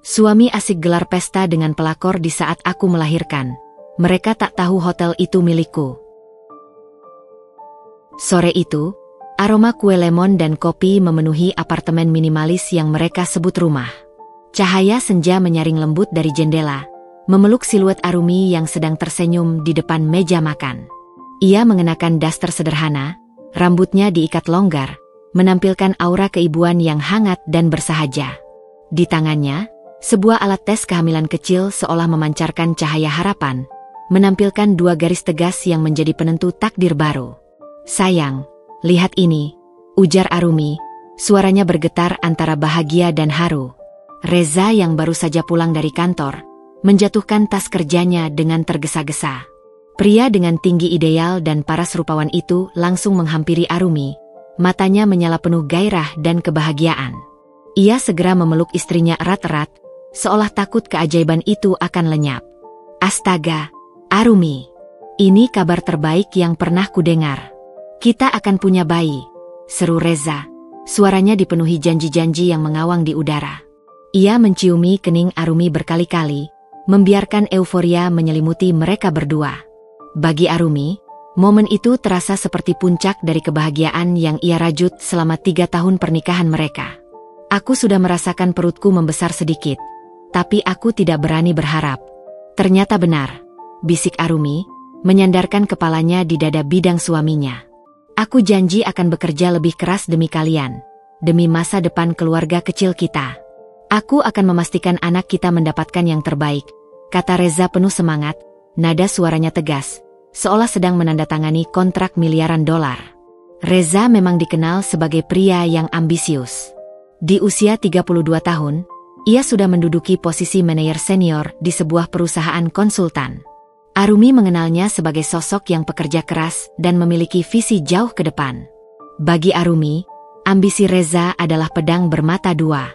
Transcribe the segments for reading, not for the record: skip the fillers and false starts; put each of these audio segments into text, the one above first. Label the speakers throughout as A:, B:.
A: Suami asik gelar pesta dengan pelakor di saat aku melahirkan. Mereka tak tahu hotel itu milikku. Sore itu, aroma kue lemon dan kopi memenuhi apartemen minimalis yang mereka sebut rumah. Cahaya senja menyaring lembut dari jendela, memeluk siluet Arumi yang sedang tersenyum di depan meja makan. Ia mengenakan daster sederhana, rambutnya diikat longgar, menampilkan aura keibuan yang hangat dan bersahaja. Di tangannya, sebuah alat tes kehamilan kecil seolah memancarkan cahaya harapan, menampilkan 2 garis tegas yang menjadi penentu takdir baru. "Sayang, lihat ini," ujar Arumi, suaranya bergetar antara bahagia dan haru. Reza yang baru saja pulang dari kantor, menjatuhkan tas kerjanya dengan tergesa-gesa. Pria dengan tinggi ideal dan paras rupawan itu langsung menghampiri Arumi, matanya menyala penuh gairah dan kebahagiaan. Ia segera memeluk istrinya erat-erat, seolah takut keajaiban itu akan lenyap. "Astaga, Arumi, ini kabar terbaik yang pernah kudengar. Kita akan punya bayi," seru Reza, suaranya dipenuhi janji-janji yang mengawang di udara. Ia menciumi kening Arumi berkali-kali, membiarkan euforia menyelimuti mereka berdua. Bagi Arumi, momen itu terasa seperti puncak dari kebahagiaan yang ia rajut selama 3 tahun pernikahan mereka. "Aku sudah merasakan perutku membesar sedikit, tapi aku tidak berani berharap." "Ternyata benar," bisik Arumi, menyandarkan kepalanya di dada bidang suaminya. "Aku janji akan bekerja lebih keras demi kalian, demi masa depan keluarga kecil kita. Aku akan memastikan anak kita mendapatkan yang terbaik," kata Reza penuh semangat, nada suaranya tegas, seolah sedang menandatangani kontrak miliaran dolar. Reza memang dikenal sebagai pria yang ambisius. Di usia 32 tahun, ia sudah menduduki posisi manajer senior di sebuah perusahaan konsultan. Arumi mengenalnya sebagai sosok yang pekerja keras dan memiliki visi jauh ke depan. Bagi Arumi, ambisi Reza adalah pedang bermata dua.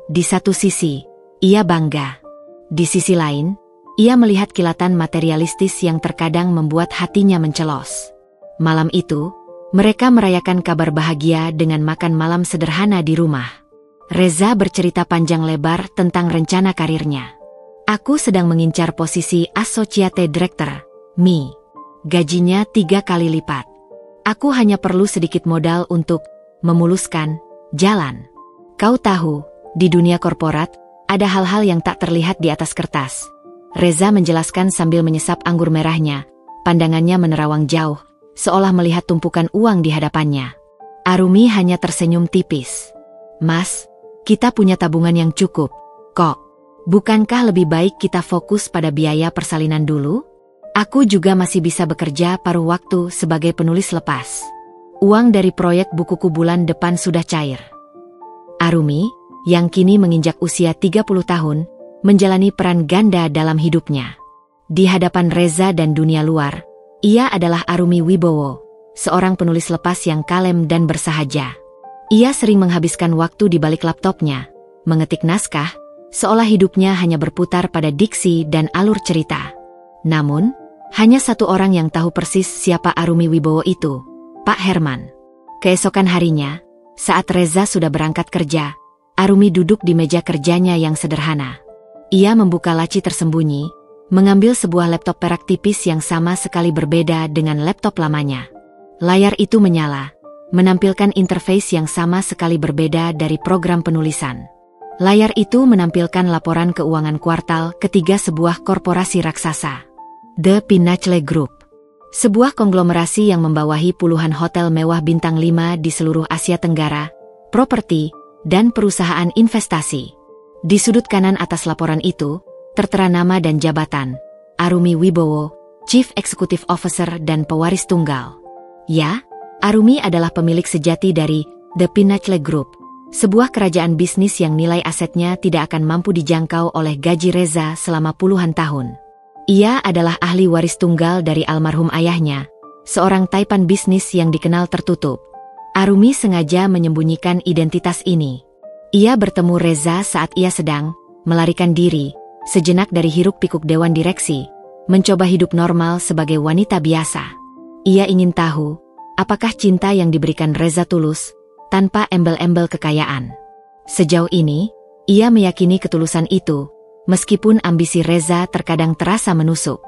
A: Di satu sisi, ia bangga. Di sisi lain, ia melihat kilatan materialistis yang terkadang membuat hatinya mencelos. Malam itu, mereka merayakan kabar bahagia dengan makan malam sederhana di rumah. Reza bercerita panjang lebar tentang rencana karirnya. "Aku sedang mengincar posisi Associate Director, Mi. Gajinya 3 kali lipat. Aku hanya perlu sedikit modal untuk memuluskan jalan. Kau tahu, di dunia korporat, ada hal-hal yang tak terlihat di atas kertas." Reza menjelaskan sambil menyesap anggur merahnya, pandangannya menerawang jauh, seolah melihat tumpukan uang di hadapannya. Arumi hanya tersenyum tipis. "Mas, kita punya tabungan yang cukup, kok. Bukankah lebih baik kita fokus pada biaya persalinan dulu? Aku juga masih bisa bekerja paruh waktu sebagai penulis lepas. Uang dari proyek bukuku bulan depan sudah cair." Arumi, yang kini menginjak usia 30 tahun, menjalani peran ganda dalam hidupnya. Di hadapan Reza dan dunia luar, ia adalah Arumi Wibowo, seorang penulis lepas yang kalem dan bersahaja. Ia sering menghabiskan waktu di balik laptopnya, mengetik naskah, seolah hidupnya hanya berputar pada diksi dan alur cerita. Namun, hanya satu orang yang tahu persis siapa Arumi Wibowo itu, Pak Herman. Keesokan harinya, saat Reza sudah berangkat kerja, Arumi duduk di meja kerjanya yang sederhana. Ia membuka laci tersembunyi, mengambil sebuah laptop perak tipis yang sama sekali berbeda dengan laptop lamanya. Layar itu menyala, menampilkan interface yang sama sekali berbeda dari program penulisan. Layar itu menampilkan laporan keuangan kuartal ketiga sebuah korporasi raksasa, The Pinnacle Group. Sebuah konglomerasi yang membawahi puluhan hotel mewah bintang 5 di seluruh Asia Tenggara, properti, dan perusahaan investasi. Di sudut kanan atas laporan itu, tertera nama dan jabatan, Arumi Wibowo, Chief Executive Officer dan pewaris tunggal. Ya, Arumi adalah pemilik sejati dari The Pinnacle Group, sebuah kerajaan bisnis yang nilai asetnya tidak akan mampu dijangkau oleh gaji Reza selama puluhan tahun. Ia adalah ahli waris tunggal dari almarhum ayahnya, seorang taipan bisnis yang dikenal tertutup. Arumi sengaja menyembunyikan identitas ini. Ia bertemu Reza saat ia sedang melarikan diri sejenak dari hiruk-pikuk dewan direksi, mencoba hidup normal sebagai wanita biasa. Ia ingin tahu, apakah cinta yang diberikan Reza tulus, tanpa embel-embel kekayaan. Sejauh ini, Ia meyakini ketulusan itu, meskipun ambisi Reza terkadang terasa menusuk.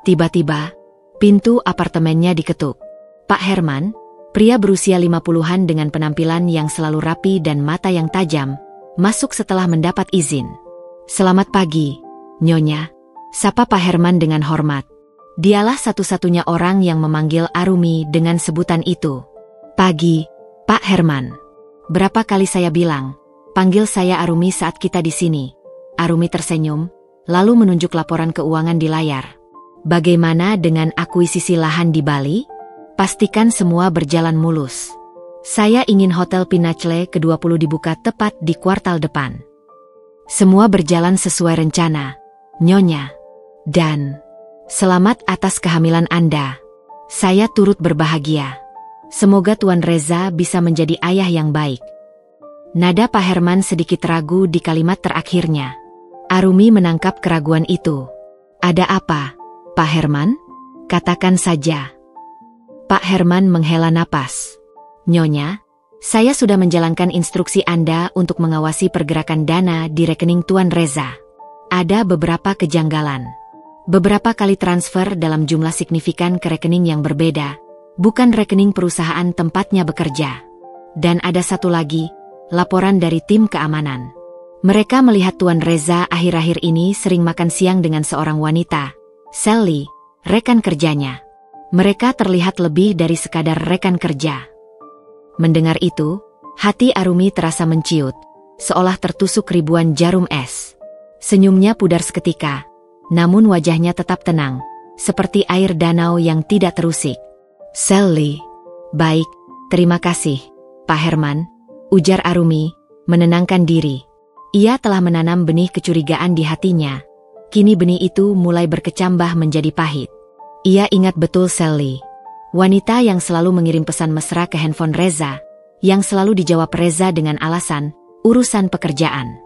A: Tiba-tiba, pintu apartemennya diketuk. Pak Herman, pria berusia 50-an dengan penampilan yang selalu rapi dan mata yang tajam, masuk setelah mendapat izin. "Selamat pagi, Nyonya," sapa Pak Herman dengan hormat. Dialah satu-satunya orang yang memanggil Arumi dengan sebutan itu. "Pagi, Pak Herman. Berapa kali saya bilang, panggil saya Arumi saat kita di sini." Arumi tersenyum, lalu menunjuk laporan keuangan di layar. "Bagaimana dengan akuisisi lahan di Bali? Pastikan semua berjalan mulus. Saya ingin Hotel Pinnacle ke-20 dibuka tepat di kuartal depan." "Semua berjalan sesuai rencana, Nyonya. Dan selamat atas kehamilan Anda. Saya turut berbahagia. Semoga Tuan Reza bisa menjadi ayah yang baik." Nada Pak Herman sedikit ragu di kalimat terakhirnya. Arumi menangkap keraguan itu. "Ada apa, Pak Herman? Katakan saja." Pak Herman menghela napas. "Nyonya, saya sudah menjalankan instruksi Anda untuk mengawasi pergerakan dana di rekening Tuan Reza. Ada beberapa kejanggalan. Beberapa kali transfer dalam jumlah signifikan ke rekening yang berbeda, bukan rekening perusahaan tempatnya bekerja. Dan ada satu lagi, laporan dari tim keamanan. Mereka melihat Tuan Reza akhir-akhir ini sering makan siang dengan seorang wanita, Sally, rekan kerjanya. Mereka terlihat lebih dari sekadar rekan kerja." Mendengar itu, hati Arumi terasa menciut, seolah tertusuk ribuan jarum es. Senyumnya pudar seketika, namun wajahnya tetap tenang, seperti air danau yang tidak terusik. "Sally, baik, terima kasih, Pak Herman," ujar Arumi, menenangkan diri. Ia telah menanam benih kecurigaan di hatinya. Kini benih itu mulai berkecambah menjadi pahit. Ia ingat betul Sally, wanita yang selalu mengirim pesan mesra ke handphone Reza, yang selalu dijawab Reza dengan alasan, urusan pekerjaan.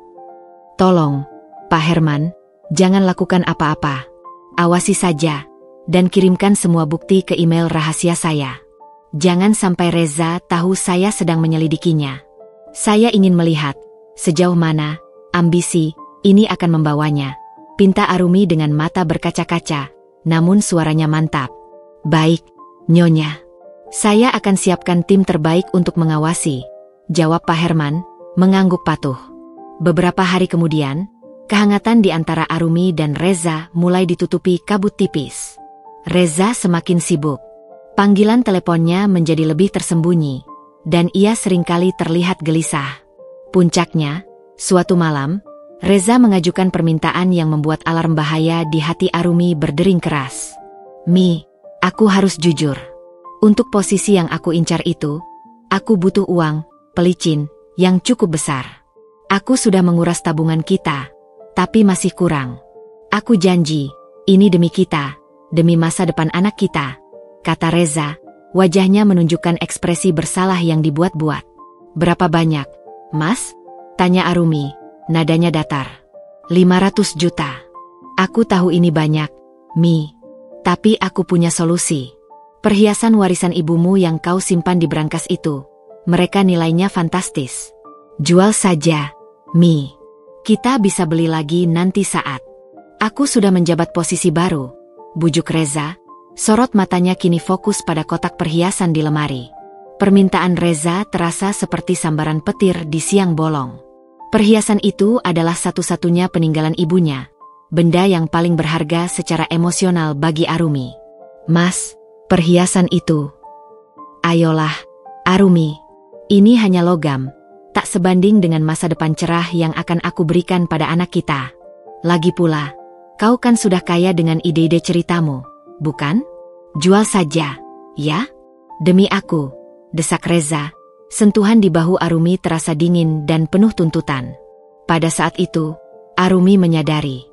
A: "Tolong, Pak Herman, jangan lakukan apa-apa. Awasi saja, dan kirimkan semua bukti ke email rahasia saya. Jangan sampai Reza tahu saya sedang menyelidikinya. Saya ingin melihat sejauh mana ambisi ini akan membawanya," pinta Arumi dengan mata berkaca-kaca, namun suaranya mantap. "Baik, Nyonya. Saya akan siapkan tim terbaik untuk mengawasi," jawab Pak Herman, mengangguk patuh. Beberapa hari kemudian, kehangatan di antara Arumi dan Reza mulai ditutupi kabut tipis. Reza semakin sibuk. Panggilan teleponnya menjadi lebih tersembunyi, dan ia seringkali terlihat gelisah. Puncaknya, suatu malam, Reza mengajukan permintaan yang membuat alarm bahaya di hati Arumi berdering keras. "Mi, aku harus jujur. Untuk posisi yang aku incar itu, aku butuh uang, pelicin, yang cukup besar. Aku sudah menguras tabungan kita, tapi masih kurang. Aku janji, ini demi kita, demi masa depan anak kita," kata Reza, wajahnya menunjukkan ekspresi bersalah yang dibuat-buat. "Berapa banyak, Mas?" tanya Arumi, nadanya datar. 500 juta. "Aku tahu ini banyak, Mi. Tapi aku punya solusi. Perhiasan warisan ibumu yang kau simpan di brankas itu, mereka nilainya fantastis. Jual saja, Mi. Kita bisa beli lagi nanti saat aku sudah menjabat posisi baru," bujuk Reza. Sorot matanya kini fokus pada kotak perhiasan di lemari. Permintaan Reza terasa seperti sambaran petir di siang bolong. Perhiasan itu adalah satu-satunya peninggalan ibunya, benda yang paling berharga secara emosional bagi Arumi. "Mas, perhiasan itu." "Ayolah, Arumi. Ini hanya logam, tak sebanding dengan masa depan cerah yang akan aku berikan pada anak kita. Lagi pula, kau kan sudah kaya dengan ide-ide ceritamu, bukan? Jual saja, ya? Demi aku," desak Reza. Sentuhan di bahu Arumi terasa dingin dan penuh tuntutan. Pada saat itu, Arumi menyadari,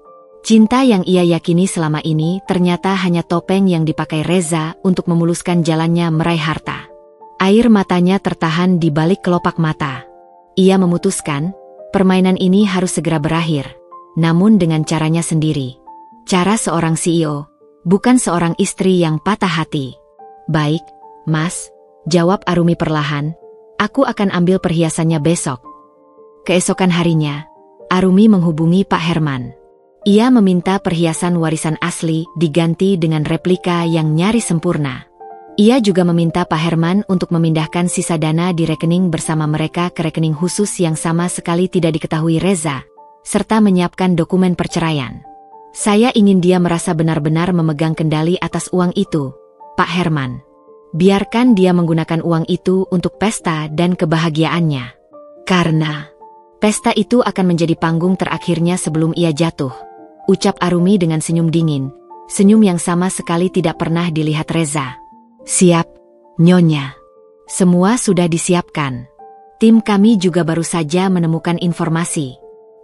A: cinta yang ia yakini selama ini ternyata hanya topeng yang dipakai Reza untuk memuluskan jalannya meraih harta. Air matanya tertahan di balik kelopak mata. Ia memutuskan, permainan ini harus segera berakhir, namun dengan caranya sendiri. Cara seorang CEO, bukan seorang istri yang patah hati. "Baik, Mas," jawab Arumi perlahan. "Aku akan ambil perhiasannya besok." Keesokan harinya, Arumi menghubungi Pak Herman. Ia meminta perhiasan warisan asli diganti dengan replika yang nyaris sempurna. Ia juga meminta Pak Herman untuk memindahkan sisa dana di rekening bersama mereka ke rekening khusus yang sama sekali tidak diketahui Reza, serta menyiapkan dokumen perceraian. Saya ingin dia merasa benar-benar memegang kendali atas uang itu, Pak Herman. Biarkan dia menggunakan uang itu untuk pesta dan kebahagiaannya. Karena pesta itu akan menjadi panggung terakhirnya sebelum ia jatuh, ucap Arumi dengan senyum dingin, senyum yang sama sekali tidak pernah dilihat Reza. Siap, Nyonya. Semua sudah disiapkan. Tim kami juga baru saja menemukan informasi.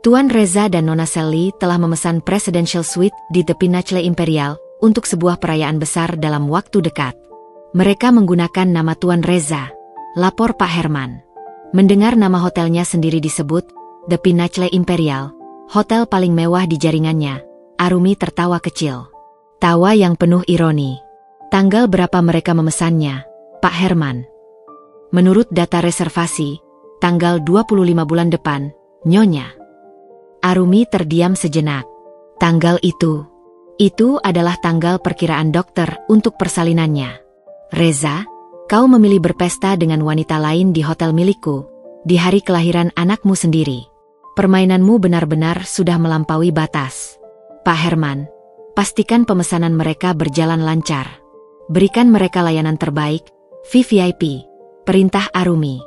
A: Tuan Reza dan Nona Sally telah memesan Presidential Suite di The Pinacle Imperial untuk sebuah perayaan besar dalam waktu dekat. Mereka menggunakan nama Tuan Reza, lapor Pak Herman. Mendengar nama hotelnya sendiri disebut, The Pinacle Imperial, hotel paling mewah di jaringannya, Arumi tertawa kecil. Tawa yang penuh ironi. Tanggal berapa mereka memesannya, Pak Herman? Menurut data reservasi, tanggal 25 bulan depan, Nyonya. Arumi terdiam sejenak. Tanggal itu adalah tanggal perkiraan dokter untuk persalinannya. Reza, kau memilih berpesta dengan wanita lain di hotel milikku, di hari kelahiran anakmu sendiri. Permainanmu benar-benar sudah melampaui batas. Pak Herman, pastikan pemesanan mereka berjalan lancar. Berikan mereka layanan terbaik, VVIP, perintah Arumi.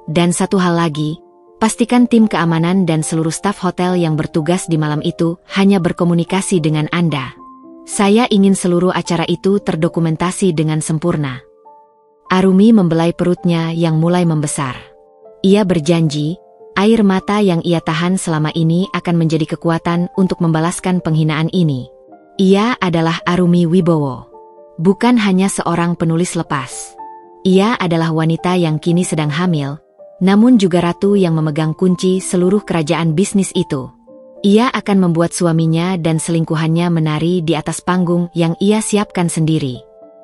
A: Dan satu hal lagi, pastikan tim keamanan dan seluruh staf hotel yang bertugas di malam itu hanya berkomunikasi dengan Anda. Saya ingin seluruh acara itu terdokumentasi dengan sempurna. Arumi membelai perutnya yang mulai membesar. Ia berjanji, air mata yang ia tahan selama ini akan menjadi kekuatan untuk membalaskan penghinaan ini. Ia adalah Arumi Wibowo. Bukan hanya seorang penulis lepas. Ia adalah wanita yang kini sedang hamil, namun juga ratu yang memegang kunci seluruh kerajaan bisnis itu. Ia akan membuat suaminya dan selingkuhannya menari di atas panggung yang ia siapkan sendiri.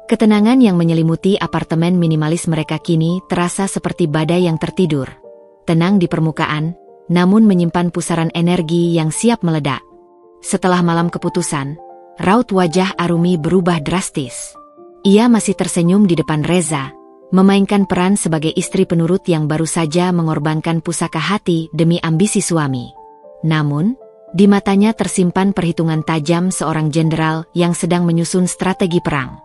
A: Ketenangan yang menyelimuti apartemen minimalis mereka kini terasa seperti badai yang tertidur. Tenang di permukaan, namun menyimpan pusaran energi yang siap meledak. Setelah malam keputusan, raut wajah Arumi berubah drastis. Ia masih tersenyum di depan Reza, memainkan peran sebagai istri penurut yang baru saja mengorbankan pusaka hati demi ambisi suami. Namun, di matanya tersimpan perhitungan tajam seorang jenderal yang sedang menyusun strategi perang.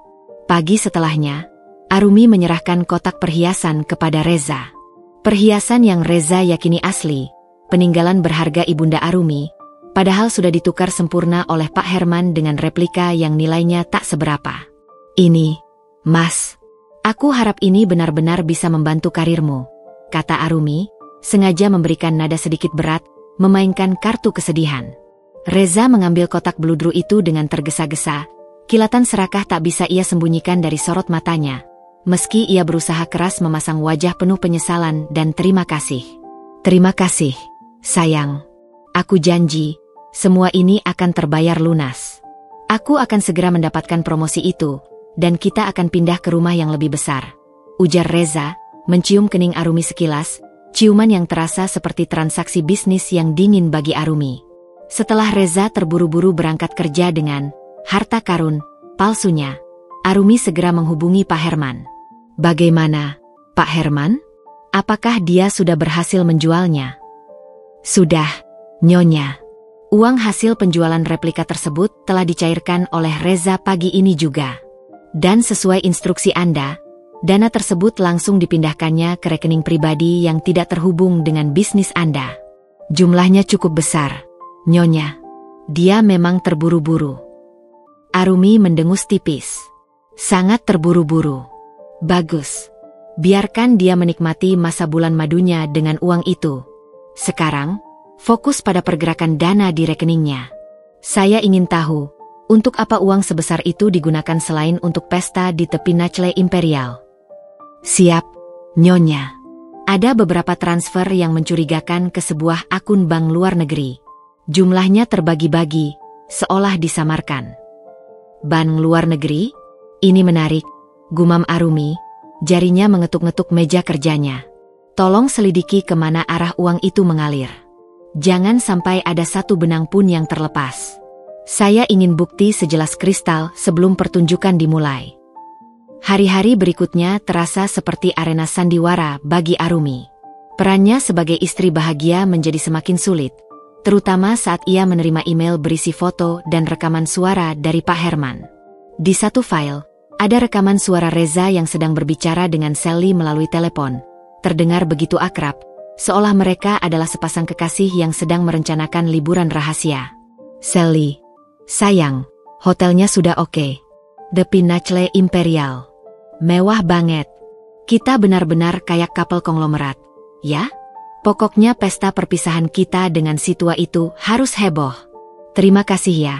A: Pagi setelahnya, Arumi menyerahkan kotak perhiasan kepada Reza. Perhiasan yang Reza yakini asli, peninggalan berharga Ibunda Arumi, padahal sudah ditukar sempurna oleh Pak Herman dengan replika yang nilainya tak seberapa. Ini, Mas, aku harap ini benar-benar bisa membantu karirmu, kata Arumi, sengaja memberikan nada sedikit berat, memainkan kartu kesedihan. Reza mengambil kotak bludru itu dengan tergesa-gesa, kilatan serakah tak bisa ia sembunyikan dari sorot matanya, meski ia berusaha keras memasang wajah penuh penyesalan dan terima kasih. Terima kasih, sayang. Aku janji, semua ini akan terbayar lunas. Aku akan segera mendapatkan promosi itu, dan kita akan pindah ke rumah yang lebih besar, ujar Reza, mencium kening Arumi sekilas, ciuman yang terasa seperti transaksi bisnis yang dingin bagi Arumi. Setelah Reza terburu-buru berangkat kerja dengan harta karun palsunya, Arumi segera menghubungi Pak Herman. Bagaimana, Pak Herman? Apakah dia sudah berhasil menjualnya? Sudah, Nyonya. Uang hasil penjualan replika tersebut telah dicairkan oleh Reza pagi ini juga. Dan sesuai instruksi Anda, dana tersebut langsung dipindahkannya ke rekening pribadi yang tidak terhubung dengan bisnis Anda. Jumlahnya cukup besar, Nyonya. Dia memang terburu-buru. Arumi mendengus tipis. Sangat terburu-buru. Bagus. Biarkan dia menikmati masa bulan madunya dengan uang itu. Sekarang, fokus pada pergerakan dana di rekeningnya. Saya ingin tahu, untuk apa uang sebesar itu digunakan selain untuk pesta di The Pinacle Imperial? Siap, Nyonya. Ada beberapa transfer yang mencurigakan ke sebuah akun bank luar negeri. Jumlahnya terbagi-bagi, seolah disamarkan. Bank luar negeri? Ini menarik, gumam Arumi, jarinya mengetuk-ngetuk meja kerjanya. Tolong selidiki kemana arah uang itu mengalir. Jangan sampai ada satu benang pun yang terlepas. Saya ingin bukti sejelas kristal sebelum pertunjukan dimulai. Hari-hari berikutnya terasa seperti arena sandiwara bagi Arumi. Perannya sebagai istri bahagia menjadi semakin sulit, terutama saat ia menerima email berisi foto dan rekaman suara dari Pak Herman. Di satu file, ada rekaman suara Reza yang sedang berbicara dengan Sally melalui telepon. Terdengar begitu akrab, seolah mereka adalah sepasang kekasih yang sedang merencanakan liburan rahasia. Sally, sayang, hotelnya sudah oke. The Pinacle Imperial. Mewah banget. Kita benar-benar kayak couple konglomerat, ya? Pokoknya pesta perpisahan kita dengan si tua itu harus heboh. Terima kasih ya.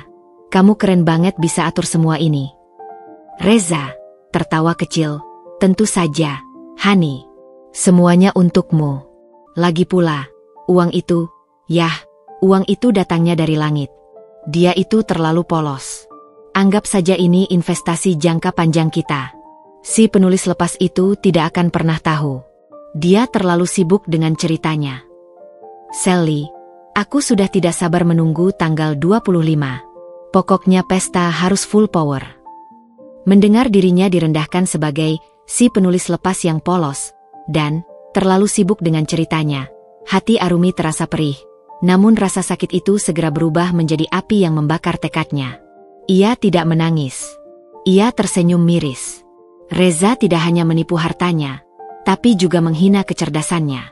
A: Kamu keren banget bisa atur semua ini. Reza tertawa kecil. Tentu saja, Hani. Semuanya untukmu. Lagi pula, uang itu, uang itu datangnya dari langit. Dia itu terlalu polos. Anggap saja ini investasi jangka panjang kita. Si penulis lepas itu tidak akan pernah tahu. Dia terlalu sibuk dengan ceritanya. Sally, aku sudah tidak sabar menunggu tanggal 25. Pokoknya pesta harus full power. Mendengar dirinya direndahkan sebagai si penulis lepas yang polos dan terlalu sibuk dengan ceritanya, hati Arumi terasa perih. Namun rasa sakit itu segera berubah menjadi api yang membakar tekadnya. Ia tidak menangis. Ia tersenyum miris. Reza tidak hanya menipu hartanya, tapi juga menghina kecerdasannya.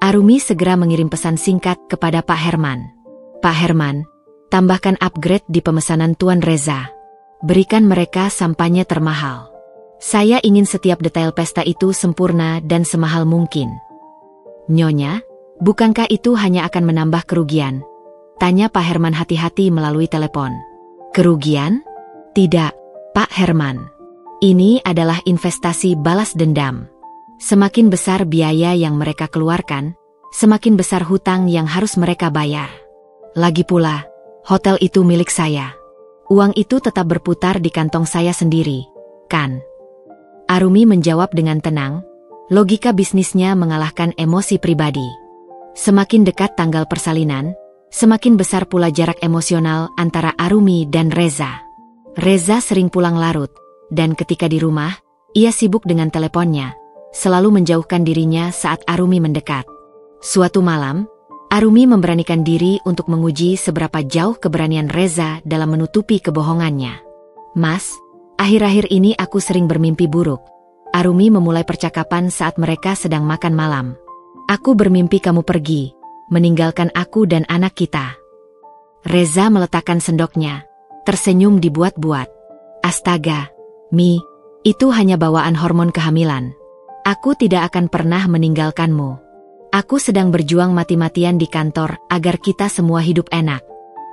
A: Arumi segera mengirim pesan singkat kepada Pak Herman. Pak Herman, tambahkan upgrade di pemesanan Tuan Reza. Berikan mereka sampahnya termahal. Saya ingin setiap detail pesta itu sempurna dan semahal mungkin. Nyonya, bukankah itu hanya akan menambah kerugian? Tanya Pak Herman hati-hati melalui telepon. Kerugian? Tidak, Pak Herman. Ini adalah investasi balas dendam. Semakin besar biaya yang mereka keluarkan, semakin besar hutang yang harus mereka bayar. Lagi pula, hotel itu milik saya. Uang itu tetap berputar di kantong saya sendiri, kan? Arumi menjawab dengan tenang, logika bisnisnya mengalahkan emosi pribadi. Semakin dekat tanggal persalinan, semakin besar pula jarak emosional antara Arumi dan Reza. Reza sering pulang larut, dan ketika di rumah, ia sibuk dengan teleponnya, selalu menjauhkan dirinya saat Arumi mendekat. Suatu malam, Arumi memberanikan diri untuk menguji seberapa jauh keberanian Reza dalam menutupi kebohongannya. Mas, akhir-akhir ini aku sering bermimpi buruk. Arumi memulai percakapan saat mereka sedang makan malam. Aku bermimpi kamu pergi, meninggalkan aku dan anak kita. Reza meletakkan sendoknya, tersenyum dibuat-buat. Astaga, Mi, itu hanya bawaan hormon kehamilan. Aku tidak akan pernah meninggalkanmu. Aku sedang berjuang mati-matian di kantor agar kita semua hidup enak.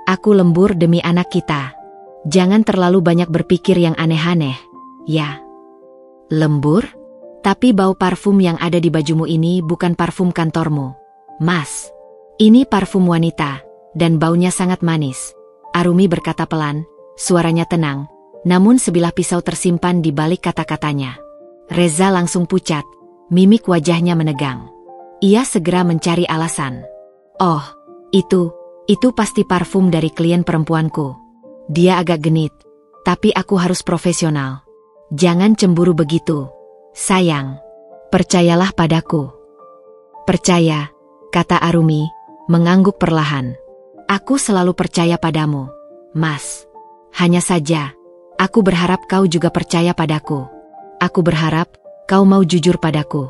A: Aku lembur demi anak kita. Jangan terlalu banyak berpikir yang aneh-aneh, ya. Lembur? Tapi bau parfum yang ada di bajumu ini bukan parfum kantormu, Mas. Ini parfum wanita, dan baunya sangat manis. Arumi berkata pelan, suaranya tenang, namun sebilah pisau tersimpan di balik kata-katanya. Reza langsung pucat, mimik wajahnya menegang. Ia segera mencari alasan. Oh, itu pasti parfum dari klien perempuanku. Dia agak genit, tapi aku harus profesional. Jangan cemburu begitu, sayang. Percayalah padaku. Percaya, kata Arumi, mengangguk perlahan. Aku selalu percaya padamu, Mas. Hanya saja, aku berharap kau juga percaya padaku. Aku berharap kau mau jujur padaku.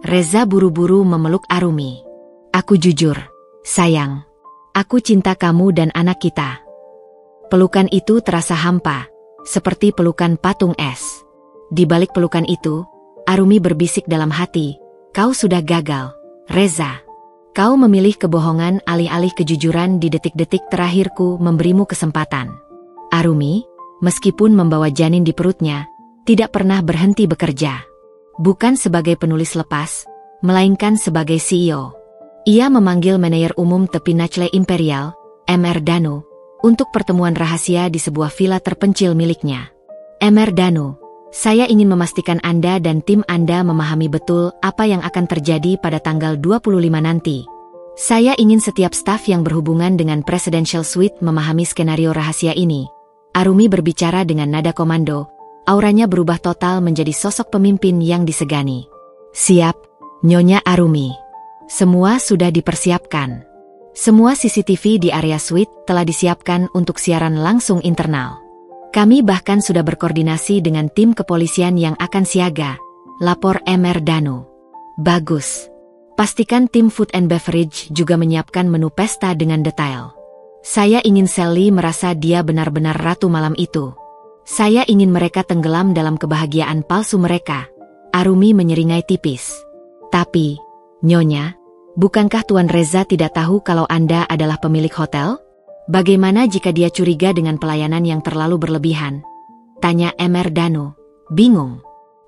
A: Reza buru-buru memeluk Arumi. Aku jujur, sayang. Aku cinta kamu dan anak kita. Pelukan itu terasa hampa, seperti pelukan patung es. Di balik pelukan itu, Arumi berbisik dalam hati, kau sudah gagal, Reza. Kau memilih kebohongan alih-alih kejujuran di detik-detik terakhirku memberimu kesempatan. Arumi, meskipun membawa janin di perutnya, tidak pernah berhenti bekerja. Bukan sebagai penulis lepas, melainkan sebagai CEO. Ia memanggil manajer umum The Pinacle Imperial, Mr. Danu, untuk pertemuan rahasia di sebuah villa terpencil miliknya. Mr. Danu, saya ingin memastikan Anda dan tim Anda memahami betul apa yang akan terjadi pada tanggal 25 nanti. Saya ingin setiap staf yang berhubungan dengan Presidential Suite memahami skenario rahasia ini. Arumi berbicara dengan nada komando, auranya berubah total menjadi sosok pemimpin yang disegani. Siap, Nyonya Arumi. Semua sudah dipersiapkan. Semua CCTV di area suite telah disiapkan untuk siaran langsung internal. Kami bahkan sudah berkoordinasi dengan tim kepolisian yang akan siaga, lapor Mr. Dano. Bagus. Pastikan tim Food and Beverage juga menyiapkan menu pesta dengan detail. Saya ingin Sally merasa dia benar-benar ratu malam itu. Saya ingin mereka tenggelam dalam kebahagiaan palsu mereka. Arumi menyeringai tipis. Tapi, Nyonya, bukankah Tuan Reza tidak tahu kalau Anda adalah pemilik hotel? Bagaimana jika dia curiga dengan pelayanan yang terlalu berlebihan? Tanya Mr. Dano. Bingung.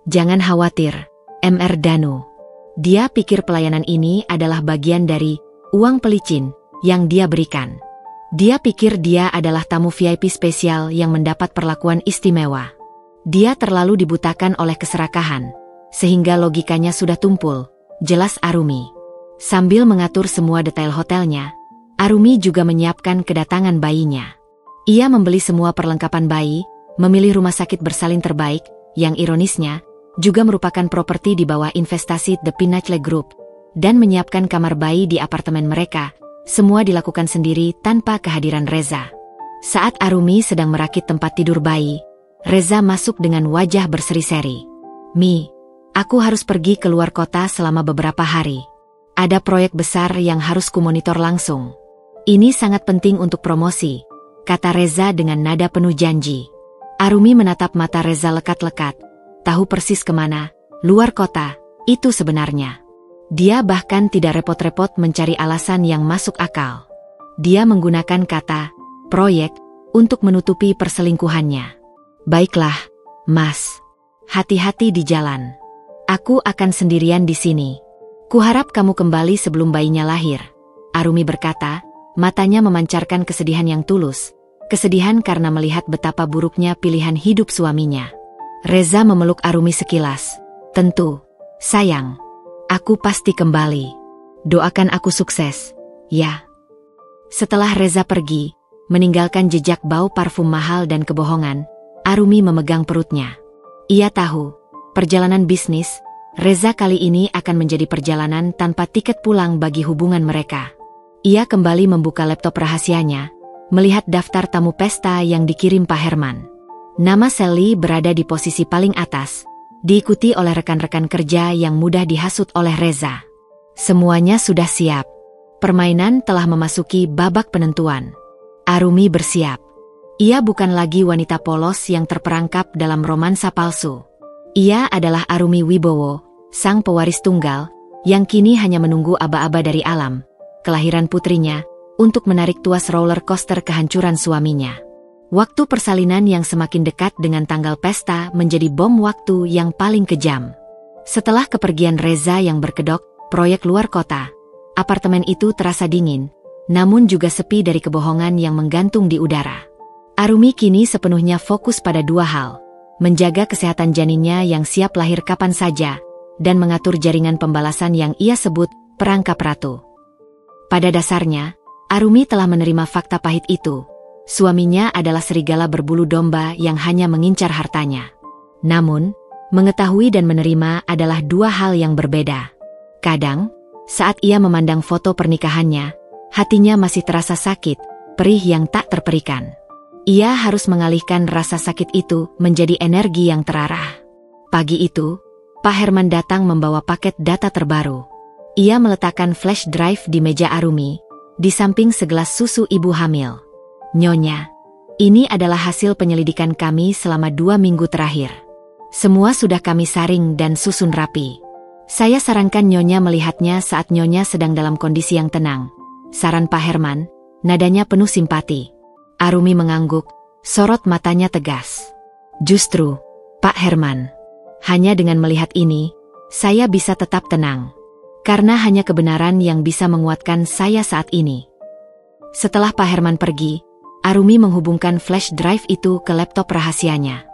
A: Jangan khawatir, Mr. Dano. Dia pikir pelayanan ini adalah bagian dari uang pelicin yang dia berikan. Dia pikir dia adalah tamu VIP spesial yang mendapat perlakuan istimewa. Dia terlalu dibutakan oleh keserakahan, sehingga logikanya sudah tumpul, jelas Arumi. Sambil mengatur semua detail hotelnya, Arumi juga menyiapkan kedatangan bayinya. Ia membeli semua perlengkapan bayi, memilih rumah sakit bersalin terbaik, yang ironisnya, juga merupakan properti di bawah investasi The Pinnacle Group, dan menyiapkan kamar bayi di apartemen mereka. Semua dilakukan sendiri tanpa kehadiran Reza. Saat Arumi sedang merakit tempat tidur bayi, Reza masuk dengan wajah berseri-seri. Mi, aku harus pergi ke luar kota selama beberapa hari. Ada proyek besar yang harus kumonitor langsung. Ini sangat penting untuk promosi, kata Reza dengan nada penuh janji. Arumi menatap mata Reza lekat-lekat. Tahu persis kemana, luar kota, itu sebenarnya. Dia bahkan tidak repot-repot mencari alasan yang masuk akal. Dia menggunakan kata, proyek, untuk menutupi perselingkuhannya. Baiklah, Mas. Hati-hati di jalan. Aku akan sendirian di sini. Kuharap kamu kembali sebelum bayinya lahir. Arumi berkata, matanya memancarkan kesedihan yang tulus. Kesedihan karena melihat betapa buruknya pilihan hidup suaminya. Reza memeluk Arumi sekilas. Tentu, sayang. Aku pasti kembali. Doakan aku sukses, ya. Setelah Reza pergi, meninggalkan jejak bau parfum mahal dan kebohongan, Arumi memegang perutnya. Ia tahu, perjalanan bisnis, Reza kali ini akan menjadi perjalanan tanpa tiket pulang bagi hubungan mereka. Ia kembali membuka laptop rahasianya, melihat daftar tamu pesta yang dikirim Pak Herman. Nama Sally berada di posisi paling atas, diikuti oleh rekan-rekan kerja yang mudah dihasut oleh Reza. Semuanya sudah siap. Permainan telah memasuki babak penentuan. Arumi bersiap. Ia bukan lagi wanita polos yang terperangkap dalam romansa palsu. Ia adalah Arumi Wibowo, sang pewaris tunggal, yang kini hanya menunggu aba-aba dari alam, kelahiran putrinya, untuk menarik tuas roller coaster kehancuran suaminya. Waktu persalinan yang semakin dekat dengan tanggal pesta menjadi bom waktu yang paling kejam. Setelah kepergian Reza yang berkedok, proyek luar kota, apartemen itu terasa dingin, namun juga sepi dari kebohongan yang menggantung di udara. Arumi kini sepenuhnya fokus pada dua hal, menjaga kesehatan janinnya yang siap lahir kapan saja, dan mengatur jaringan pembalasan yang ia sebut perangkap ratu. Pada dasarnya, Arumi telah menerima fakta pahit itu. Suaminya adalah serigala berbulu domba yang hanya mengincar hartanya. Namun, mengetahui dan menerima adalah dua hal yang berbeda. Kadang, saat ia memandang foto pernikahannya, hatinya masih terasa sakit, perih yang tak terperikan. Ia harus mengalihkan rasa sakit itu menjadi energi yang terarah. Pagi itu, Pak Herman datang membawa paket data terbaru. Ia meletakkan flash drive di meja Arumi, di samping segelas susu ibu hamil. Nyonya, ini adalah hasil penyelidikan kami selama 2 minggu terakhir. Semua sudah kami saring dan susun rapi. Saya sarankan Nyonya melihatnya saat Nyonya sedang dalam kondisi yang tenang. Saran Pak Herman, nadanya penuh simpati. Arumi mengangguk, sorot matanya tegas. Justru, Pak Herman, hanya dengan melihat ini, saya bisa tetap tenang. Karena hanya kebenaran yang bisa menguatkan saya saat ini. Setelah Pak Herman pergi, Arumi menghubungkan flash drive itu ke laptop rahasianya.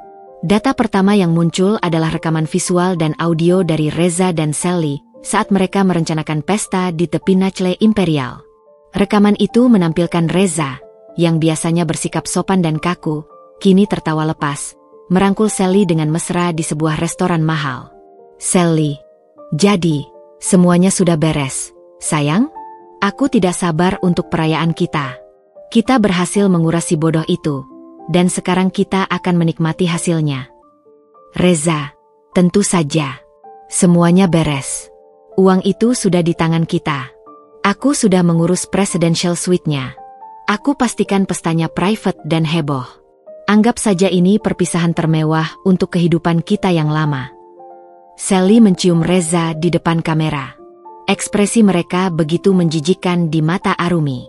A: Data pertama yang muncul adalah rekaman visual dan audio dari Reza dan Sally saat mereka merencanakan pesta di tepi Nachle Imperial. Rekaman itu menampilkan Reza, yang biasanya bersikap sopan dan kaku, kini tertawa lepas, merangkul Sally dengan mesra di sebuah restoran mahal. "Sally, jadi, semuanya sudah beres, sayang? Aku tidak sabar untuk perayaan kita. Kita berhasil menguras si bodoh itu, dan sekarang kita akan menikmati hasilnya." "Reza, tentu saja. Semuanya beres. Uang itu sudah di tangan kita. Aku sudah mengurus presidential suite-nya. Aku pastikan pestanya private dan heboh. Anggap saja ini perpisahan termewah untuk kehidupan kita yang lama." Sally mencium Reza di depan kamera. Ekspresi mereka begitu menjijikkan di mata Arumi.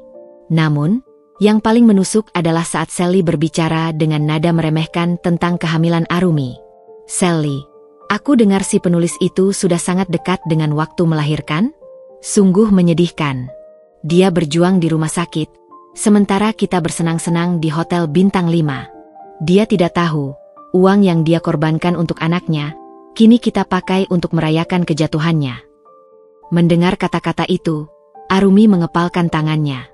A: Namun, yang paling menusuk adalah saat Sally berbicara dengan nada meremehkan tentang kehamilan Arumi. "Sally, aku dengar si penulis itu sudah sangat dekat dengan waktu melahirkan? Sungguh menyedihkan. Dia berjuang di rumah sakit, sementara kita bersenang-senang di hotel bintang 5. Dia tidak tahu, uang yang dia korbankan untuk anaknya, kini kita pakai untuk merayakan kejatuhannya." Mendengar kata-kata itu, Arumi mengepalkan tangannya.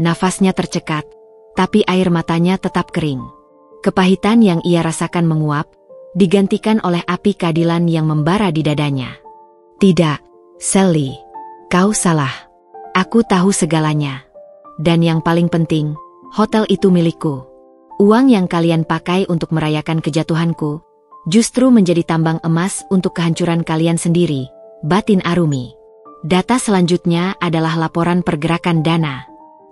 A: Nafasnya tercekat, tapi air matanya tetap kering. Kepahitan yang ia rasakan menguap, digantikan oleh api keadilan yang membara di dadanya. "Tidak, Sally. Kau salah. Aku tahu segalanya. Dan yang paling penting, hotel itu milikku. Uang yang kalian pakai untuk merayakan kejatuhanku, justru menjadi tambang emas untuk kehancuran kalian sendiri," batin Arumi. Data selanjutnya adalah laporan pergerakan dana.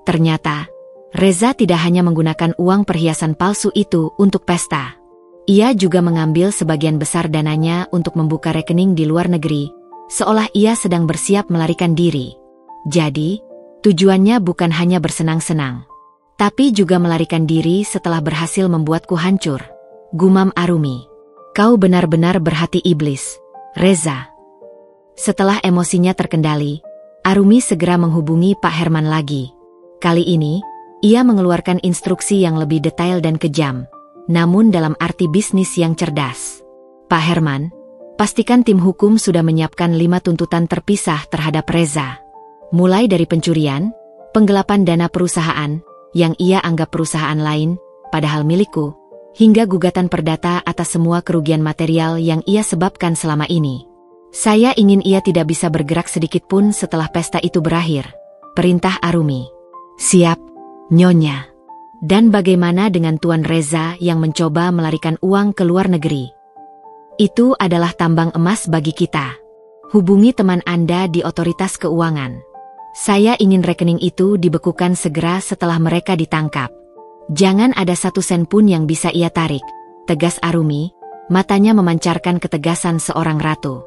A: Ternyata, Reza tidak hanya menggunakan uang perhiasan palsu itu untuk pesta. Ia juga mengambil sebagian besar dananya untuk membuka rekening di luar negeri, seolah ia sedang bersiap melarikan diri. Jadi, tujuannya bukan hanya bersenang-senang, tapi juga melarikan diri setelah berhasil membuatku hancur, gumam Arumi. "Kau benar-benar berhati iblis, Reza." Setelah emosinya terkendali, Arumi segera menghubungi Pak Herman lagi. Kali ini, ia mengeluarkan instruksi yang lebih detail dan kejam, namun dalam arti bisnis yang cerdas. "Pak Herman, pastikan tim hukum sudah menyiapkan 5 tuntutan terpisah terhadap Reza. Mulai dari pencurian, penggelapan dana perusahaan, yang ia anggap perusahaan lain, padahal milikku, hingga gugatan perdata atas semua kerugian material yang ia sebabkan selama ini. Saya ingin ia tidak bisa bergerak sedikit pun setelah pesta itu berakhir," perintah Arumi. "Siap, Nyonya. Dan bagaimana dengan Tuan Reza yang mencoba melarikan uang ke luar negeri? Itu adalah tambang emas bagi kita. Hubungi teman Anda di otoritas keuangan. Saya ingin rekening itu dibekukan segera setelah mereka ditangkap. Jangan ada 1 sen pun yang bisa ia tarik," tegas Arumi, matanya memancarkan ketegasan seorang ratu.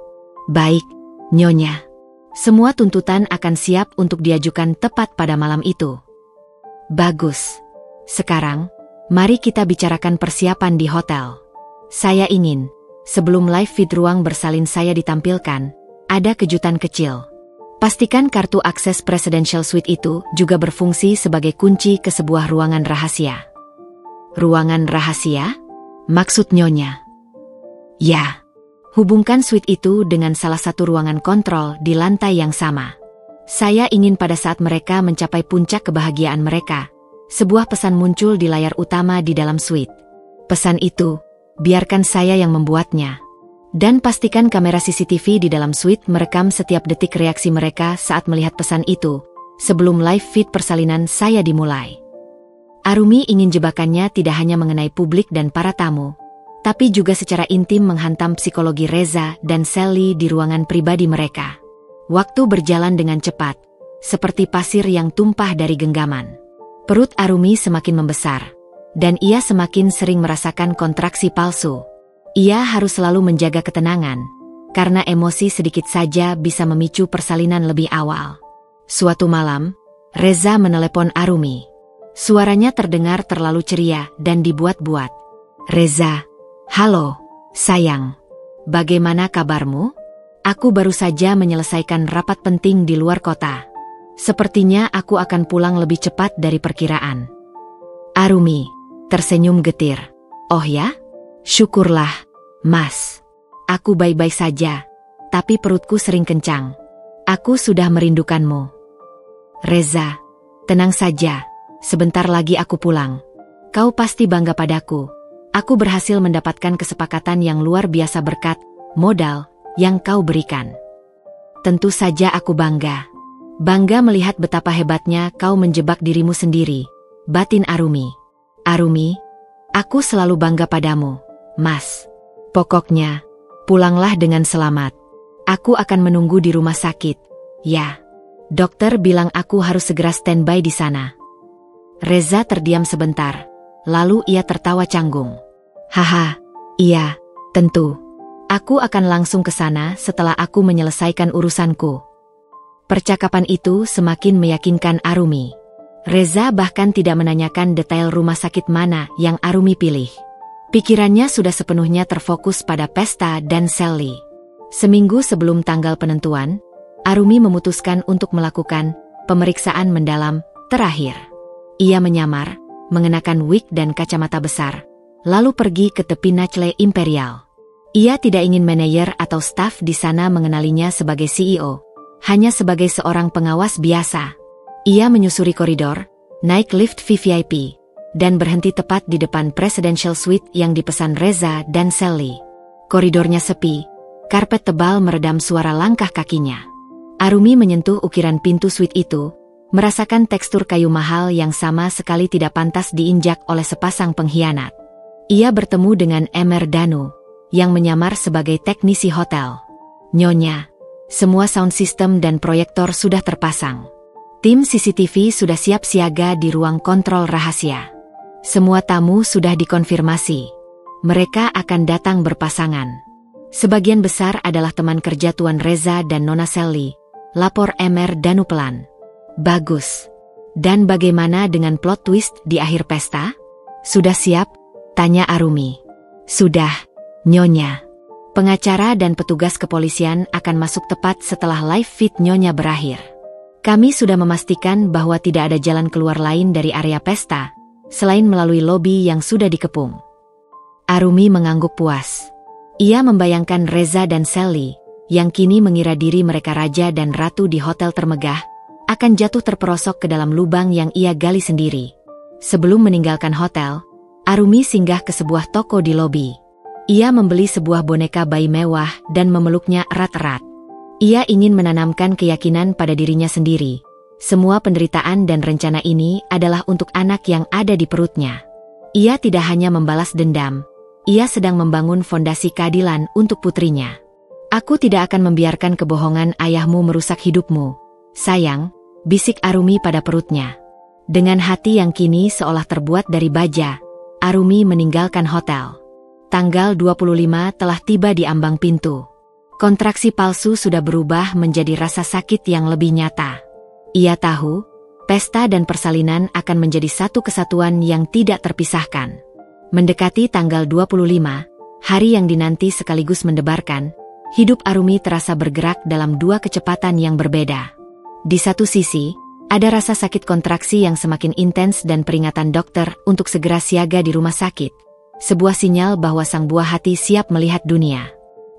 A: "Baik, Nyonya. Semua tuntutan akan siap untuk diajukan tepat pada malam itu." "Bagus. Sekarang, mari kita bicarakan persiapan di hotel. Saya ingin, sebelum live feed ruang bersalin saya ditampilkan, ada kejutan kecil. Pastikan kartu akses presidential suite itu juga berfungsi sebagai kunci ke sebuah ruangan rahasia." "Ruangan rahasia? Maksud Nyonya?" "Ya. Hubungkan suite itu dengan salah satu ruangan kontrol di lantai yang sama. Saya ingin pada saat mereka mencapai puncak kebahagiaan mereka, sebuah pesan muncul di layar utama di dalam suite. Pesan itu, biarkan saya yang membuatnya. Dan pastikan kamera CCTV di dalam suite merekam setiap detik reaksi mereka saat melihat pesan itu, sebelum live feed persalinan saya dimulai." Arumi ingin jebakannya tidak hanya mengenai publik dan para tamu, tapi juga secara intim menghantam psikologi Reza dan Sally di ruangan pribadi mereka. Waktu berjalan dengan cepat, seperti pasir yang tumpah dari genggaman. Perut Arumi semakin membesar, dan ia semakin sering merasakan kontraksi palsu. Ia harus selalu menjaga ketenangan, karena emosi sedikit saja bisa memicu persalinan lebih awal. Suatu malam, Reza menelepon Arumi. Suaranya terdengar terlalu ceria dan dibuat-buat. "Reza, halo, sayang. Bagaimana kabarmu? Aku baru saja menyelesaikan rapat penting di luar kota. Sepertinya aku akan pulang lebih cepat dari perkiraan." Arumi tersenyum getir. "Oh ya? Syukurlah, Mas. Aku baik-baik saja. tapi perutku sering kencang. Aku sudah merindukanmu. Reza, tenang saja. Sebentar lagi aku pulang. Kau pasti bangga padaku. Aku berhasil mendapatkan kesepakatan yang luar biasa berkat modal yang kau berikan. Tentu saja aku bangga. Bangga melihat betapa hebatnya kau menjebak dirimu sendiri, batin Arumi. Arumi, aku selalu bangga padamu, Mas. Pokoknya, pulanglah dengan selamat. Aku akan menunggu di rumah sakit. Ya, dokter bilang aku harus segera standby di sana. Reza terdiam sebentar, lalu ia tertawa canggung. Haha, iya, tentu. Aku akan langsung ke sana setelah aku menyelesaikan urusanku. Percakapan itu semakin meyakinkan Arumi. Reza bahkan tidak menanyakan detail rumah sakit mana yang Arumi pilih. Pikirannya sudah sepenuhnya terfokus pada pesta dan Sally. Seminggu sebelum tanggal penentuan, Arumi memutuskan untuk melakukan pemeriksaan mendalam terakhir. Ia menyamar, mengenakan wig dan kacamata besar, lalu pergi ke tepi Nachle Imperial. Ia tidak ingin manajer atau staf di sana mengenalinya sebagai CEO, hanya sebagai seorang pengawas biasa. Ia menyusuri koridor, naik lift VVIP, dan berhenti tepat di depan Presidential Suite yang dipesan Reza dan Sally. Koridornya sepi, karpet tebal meredam suara langkah kakinya. Arumi menyentuh ukiran pintu suite itu, merasakan tekstur kayu mahal yang sama sekali tidak pantas diinjak oleh sepasang pengkhianat. Ia bertemu dengan Emer Danu, yang menyamar sebagai teknisi hotel. Nyonya, semua sound system dan proyektor sudah terpasang. Tim CCTV sudah siap siaga di ruang kontrol rahasia. Semua tamu sudah dikonfirmasi. Mereka akan datang berpasangan. Sebagian besar adalah teman kerja Tuan Reza dan Nona Sally, lapor Emer Danu pelan. Bagus. Dan bagaimana dengan plot twist di akhir pesta? Sudah siap? Tanya Arumi. Sudah, Nyonya. Pengacara dan petugas kepolisian akan masuk tepat setelah live feed Nyonya berakhir. Kami sudah memastikan bahwa tidak ada jalan keluar lain dari area pesta, selain melalui lobi yang sudah dikepung. Arumi mengangguk puas. Ia membayangkan Reza dan Sally, yang kini mengira diri mereka raja dan ratu di hotel termegah, akan jatuh terperosok ke dalam lubang yang ia gali sendiri. Sebelum meninggalkan hotel, Arumi singgah ke sebuah toko di lobi. Ia membeli sebuah boneka bayi mewah dan memeluknya erat-erat. Ia ingin menanamkan keyakinan pada dirinya sendiri. Semua penderitaan dan rencana ini adalah untuk anak yang ada di perutnya. Ia tidak hanya membalas dendam, ia sedang membangun fondasi keadilan untuk putrinya. Aku tidak akan membiarkan kebohongan ayahmu merusak hidupmu, sayang, bisik Arumi pada perutnya. Dengan hati yang kini seolah terbuat dari baja, Arumi meninggalkan hotel. Tanggal 25 telah tiba di ambang pintu. Kontraksi palsu sudah berubah menjadi rasa sakit yang lebih nyata. Ia tahu, pesta dan persalinan akan menjadi satu kesatuan yang tidak terpisahkan. Mendekati tanggal 25, hari yang dinanti sekaligus mendebarkan, hidup Arumi terasa bergerak dalam dua kecepatan yang berbeda. Di satu sisi, ada rasa sakit kontraksi yang semakin intens dan peringatan dokter untuk segera siaga di rumah sakit. Sebuah sinyal bahwa sang buah hati siap melihat dunia.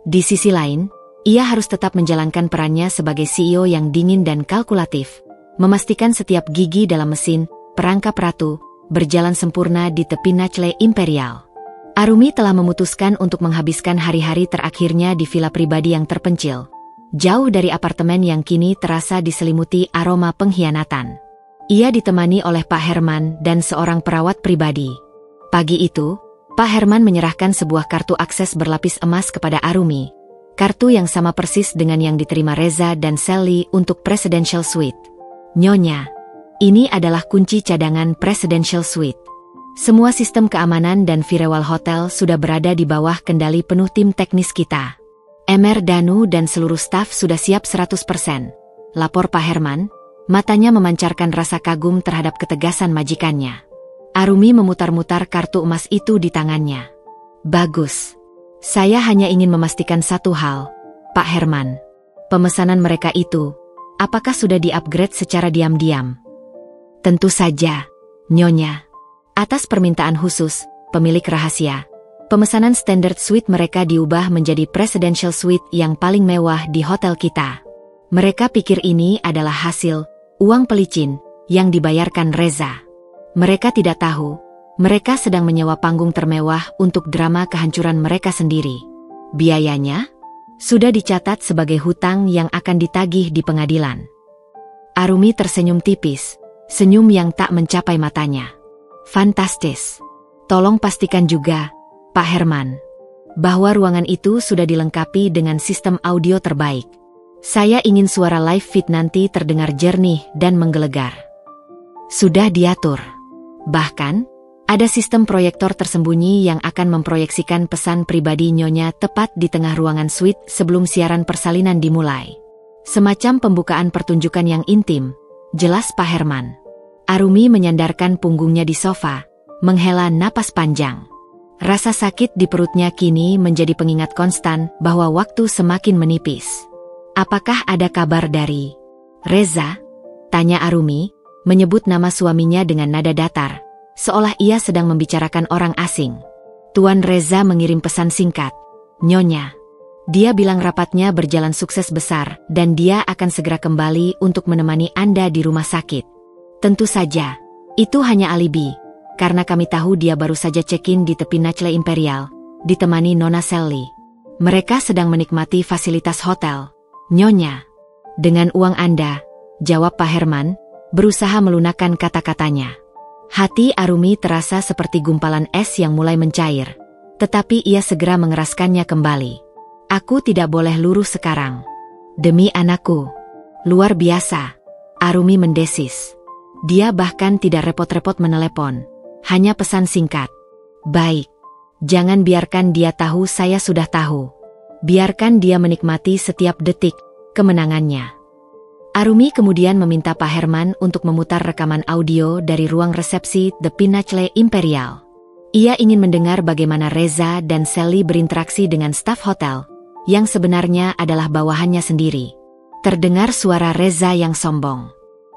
A: Di sisi lain, ia harus tetap menjalankan perannya sebagai CEO yang dingin dan kalkulatif, memastikan setiap gigi dalam mesin, perangkap ratu, berjalan sempurna di tepi Nachle Imperial. Arumi telah memutuskan untuk menghabiskan hari-hari terakhirnya di villa pribadi yang terpencil, jauh dari apartemen yang kini terasa diselimuti aroma pengkhianatan. Ia ditemani oleh Pak Herman dan seorang perawat pribadi. Pagi itu, Pak Herman menyerahkan sebuah kartu akses berlapis emas kepada Arumi, kartu yang sama persis dengan yang diterima Reza dan Sally untuk Presidential Suite. Nyonya, ini adalah kunci cadangan Presidential Suite. Semua sistem keamanan dan firewall hotel sudah berada di bawah kendali penuh tim teknis kita. Emer Danu dan seluruh staf sudah siap 100%. Lapor Pak Herman, matanya memancarkan rasa kagum terhadap ketegasan majikannya. Arumi memutar-mutar kartu emas itu di tangannya. Bagus. Saya hanya ingin memastikan satu hal, Pak Herman. Pemesanan mereka itu, apakah sudah di-upgrade secara diam-diam? Tentu saja, Nyonya. Atas permintaan khusus, pemilik rahasia, Pemesanan standard suite mereka diubah menjadi presidential suite yang paling mewah di hotel kita. Mereka pikir ini adalah hasil uang pelicin yang dibayarkan Reza. Mereka tidak tahu, mereka sedang menyewa panggung termewah untuk drama kehancuran mereka sendiri. Biayanya sudah dicatat sebagai hutang yang akan ditagih di pengadilan. Arumi tersenyum tipis, senyum yang tak mencapai matanya. Fantastis. Tolong pastikan juga, Pak Herman, bahwa ruangan itu sudah dilengkapi dengan sistem audio terbaik. Saya ingin suara live feed nanti terdengar jernih dan menggelegar. Sudah diatur. Bahkan, ada sistem proyektor tersembunyi yang akan memproyeksikan pesan pribadi Nyonya tepat di tengah ruangan suite sebelum siaran persalinan dimulai. Semacam pembukaan pertunjukan yang intim, jelas Pak Herman. Arumi menyandarkan punggungnya di sofa, menghela napas panjang. Rasa sakit di perutnya kini menjadi pengingat konstan bahwa waktu semakin menipis. Apakah ada kabar dari Reza? Tanya Arumi, menyebut nama suaminya dengan nada datar, seolah ia sedang membicarakan orang asing. Tuan Reza mengirim pesan singkat. Nyonya. Dia bilang rapatnya berjalan sukses besar dan dia akan segera kembali untuk menemani Anda di rumah sakit. Tentu saja, itu hanya alibi, karena kami tahu dia baru saja check-in di tepi Nachle Imperial, ditemani Nona Sally. Mereka sedang menikmati fasilitas hotel. Nyonya. Dengan uang Anda, jawab Pak Herman, berusaha melunakkan kata-katanya. Hati Arumi terasa seperti gumpalan es yang mulai mencair, tetapi ia segera mengeraskannya kembali. Aku tidak boleh luruh sekarang. Demi anakku. Luar biasa. Arumi mendesis. Dia bahkan tidak repot-repot menelepon. Hanya pesan singkat. Baik. Jangan biarkan dia tahu saya sudah tahu. Biarkan dia menikmati setiap detik kemenangannya. Arumi kemudian meminta Pak Herman untuk memutar rekaman audio dari ruang resepsi The Pinnacle Imperial. Ia ingin mendengar bagaimana Reza dan Sally berinteraksi dengan staf hotel, yang sebenarnya adalah bawahannya sendiri. Terdengar suara Reza yang sombong.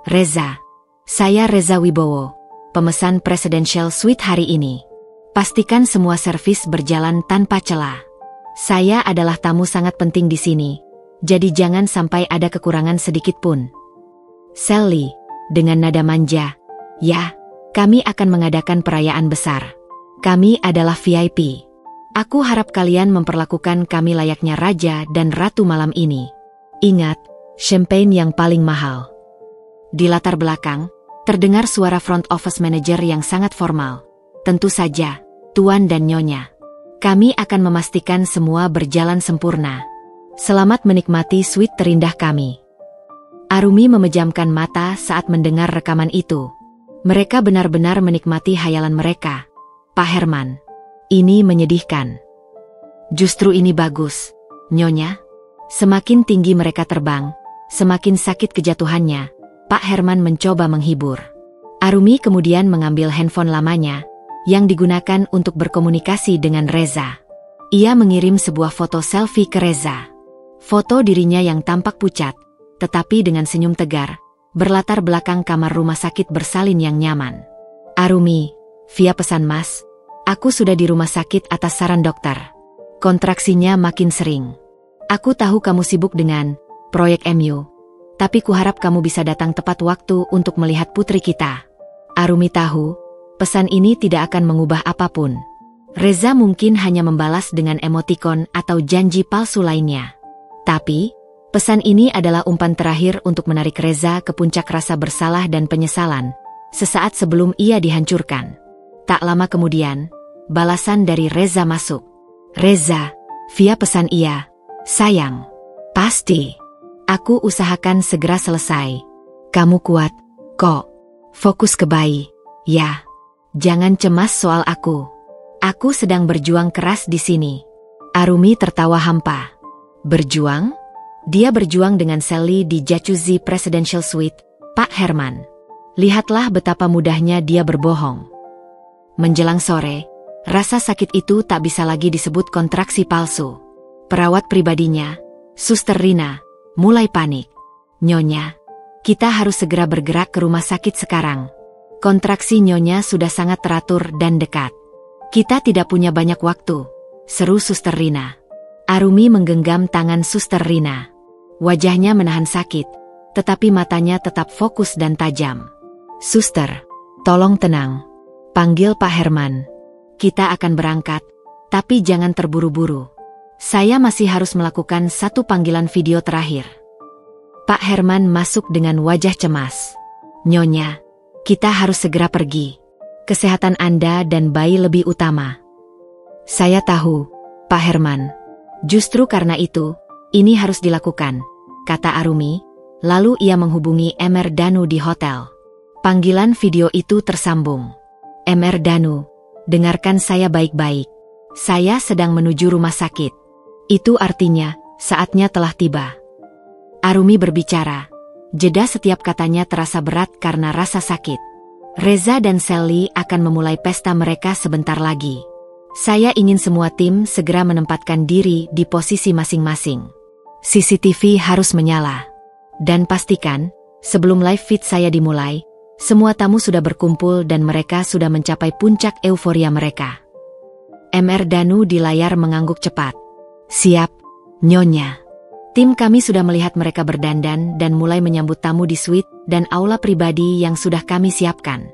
A: Reza, saya Reza Wibowo, pemesan Presidential Suite hari ini. Pastikan semua servis berjalan tanpa celah. Saya adalah tamu sangat penting di sini. Jadi jangan sampai ada kekurangan sedikit pun. Sally, dengan nada manja, ya, kami akan mengadakan perayaan besar. Kami adalah VIP. Aku harap kalian memperlakukan kami layaknya raja dan ratu malam ini. Ingat, champagne yang paling mahal. Di latar belakang, terdengar suara front office manager yang sangat formal. Tentu saja, Tuan dan Nyonya. Kami akan memastikan semua berjalan sempurna. Selamat menikmati suite terindah kami. Arumi memejamkan mata saat mendengar rekaman itu. Mereka benar-benar menikmati hayalan mereka. Pak Herman, ini menyedihkan. Justru ini bagus, Nyonya. Semakin tinggi mereka terbang, semakin sakit kejatuhannya. Pak Herman mencoba menghibur. Arumi kemudian mengambil handphone lamanya, yang digunakan untuk berkomunikasi dengan Reza. Ia mengirim sebuah foto selfie ke Reza. Foto dirinya yang tampak pucat, tetapi dengan senyum tegar, berlatar belakang kamar rumah sakit bersalin yang nyaman. Arumi, via pesan Mas, aku sudah di rumah sakit atas saran dokter. Kontraksinya makin sering. Aku tahu kamu sibuk dengan proyek MU, tapi kuharap kamu bisa datang tepat waktu untuk melihat putri kita. Arumi tahu, pesan ini tidak akan mengubah apapun. Reza mungkin hanya membalas dengan emotikon atau janji palsu lainnya. Tapi, pesan ini adalah umpan terakhir untuk menarik Reza ke puncak rasa bersalah dan penyesalan, sesaat sebelum ia dihancurkan. Tak lama kemudian, balasan dari Reza masuk. Reza, via pesan ia, sayang, pasti. Aku usahakan segera selesai. Kamu kuat, kok. Fokus ke bayi, ya. Jangan cemas soal aku. Aku sedang berjuang keras di sini. Arumi tertawa hampa. Berjuang? Dia berjuang dengan Sally di Jacuzzi Presidential Suite, Pak Herman. Lihatlah betapa mudahnya dia berbohong. Menjelang sore, rasa sakit itu tak bisa lagi disebut kontraksi palsu. Perawat pribadinya, Suster Rina, mulai panik. Nyonya, kita harus segera bergerak ke rumah sakit sekarang. Kontraksi Nyonya sudah sangat teratur dan dekat. Kita tidak punya banyak waktu, seru Suster Rina. Arumi menggenggam tangan Suster Rina. Wajahnya menahan sakit, tetapi matanya tetap fokus dan tajam. Suster, tolong tenang. Panggil Pak Herman. Kita akan berangkat, tapi jangan terburu-buru. Saya masih harus melakukan satu panggilan video terakhir. Pak Herman masuk dengan wajah cemas. Nyonya, kita harus segera pergi. Kesehatan Anda dan bayi lebih utama. Saya tahu, Pak Herman. Justru karena itu, ini harus dilakukan, kata Arumi. Lalu ia menghubungi Mr. Danu di hotel. Panggilan video itu tersambung. Mr. Danu, dengarkan saya baik-baik. Saya sedang menuju rumah sakit. Itu artinya, saatnya telah tiba. Arumi berbicara. Jeda setiap katanya terasa berat karena rasa sakit. Reza dan Sally akan memulai pesta mereka sebentar lagi. Saya ingin semua tim segera menempatkan diri di posisi masing-masing. CCTV harus menyala. Dan pastikan, sebelum live feed saya dimulai, semua tamu sudah berkumpul dan mereka sudah mencapai puncak euforia mereka. Mr. Danu di layar mengangguk cepat. Siap, Nyonya. Tim kami sudah melihat mereka berdandan dan mulai menyambut tamu di suite dan aula pribadi yang sudah kami siapkan.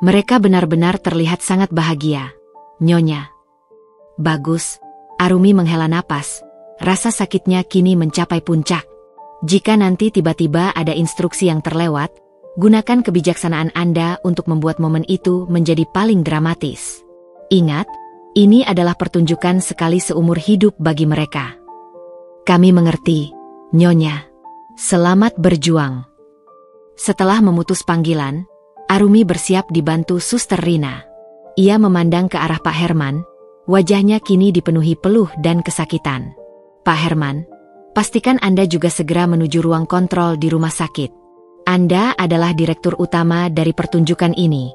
A: Mereka benar-benar terlihat sangat bahagia. Nyonya. Bagus. Arumi menghela napas. Rasa sakitnya kini mencapai puncak. Jika nanti tiba-tiba ada instruksi yang terlewat, gunakan kebijaksanaan Anda untuk membuat momen itu menjadi paling dramatis. Ingat, ini adalah pertunjukan sekali seumur hidup bagi mereka. Kami mengerti, Nyonya. Selamat berjuang. Setelah memutus panggilan, Arumi bersiap dibantu Suster Rina. Ia memandang ke arah Pak Herman, wajahnya kini dipenuhi peluh dan kesakitan. Pak Herman, pastikan Anda juga segera menuju ruang kontrol di rumah sakit. Anda adalah direktur utama dari pertunjukan ini.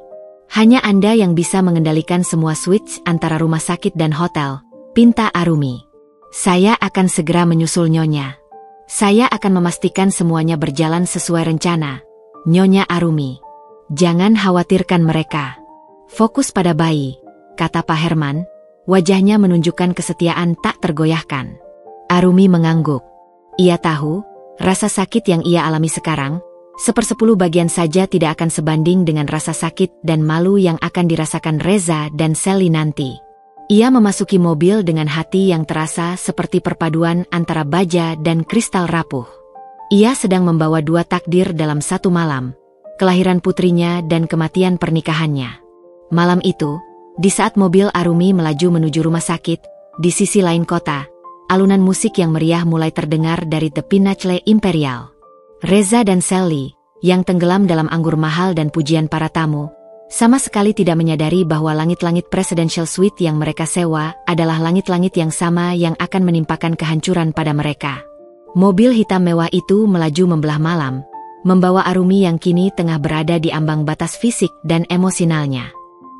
A: Hanya Anda yang bisa mengendalikan semua switch antara rumah sakit dan hotel, pinta Arumi. Saya akan segera menyusul Nyonya. Saya akan memastikan semuanya berjalan sesuai rencana. Nyonya Arumi. Jangan khawatirkan mereka. Fokus pada bayi, kata Pak Herman. Wajahnya menunjukkan kesetiaan tak tergoyahkan. Arumi mengangguk. Ia tahu, rasa sakit yang ia alami sekarang, 1/10 bagian saja tidak akan sebanding dengan rasa sakit dan malu yang akan dirasakan Reza dan Sally nanti. Ia memasuki mobil dengan hati yang terasa seperti perpaduan antara baja dan kristal rapuh. Ia sedang membawa dua takdir dalam satu malam, kelahiran putrinya dan kematian pernikahannya. Malam itu, di saat mobil Arumi melaju menuju rumah sakit, di sisi lain kota, alunan musik yang meriah mulai terdengar dari The Pinnacle Imperial. Reza dan Sally, yang tenggelam dalam anggur mahal dan pujian para tamu, sama sekali tidak menyadari bahwa langit-langit presidential suite yang mereka sewa adalah langit-langit yang sama yang akan menimpakan kehancuran pada mereka. Mobil hitam mewah itu melaju membelah malam, membawa Arumi yang kini tengah berada di ambang batas fisik dan emosionalnya.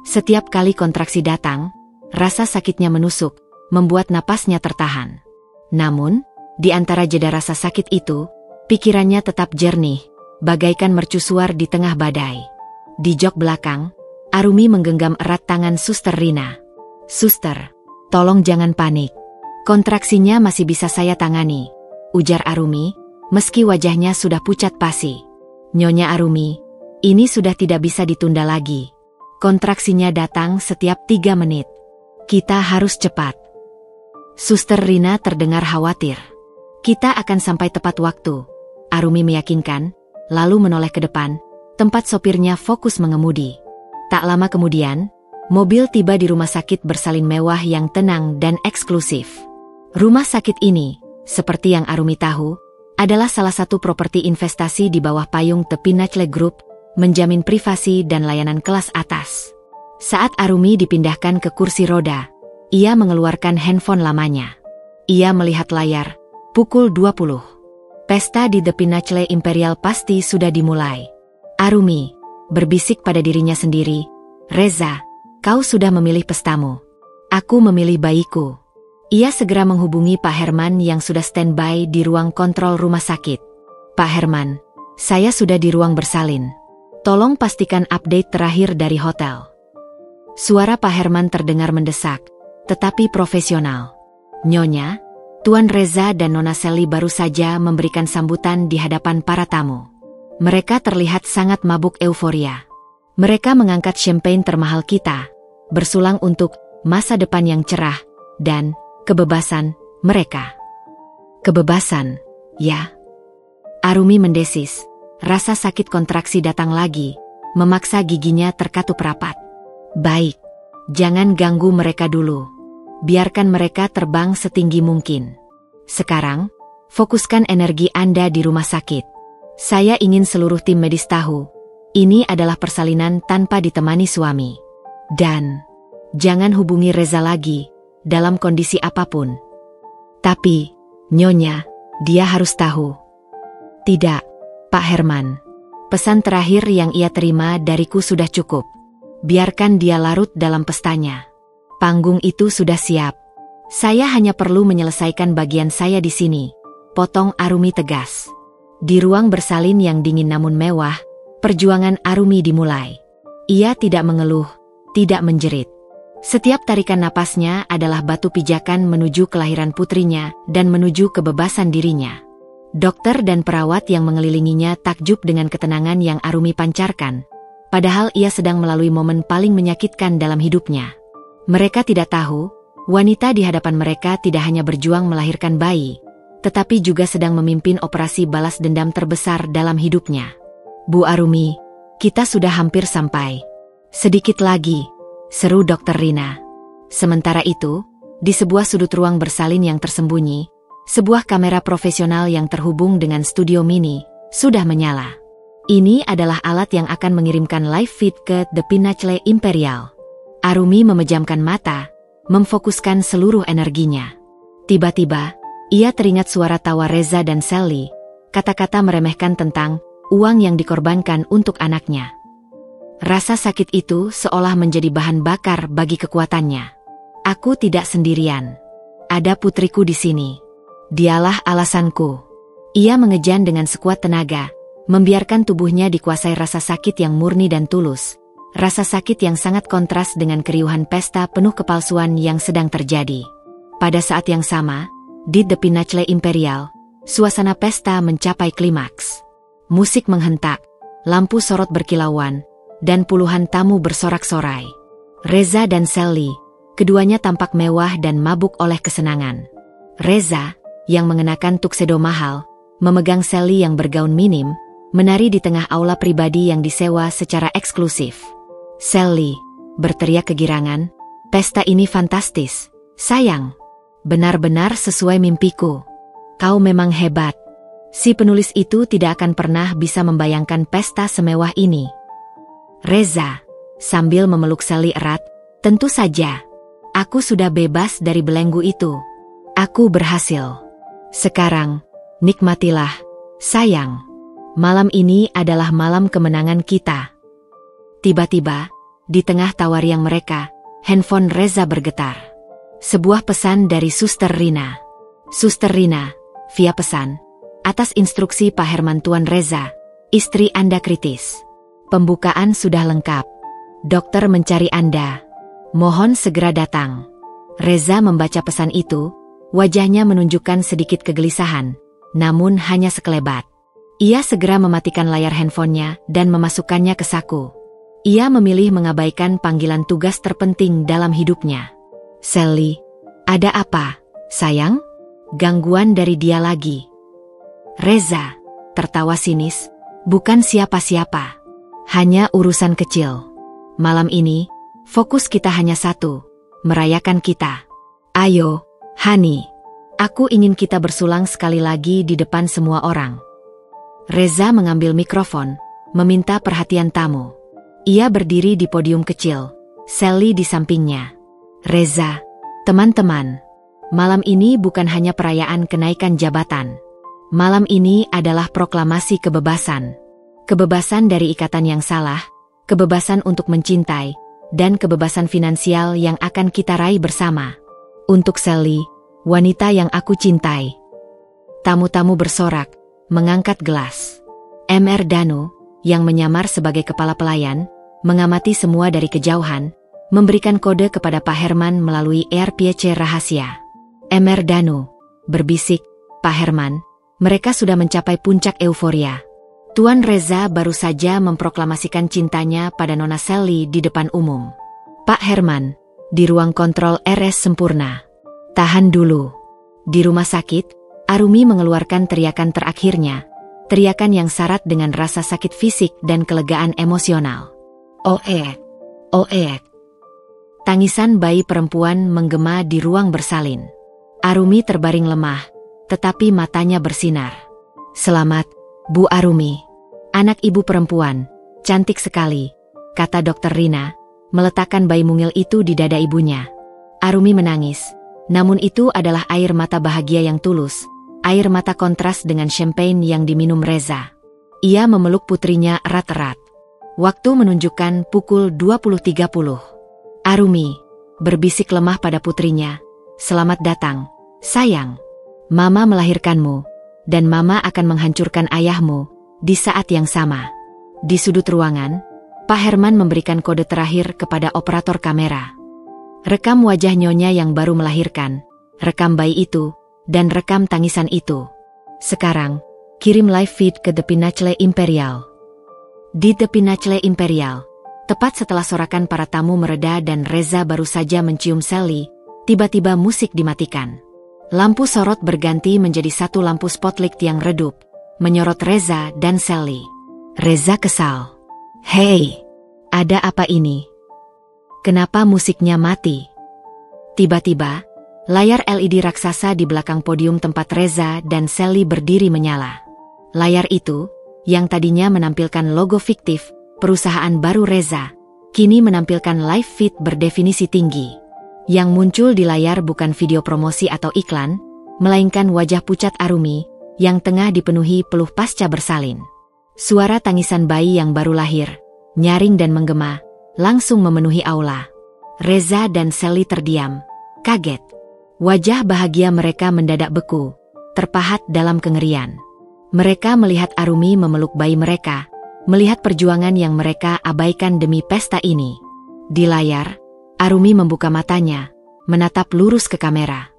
A: Setiap kali kontraksi datang, rasa sakitnya menusuk, membuat napasnya tertahan. Namun, di antara jeda rasa sakit itu, pikirannya tetap jernih, bagaikan mercusuar di tengah badai. Di jok belakang, Arumi menggenggam erat tangan Suster Rina. Suster, tolong jangan panik. Kontraksinya masih bisa saya tangani, ujar Arumi, meski wajahnya sudah pucat pasi. Nyonya Arumi, ini sudah tidak bisa ditunda lagi. Kontraksinya datang setiap 3 menit. Kita harus cepat. Suster Rina terdengar khawatir. Kita akan sampai tepat waktu, Arumi meyakinkan, lalu menoleh ke depan, tempat sopirnya fokus mengemudi. Tak lama kemudian, mobil tiba di rumah sakit bersalin mewah yang tenang dan eksklusif. Rumah sakit ini, seperti yang Arumi tahu, adalah salah satu properti investasi di bawah payung The Pinnacle Group, menjamin privasi dan layanan kelas atas. Saat Arumi dipindahkan ke kursi roda, ia mengeluarkan handphone lamanya. Ia melihat layar, pukul 20. Pesta di The Pinnacle Imperial pasti sudah dimulai. Arumi berbisik pada dirinya sendiri, Reza, kau sudah memilih pestamu. Aku memilih bayiku. Ia segera menghubungi Pak Herman yang sudah standby di ruang kontrol rumah sakit. Pak Herman, saya sudah di ruang bersalin. Tolong pastikan update terakhir dari hotel. Suara Pak Herman terdengar mendesak, tetapi profesional. Nyonya, Tuan Reza dan Nona Sally baru saja memberikan sambutan di hadapan para tamu. Mereka terlihat sangat mabuk euforia. Mereka mengangkat champagne termahal kita, bersulang untuk masa depan yang cerah dan kebebasan mereka. Kebebasan, ya? Arumi mendesis. Rasa sakit kontraksi datang lagi, memaksa giginya terkatup rapat. Baik, jangan ganggu mereka dulu. Biarkan mereka terbang setinggi mungkin. Sekarang, fokuskan energi Anda di rumah sakit. Saya ingin seluruh tim medis tahu, ini adalah persalinan tanpa ditemani suami. Dan, jangan hubungi Reza lagi, dalam kondisi apapun. Tapi, Nyonya, dia harus tahu. Tidak, Pak Herman. Pesan terakhir yang ia terima dariku sudah cukup. Biarkan dia larut dalam pestanya. Panggung itu sudah siap. Saya hanya perlu menyelesaikan bagian saya di sini, potong Arumi tegas. Di ruang bersalin yang dingin namun mewah, perjuangan Arumi dimulai. Ia tidak mengeluh, tidak menjerit. Setiap tarikan napasnya adalah batu pijakan menuju kelahiran putrinya dan menuju kebebasan dirinya. Dokter dan perawat yang mengelilinginya takjub dengan ketenangan yang Arumi pancarkan, padahal ia sedang melalui momen paling menyakitkan dalam hidupnya. Mereka tidak tahu, wanita di hadapan mereka tidak hanya berjuang melahirkan bayi, tetapi juga sedang memimpin operasi balas dendam terbesar dalam hidupnya. Bu Arumi, kita sudah hampir sampai. Sedikit lagi, seru Dokter Rina. Sementara itu, di sebuah sudut ruang bersalin yang tersembunyi, sebuah kamera profesional yang terhubung dengan studio mini sudah menyala. Ini adalah alat yang akan mengirimkan live feed ke The Pinnacle Imperial. Arumi memejamkan mata, memfokuskan seluruh energinya. Tiba-tiba, ia teringat suara tawa Reza dan Sally, kata-kata meremehkan tentang uang yang dikorbankan untuk anaknya. Rasa sakit itu seolah menjadi bahan bakar bagi kekuatannya. Aku tidak sendirian. Ada putriku di sini. Dialah alasanku. Ia mengejan dengan sekuat tenaga, membiarkan tubuhnya dikuasai rasa sakit yang murni dan tulus. Rasa sakit yang sangat kontras dengan keriuhan pesta penuh kepalsuan yang sedang terjadi. Pada saat yang sama, di The Pinnacle Imperial, suasana pesta mencapai klimaks. Musik menghentak, lampu sorot berkilauan, dan puluhan tamu bersorak-sorai. Reza dan Sally, keduanya tampak mewah dan mabuk oleh kesenangan. Reza, yang mengenakan tuxedo mahal, memegang Sally yang bergaun minim, menari di tengah aula pribadi yang disewa secara eksklusif. Sally berteriak kegirangan, "Pesta ini fantastis, sayang. Benar-benar sesuai mimpiku. Kau memang hebat." Si penulis itu tidak akan pernah bisa membayangkan pesta semewah ini. Reza, sambil memeluk Sally erat, "Tentu saja. Aku sudah bebas dari belenggu itu. Aku berhasil. Sekarang, nikmatilah, sayang. Malam ini adalah malam kemenangan kita." Tiba-tiba, di tengah tawariang mereka, handphone Reza bergetar. Sebuah pesan dari Suster Rina. "Suster Rina, via pesan. Atas instruksi Pak Herman, Tuan Reza, istri Anda kritis. Pembukaan sudah lengkap. Dokter mencari Anda. Mohon segera datang." Reza membaca pesan itu. Wajahnya menunjukkan sedikit kegelisahan, namun hanya sekelebat. Ia segera mematikan layar handphonenya dan memasukkannya ke saku. Ia memilih mengabaikan panggilan tugas terpenting dalam hidupnya. "Sally, ada apa, sayang?" Gangguan dari dia lagi. Reza tertawa sinis, "Bukan siapa-siapa. Hanya urusan kecil. Malam ini, fokus kita hanya satu, merayakan kita. Ayo, Hani, aku ingin kita bersulang sekali lagi di depan semua orang." Reza mengambil mikrofon, meminta perhatian tamu. Ia berdiri di podium kecil, Sally di sampingnya. "Reza, teman-teman, malam ini bukan hanya perayaan kenaikan jabatan. Malam ini adalah proklamasi kebebasan. Kebebasan dari ikatan yang salah, kebebasan untuk mencintai, dan kebebasan finansial yang akan kita raih bersama. Untuk Sally, wanita yang aku cintai." Tamu-tamu bersorak, mengangkat gelas. Mr. Danu, yang menyamar sebagai kepala pelayan, mengamati semua dari kejauhan, memberikan kode kepada Pak Herman melalui ERPC rahasia. Mr. Danu berbisik, "Pak Herman, mereka sudah mencapai puncak euforia. Tuan Reza baru saja memproklamasikan cintanya pada Nona Sally di depan umum." "Pak Herman, di ruang kontrol RS Sempurna." "Tahan dulu." Di rumah sakit, Arumi mengeluarkan teriakan terakhirnya, teriakan yang syarat dengan rasa sakit fisik dan kelegaan emosional. "Oek, oek." Tangisan bayi perempuan menggema di ruang bersalin. Arumi terbaring lemah, tetapi matanya bersinar. "Selamat, Bu Arumi. Anak ibu perempuan, cantik sekali," kata Dokter Rina, meletakkan bayi mungil itu di dada ibunya. Arumi menangis, namun itu adalah air mata bahagia yang tulus, air mata kontras dengan champagne yang diminum Reza. Ia memeluk putrinya erat-erat. Waktu menunjukkan pukul 20.30. Arumi berbisik lemah pada putrinya, "Selamat datang, sayang. Mama melahirkanmu, dan Mama akan menghancurkan ayahmu di saat yang sama." Di sudut ruangan, Pak Herman memberikan kode terakhir kepada operator kamera. "Rekam wajah nyonya yang baru melahirkan, rekam bayi itu, dan rekam tangisan itu. Sekarang, kirim live feed ke The Pinacle Imperial." Di The Pinacle Imperial, tepat setelah sorakan para tamu mereda dan Reza baru saja mencium Sally, tiba-tiba musik dimatikan. Lampu sorot berganti menjadi satu lampu spotlight yang redup, menyorot Reza dan Sally. Reza kesal. "Hei, ada apa ini? Kenapa musiknya mati?" Tiba-tiba, layar LED raksasa di belakang podium tempat Reza dan Sally berdiri menyala. Layar itu, yang tadinya menampilkan logo fiktif perusahaan baru Reza, kini menampilkan live feed berdefinisi tinggi. Yang muncul di layar bukan video promosi atau iklan, melainkan wajah pucat Arumi yang tengah dipenuhi peluh pasca bersalin. Suara tangisan bayi yang baru lahir, nyaring dan menggema, langsung memenuhi aula. Reza dan Sally terdiam, kaget. Wajah bahagia mereka mendadak beku, terpahat dalam kengerian. Mereka melihat Arumi memeluk bayi mereka, melihat perjuangan yang mereka abaikan demi pesta ini. Di layar, Arumi membuka matanya, menatap lurus ke kamera.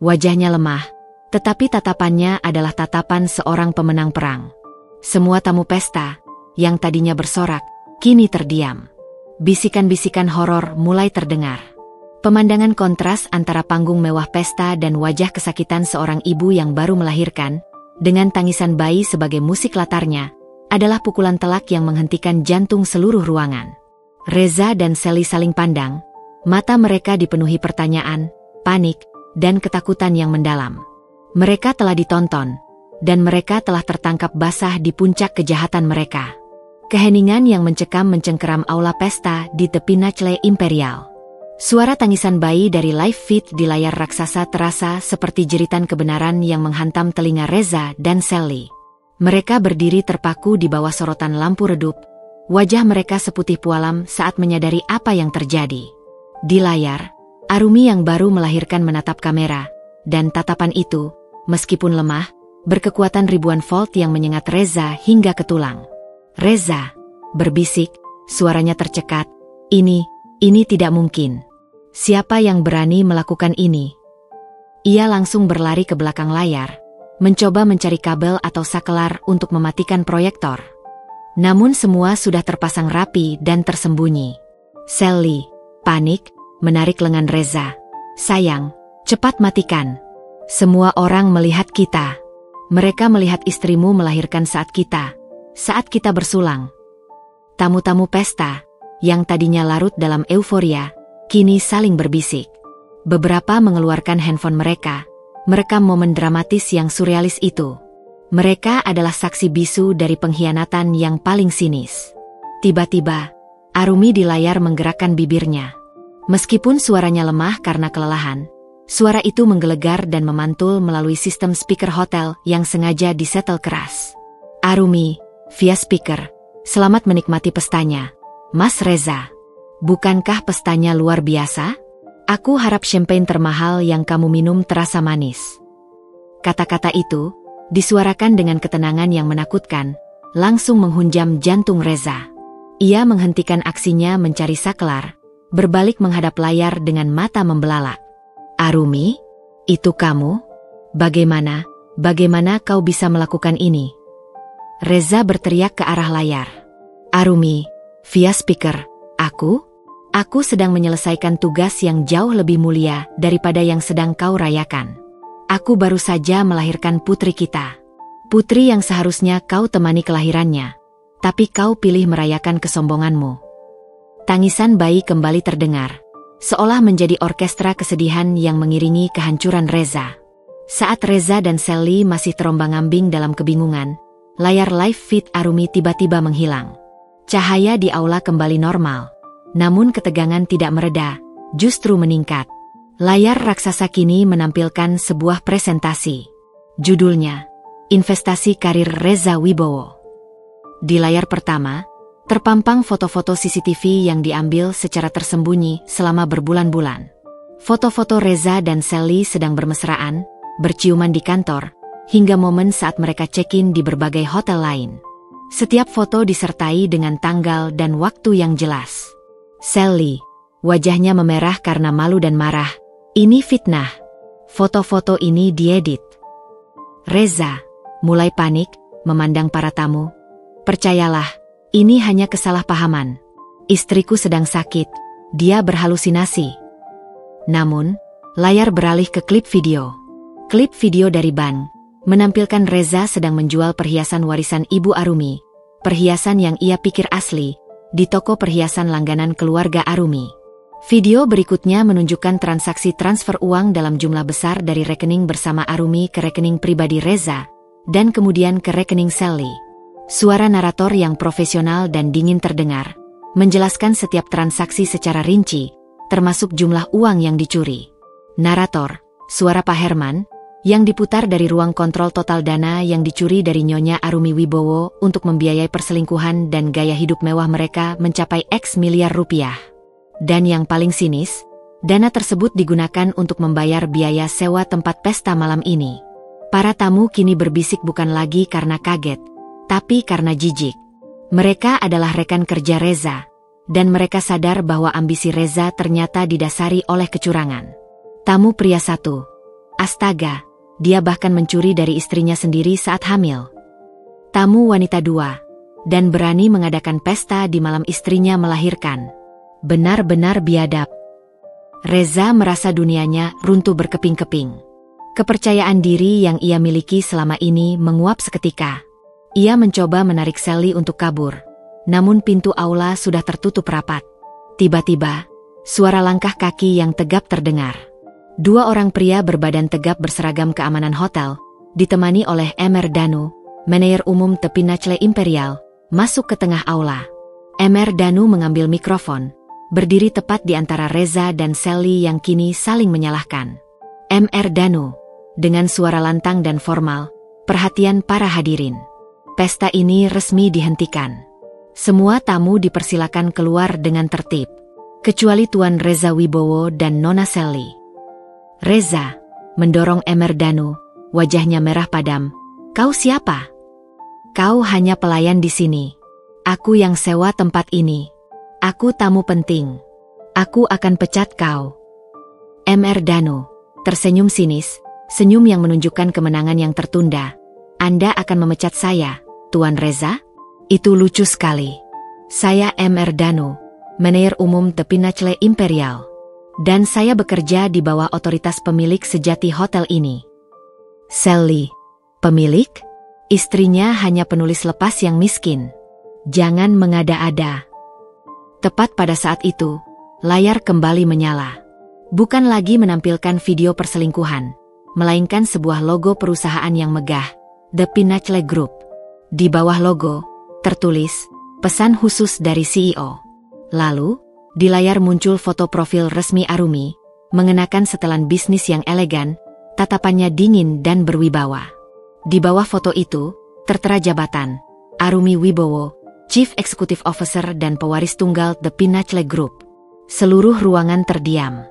A: Wajahnya lemah, tetapi tatapannya adalah tatapan seorang pemenang perang. Semua tamu pesta, yang tadinya bersorak, kini terdiam. Bisikan-bisikan horor mulai terdengar. Pemandangan kontras antara panggung mewah pesta dan wajah kesakitan seorang ibu yang baru melahirkan, dengan tangisan bayi sebagai musik latarnya, adalah pukulan telak yang menghentikan jantung seluruh ruangan. Reza dan Sally saling pandang, mata mereka dipenuhi pertanyaan, panik, dan ketakutan yang mendalam. Mereka telah ditonton, dan mereka telah tertangkap basah di puncak kejahatan mereka. Keheningan yang mencengkeram aula pesta di The Pinacle Imperial. Suara tangisan bayi dari live feed di layar raksasa terasa seperti jeritan kebenaran yang menghantam telinga Reza dan Sally. Mereka berdiri terpaku di bawah sorotan lampu redup, wajah mereka seputih pualam saat menyadari apa yang terjadi. Di layar, Arumi yang baru melahirkan menatap kamera, dan tatapan itu, meskipun lemah, berkekuatan ribuan volt yang menyengat Reza hingga ke tulang. "Reza," berbisik, suaranya tercekat, ini tidak mungkin. Siapa yang berani melakukan ini?" Ia langsung berlari ke belakang layar, mencoba mencari kabel atau sakelar untuk mematikan proyektor. Namun semua sudah terpasang rapi dan tersembunyi. Sally, panik, menarik lengan Reza. "Sayang, cepat matikan. Semua orang melihat kita. Mereka melihat istrimu melahirkan saat kita bersulang." Tamu-tamu pesta, yang tadinya larut dalam euforia, kini saling berbisik. Beberapa mengeluarkan handphone mereka, merekam momen dramatis yang surrealis itu. Mereka adalah saksi bisu dari pengkhianatan yang paling sinis. Tiba-tiba, Arumi di layar menggerakkan bibirnya. Meskipun suaranya lemah karena kelelahan, suara itu menggelegar dan memantul melalui sistem speaker hotel yang sengaja disetel keras. "Arumi, via speaker, selamat menikmati pestanya, Mas Reza. Bukankah pestanya luar biasa? Aku harap champagne termahal yang kamu minum terasa manis." Kata-kata itu, disuarakan dengan ketenangan yang menakutkan, langsung menghunjam jantung Reza. Ia menghentikan aksinya mencari sakelar, berbalik menghadap layar dengan mata membelalak. "Arumi, itu kamu? Bagaimana kau bisa melakukan ini?" Reza berteriak ke arah layar. "Arumi," via speaker, Aku sedang menyelesaikan tugas yang jauh lebih mulia daripada yang sedang kau rayakan. Aku baru saja melahirkan putri kita. Putri yang seharusnya kau temani kelahirannya. Tapi kau pilih merayakan kesombonganmu." Tangisan bayi kembali terdengar, seolah menjadi orkestra kesedihan yang mengiringi kehancuran Reza. Saat Reza dan Sally masih terombang-ambing dalam kebingungan, layar live feed Arumi tiba-tiba menghilang. Cahaya di aula kembali normal. Namun ketegangan tidak mereda, justru meningkat. Layar raksasa kini menampilkan sebuah presentasi. Judulnya, Investasi Karir Reza Wibowo. Di layar pertama, terpampang foto-foto CCTV yang diambil secara tersembunyi selama berbulan-bulan. Foto-foto Reza dan Sally sedang bermesraan, berciuman di kantor, hingga momen saat mereka check-in di berbagai hotel lain. Setiap foto disertai dengan tanggal dan waktu yang jelas. Sally, wajahnya memerah karena malu dan marah. "Ini fitnah. Foto-foto ini diedit." Reza mulai panik, memandang para tamu. "Percayalah, ini hanya kesalahpahaman. Istriku sedang sakit, dia berhalusinasi." Namun, layar beralih ke klip video. Klip video dari Ban menampilkan Reza sedang menjual perhiasan warisan Ibu Arumi, perhiasan yang ia pikir asli, di toko perhiasan langganan keluarga Arumi. Video berikutnya menunjukkan transaksi transfer uang dalam jumlah besar dari rekening bersama Arumi ke rekening pribadi Reza, dan kemudian ke rekening Sally. Suara narator yang profesional dan dingin terdengar, menjelaskan setiap transaksi secara rinci, termasuk jumlah uang yang dicuri. Narator, suara Pak Herman, yang diputar dari ruang kontrol total dana yang dicuri dari Nyonya Arumi Wibowo untuk membiayai perselingkuhan dan gaya hidup mewah mereka mencapai X miliar rupiah. Dan yang paling sinis, dana tersebut digunakan untuk membayar biaya sewa tempat pesta malam ini. Para tamu kini berbisik bukan lagi karena kaget, tapi karena jijik. Mereka adalah rekan kerja Reza, dan mereka sadar bahwa ambisi Reza ternyata didasari oleh kecurangan. Tamu pria 1. Astaga, dia bahkan mencuri dari istrinya sendiri saat hamil. Tamu wanita 2. Dan berani mengadakan pesta di malam istrinya melahirkan. Benar-benar biadab. Reza merasa dunianya runtuh berkeping-keping. Kepercayaan diri yang ia miliki selama ini menguap seketika. Ia mencoba menarik Sally untuk kabur, namun pintu aula sudah tertutup rapat. Tiba-tiba, suara langkah kaki yang tegap terdengar. 2 orang pria berbadan tegap berseragam keamanan hotel, ditemani oleh Emer Danu, manajer umum The Pinnacle Imperial, masuk ke tengah aula. Emer Danu mengambil mikrofon, berdiri tepat di antara Reza dan Sally yang kini saling menyalahkan. Emer Danu, dengan suara lantang dan formal, perhatian para hadirin. Pesta ini resmi dihentikan. Semua tamu dipersilakan keluar dengan tertib, kecuali Tuan Reza Wibowo dan Nona Sally. Reza mendorong Emer Danu, wajahnya merah padam. "Kau siapa? Kau hanya pelayan di sini. Aku yang sewa tempat ini. Aku tamu penting. Aku akan pecat kau." Emer Danu tersenyum sinis, senyum yang menunjukkan kemenangan yang tertunda. "Anda akan memecat saya, Tuan Reza? Itu lucu sekali. Saya Emer Danu, manajer umum The Pinnacle Imperial. Dan saya bekerja di bawah otoritas pemilik sejati hotel ini." Sally, pemilik? Istrinya hanya penulis lepas yang miskin. Jangan mengada-ada. Tepat pada saat itu, layar kembali menyala. Bukan lagi menampilkan video perselingkuhan, melainkan sebuah logo perusahaan yang megah, The Pinnacle Group. Di bawah logo, tertulis, "Pesan khusus dari CEO." Lalu, di layar muncul foto profil resmi Arumi, mengenakan setelan bisnis yang elegan, tatapannya dingin dan berwibawa. Di bawah foto itu, tertera jabatan, Arumi Wibowo, Chief Executive Officer dan pewaris tunggal The Pinnacle Group. Seluruh ruangan terdiam.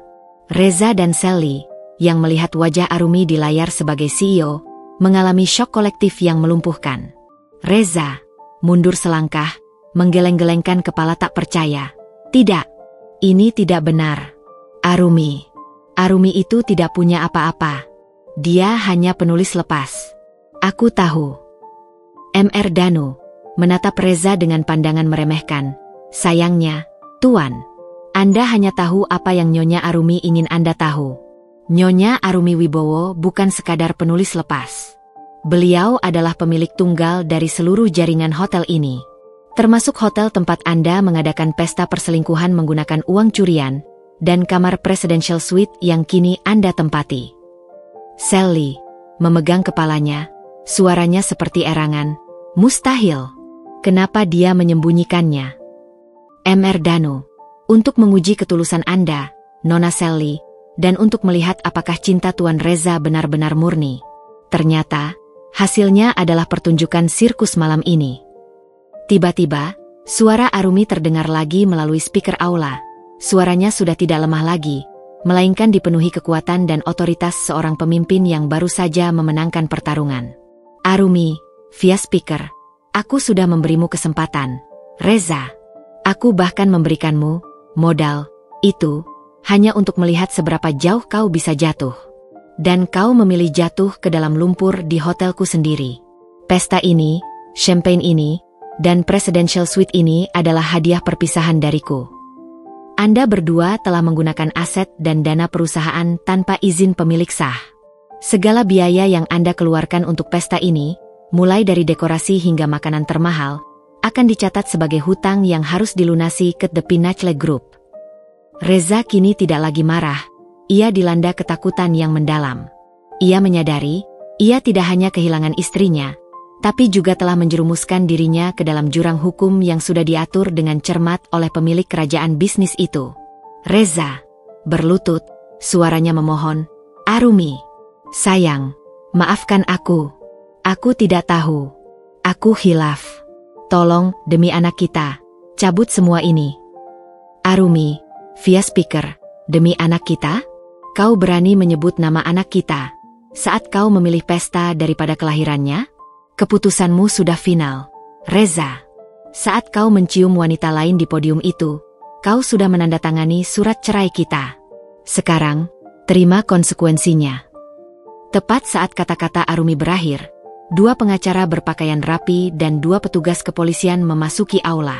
A: Reza dan Sally, yang melihat wajah Arumi di layar sebagai CEO, mengalami syok kolektif yang melumpuhkan. Reza mundur selangkah, menggeleng-gelengkan kepala tak percaya. "Tidak. Ini tidak benar. Arumi itu tidak punya apa-apa. Dia hanya penulis lepas. Aku tahu. Mr. Danu menatap Reza dengan pandangan meremehkan. Sayangnya, Tuan, Anda hanya tahu apa yang Nyonya Arumi ingin Anda tahu. Nyonya Arumi Wibowo bukan sekadar penulis lepas. Beliau adalah pemilik tunggal dari seluruh jaringan hotel ini. Termasuk hotel tempat Anda mengadakan pesta perselingkuhan menggunakan uang curian, dan kamar presidential suite yang kini Anda tempati. Sally memegang kepalanya, suaranya seperti erangan. Mustahil. Kenapa dia menyembunyikannya? Mr. Danu, untuk menguji ketulusan Anda, Nona Sally, dan untuk melihat apakah cinta Tuan Reza benar-benar murni. Ternyata, hasilnya adalah pertunjukan sirkus malam ini. Tiba-tiba, suara Arumi terdengar lagi melalui speaker aula. Suaranya sudah tidak lemah lagi, melainkan dipenuhi kekuatan dan otoritas seorang pemimpin yang baru saja memenangkan pertarungan. Arumi, via speaker, aku sudah memberimu kesempatan. Reza, aku bahkan memberikanmu modal itu hanya untuk melihat seberapa jauh kau bisa jatuh. Dan kau memilih jatuh ke dalam lumpur di hotelku sendiri. Pesta ini, champagne ini, dan presidential suite ini adalah hadiah perpisahan dariku. Anda berdua telah menggunakan aset dan dana perusahaan tanpa izin pemilik sah. Segala biaya yang Anda keluarkan untuk pesta ini, mulai dari dekorasi hingga makanan termahal, akan dicatat sebagai hutang yang harus dilunasi ke The Pinnacle Group. Reza kini tidak lagi marah, ia dilanda ketakutan yang mendalam. Ia menyadari, ia tidak hanya kehilangan istrinya, tapi juga telah menjerumuskan dirinya ke dalam jurang hukum yang sudah diatur dengan cermat oleh pemilik kerajaan bisnis itu. Reza berlutut, suaranya memohon, Arumi, sayang, maafkan aku. Aku tidak tahu. Aku khilaf. Tolong, demi anak kita, cabut semua ini. Arumi, via speaker, demi anak kita? Kau berani menyebut nama anak kita saat kau memilih pesta daripada kelahirannya? Keputusanmu sudah final. Reza, saat kau mencium wanita lain di podium itu, kau sudah menandatangani surat cerai kita. Sekarang, terima konsekuensinya. Tepat saat kata-kata Arumi berakhir, dua pengacara berpakaian rapi dan dua petugas kepolisian memasuki aula.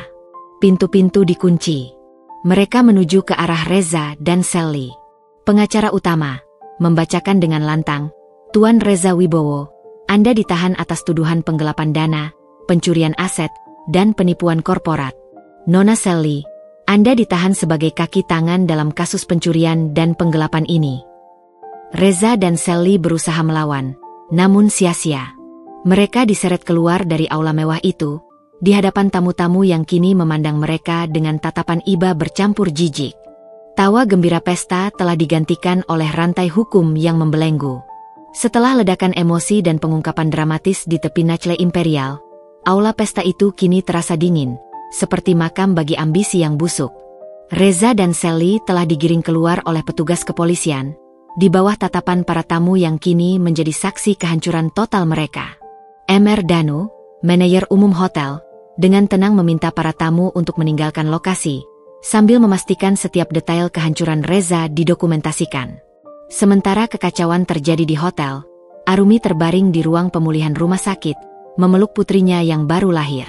A: Pintu-pintu dikunci. Mereka menuju ke arah Reza dan Sally. Pengacara utama membacakan dengan lantang, Tuan Reza Wibowo, Anda ditahan atas tuduhan penggelapan dana, pencurian aset, dan penipuan korporat. Nona Sally, Anda ditahan sebagai kaki tangan dalam kasus pencurian dan penggelapan ini. Reza dan Sally berusaha melawan, namun sia-sia. Mereka diseret keluar dari aula mewah itu, di hadapan tamu-tamu yang kini memandang mereka dengan tatapan iba bercampur jijik. Tawa gembira pesta telah digantikan oleh rantai hukum yang membelenggu. Setelah ledakan emosi dan pengungkapan dramatis di tepi Pinnacle Imperial, aula pesta itu kini terasa dingin, seperti makam bagi ambisi yang busuk. Reza dan Sally telah digiring keluar oleh petugas kepolisian, di bawah tatapan para tamu yang kini menjadi saksi kehancuran total mereka. Mr. Danu, manajer umum hotel, dengan tenang meminta para tamu untuk meninggalkan lokasi, sambil memastikan setiap detail kehancuran Reza didokumentasikan. Sementara kekacauan terjadi di hotel, Arumi terbaring di ruang pemulihan rumah sakit, memeluk putrinya yang baru lahir.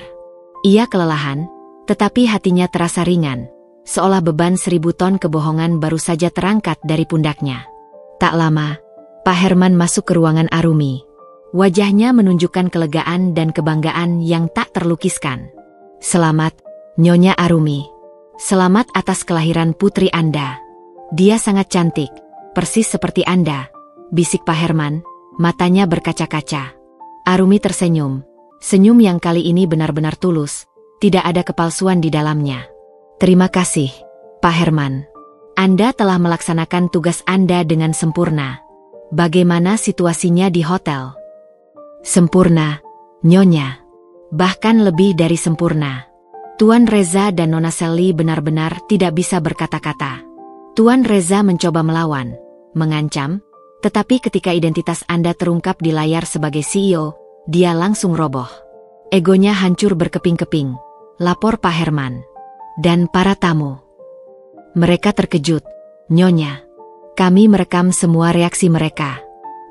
A: Ia kelelahan, tetapi hatinya terasa ringan, seolah beban 1000 ton kebohongan baru saja terangkat dari pundaknya. Tak lama, Pak Herman masuk ke ruangan Arumi. Wajahnya menunjukkan kelegaan dan kebanggaan yang tak terlukiskan. Selamat, Nyonya Arumi. Selamat atas kelahiran putri Anda. Dia sangat cantik, persis seperti Anda, bisik Pak Herman, matanya berkaca-kaca. Arumi tersenyum, senyum yang kali ini benar-benar tulus, tidak ada kepalsuan di dalamnya. Terima kasih, Pak Herman. Anda telah melaksanakan tugas Anda dengan sempurna. Bagaimana situasinya di hotel? Sempurna, Nyonya. Bahkan lebih dari sempurna. Tuan Reza dan Nona Sally benar-benar tidak bisa berkata-kata. Tuan Reza mencoba melawan, mengancam, tetapi ketika identitas Anda terungkap di layar sebagai CEO, dia langsung roboh. Egonya hancur berkeping-keping, lapor Pak Herman. Dan para tamu. Mereka terkejut. Nyonya. Kami merekam semua reaksi mereka.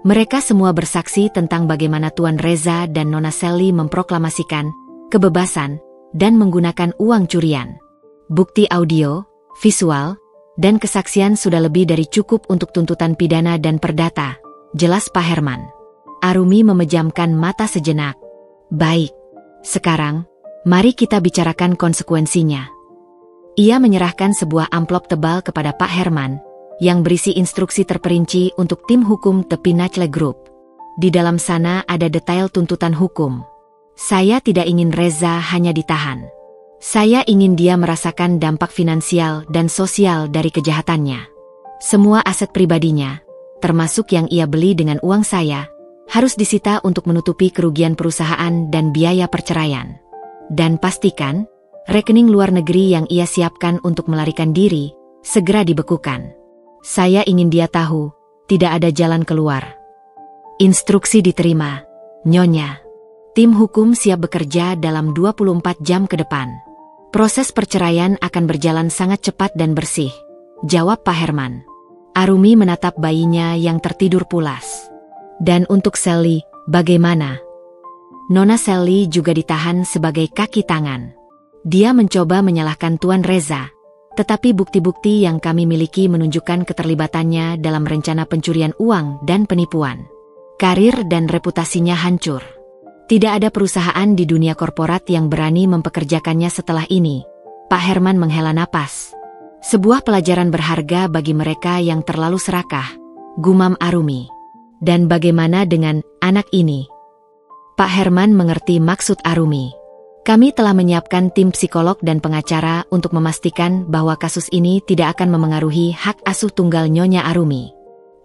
A: Mereka semua bersaksi tentang bagaimana Tuan Reza dan Nona Sally memproklamasikan kebebasan dan menggunakan uang curian. Bukti audio, visual, dan kesaksian sudah lebih dari cukup untuk tuntutan pidana dan perdata, jelas Pak Herman. Arumi memejamkan mata sejenak. Baik, sekarang, mari kita bicarakan konsekuensinya. Ia menyerahkan sebuah amplop tebal kepada Pak Herman, yang berisi instruksi terperinci untuk tim hukum The Pinnacle Group. Di dalam sana ada detail tuntutan hukum. Saya tidak ingin Reza hanya ditahan. Saya ingin dia merasakan dampak finansial dan sosial dari kejahatannya. Semua aset pribadinya, termasuk yang ia beli dengan uang saya, harus disita untuk menutupi kerugian perusahaan dan biaya perceraian. Dan pastikan, rekening luar negeri yang ia siapkan untuk melarikan diri, segera dibekukan. Saya ingin dia tahu, tidak ada jalan keluar. Instruksi diterima, Nyonya. Tim hukum siap bekerja dalam 24 jam ke depan. Proses perceraian akan berjalan sangat cepat dan bersih, jawab Pak Herman. Arumi menatap bayinya yang tertidur pulas. Dan untuk Sally, bagaimana? Nona Sally juga ditahan sebagai kaki tangan. Dia mencoba menyalahkan Tuan Reza, tetapi bukti-bukti yang kami miliki menunjukkan keterlibatannya dalam rencana pencurian uang dan penipuan. Karir dan reputasinya hancur. Tidak ada perusahaan di dunia korporat yang berani mempekerjakannya setelah ini. Pak Herman menghela napas. Sebuah pelajaran berharga bagi mereka yang terlalu serakah, gumam Arumi. Dan bagaimana dengan anak ini? Pak Herman mengerti maksud Arumi. Kami telah menyiapkan tim psikolog dan pengacara untuk memastikan bahwa kasus ini tidak akan memengaruhi hak asuh tunggal Nyonya Arumi.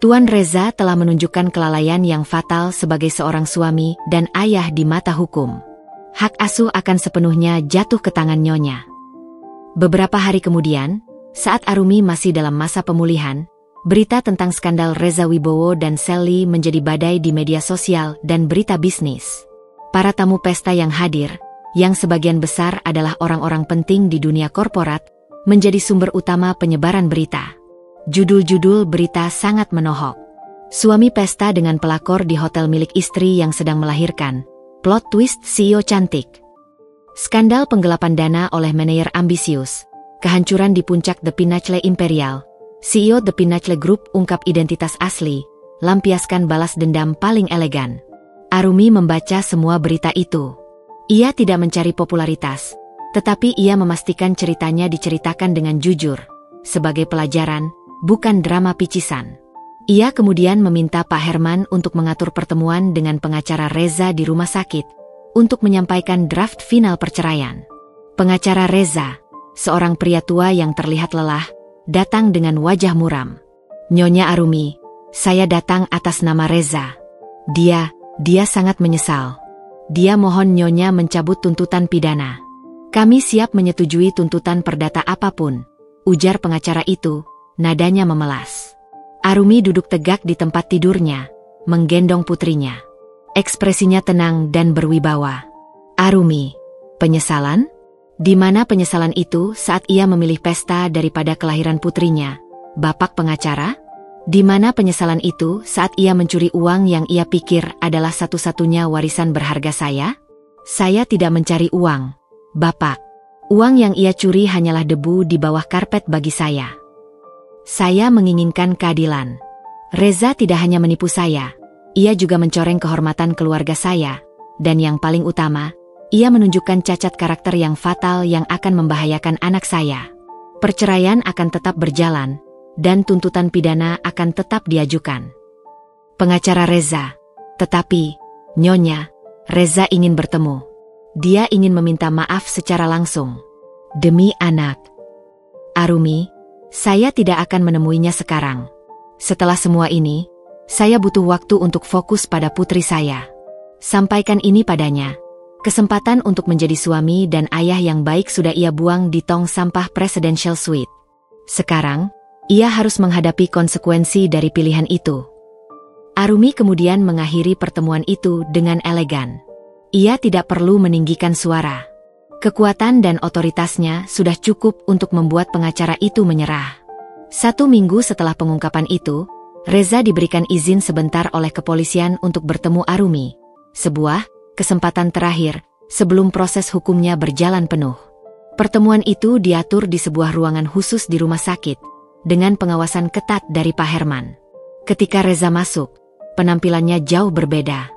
A: Tuan Reza telah menunjukkan kelalaian yang fatal sebagai seorang suami dan ayah di mata hukum. Hak asuh akan sepenuhnya jatuh ke tangan Nyonya. Beberapa hari kemudian, saat Arumi masih dalam masa pemulihan, berita tentang skandal Reza Wibowo dan Sally menjadi badai di media sosial dan berita bisnis. Para tamu pesta yang hadir, yang sebagian besar adalah orang-orang penting di dunia korporat, menjadi sumber utama penyebaran berita. Judul-judul berita sangat menohok. Suami pesta dengan pelakor di hotel milik istri yang sedang melahirkan. Plot twist CEO cantik. Skandal penggelapan dana oleh manajer ambisius. Kehancuran di puncak The Pinnacle Imperial. CEO The Pinnacle Group ungkap identitas asli. Lampiaskan balas dendam paling elegan. Arumi membaca semua berita itu. Ia tidak mencari popularitas, tetapi ia memastikan ceritanya diceritakan dengan jujur, sebagai pelajaran, bukan drama picisan. Ia kemudian meminta Pak Herman untuk mengatur pertemuan dengan pengacara Reza di rumah sakit, untuk menyampaikan draft final perceraian. Pengacara Reza, seorang pria tua yang terlihat lelah, datang dengan wajah muram. Nyonya Arumi, saya datang atas nama Reza. Dia sangat menyesal. Dia mohon Nyonya mencabut tuntutan pidana. Kami siap menyetujui tuntutan perdata apapun, ujar pengacara itu, nadanya memelas. Arumi duduk tegak di tempat tidurnya, menggendong putrinya. Ekspresinya tenang dan berwibawa. Arumi, penyesalan? Di mana penyesalan itu saat ia memilih pesta daripada kelahiran putrinya, Bapak pengacara? Di mana penyesalan itu saat ia mencuri uang yang ia pikir adalah satu-satunya warisan berharga saya? Saya tidak mencari uang, Bapak. Uang yang ia curi hanyalah debu di bawah karpet bagi saya. Saya menginginkan keadilan. Reza tidak hanya menipu saya, ia juga mencoreng kehormatan keluarga saya, dan yang paling utama, ia menunjukkan cacat karakter yang fatal yang akan membahayakan anak saya. Perceraian akan tetap berjalan, dan tuntutan pidana akan tetap diajukan. Pengacara Reza, tetapi, Nyonya, Reza ingin bertemu. Dia ingin meminta maaf secara langsung. Demi anak. Arumi, saya tidak akan menemuinya sekarang. Setelah semua ini, saya butuh waktu untuk fokus pada putri saya. Sampaikan ini padanya. Kesempatan untuk menjadi suami dan ayah yang baik sudah ia buang di tong sampah Presidential Suite. Sekarang, ia harus menghadapi konsekuensi dari pilihan itu. Arumi kemudian mengakhiri pertemuan itu dengan elegan. Ia tidak perlu meninggikan suara. Kekuatan dan otoritasnya sudah cukup untuk membuat pengacara itu menyerah. 1 minggu setelah pengungkapan itu, Reza diberikan izin sebentar oleh kepolisian untuk bertemu Arumi. Sebuah kesempatan terakhir sebelum proses hukumnya berjalan penuh. Pertemuan itu diatur di sebuah ruangan khusus di rumah sakit, dengan pengawasan ketat dari Pak Herman. Ketika Reza masuk, penampilannya jauh berbeda.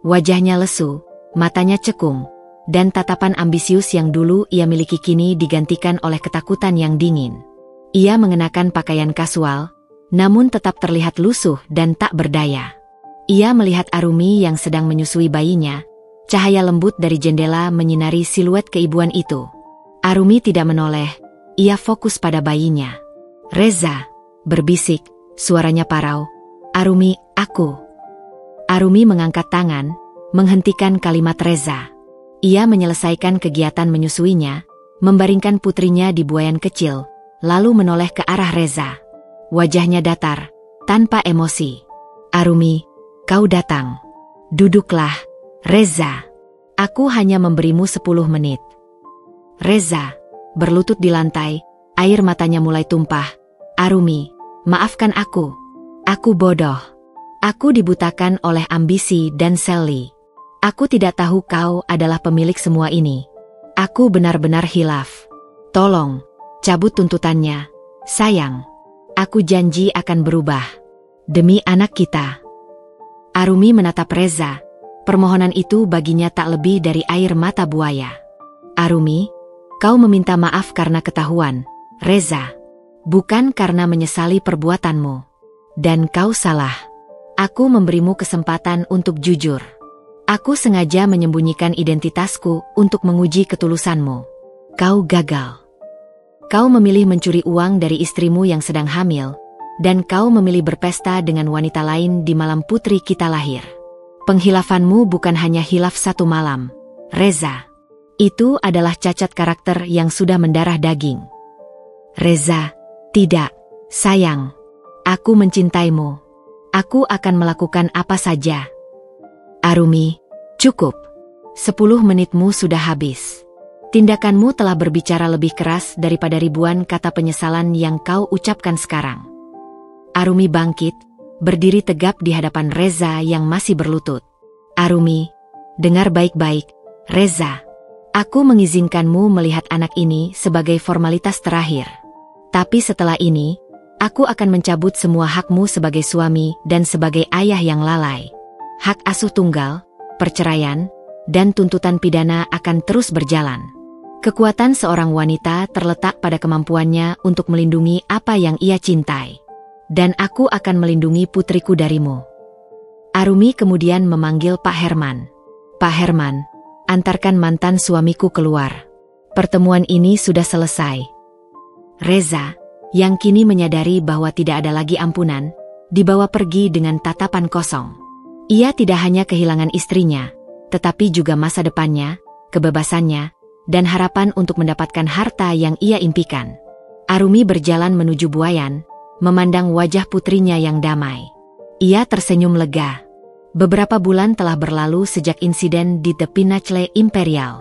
A: Wajahnya lesu, matanya cekung, dan tatapan ambisius yang dulu ia miliki kini digantikan oleh ketakutan yang dingin. Ia mengenakan pakaian kasual, namun tetap terlihat lusuh dan tak berdaya. Ia melihat Arumi yang sedang menyusui bayinya. Cahaya lembut dari jendela menyinari siluet keibuan itu. Arumi tidak menoleh, ia fokus pada bayinya. "Reza," berbisik, suaranya parau. "Arumi, aku." Arumi mengangkat tangan, menghentikan kalimat Reza. Ia menyelesaikan kegiatan menyusuinya, membaringkan putrinya di buayan kecil, lalu menoleh ke arah Reza. Wajahnya datar, tanpa emosi. "Arumi, kau datang. Duduklah, Reza. Aku hanya memberimu 10 menit. Reza berlutut di lantai, air matanya mulai tumpah. "Arumi, maafkan aku. Aku bodoh. Aku dibutakan oleh ambisi dan Sally. Aku tidak tahu kau adalah pemilik semua ini. Aku benar-benar hilaf. Tolong, cabut tuntutannya, sayang. Aku janji akan berubah. Demi anak kita." Arumi menatap Reza. Permohonan itu baginya tak lebih dari air mata buaya. "Arumi, kau meminta maaf karena ketahuan, Reza. Bukan karena menyesali perbuatanmu. Dan kau salah. Aku memberimu kesempatan untuk jujur. Aku sengaja menyembunyikan identitasku untuk menguji ketulusanmu. Kau gagal. Kau memilih mencuri uang dari istrimu yang sedang hamil, dan kau memilih berpesta dengan wanita lain di malam putri kita lahir. Penghilafanmu bukan hanya hilaf 1 malam, Reza. Itu adalah cacat karakter yang sudah mendarah daging." "Reza, tidak, sayang. Aku mencintaimu. Aku akan melakukan apa saja." "Arumi, cukup. 10 menitmu sudah habis. Tindakanmu telah berbicara lebih keras daripada ribuan kata penyesalan yang kau ucapkan sekarang." Arumi bangkit, berdiri tegap di hadapan Reza yang masih berlutut. "Arumi, dengar baik-baik, Reza. Aku mengizinkanmu melihat anak ini sebagai formalitas terakhir. Tapi setelah ini, aku akan mencabut semua hakmu sebagai suami dan sebagai ayah yang lalai. Hak asuh tunggal, perceraian, dan tuntutan pidana akan terus berjalan. Kekuatan seorang wanita terletak pada kemampuannya untuk melindungi apa yang ia cintai. Dan aku akan melindungi putriku darimu." Arumi kemudian memanggil Pak Herman. "Pak Herman, antarkan mantan suamiku keluar. Pertemuan ini sudah selesai." Reza, yang kini menyadari bahwa tidak ada lagi ampunan, dibawa pergi dengan tatapan kosong. Ia tidak hanya kehilangan istrinya, tetapi juga masa depannya, kebebasannya, dan harapan untuk mendapatkan harta yang ia impikan. Arumi berjalan menuju buayan, memandang wajah putrinya yang damai. Ia tersenyum lega. Beberapa bulan telah berlalu sejak insiden di The Pinnacle Imperial.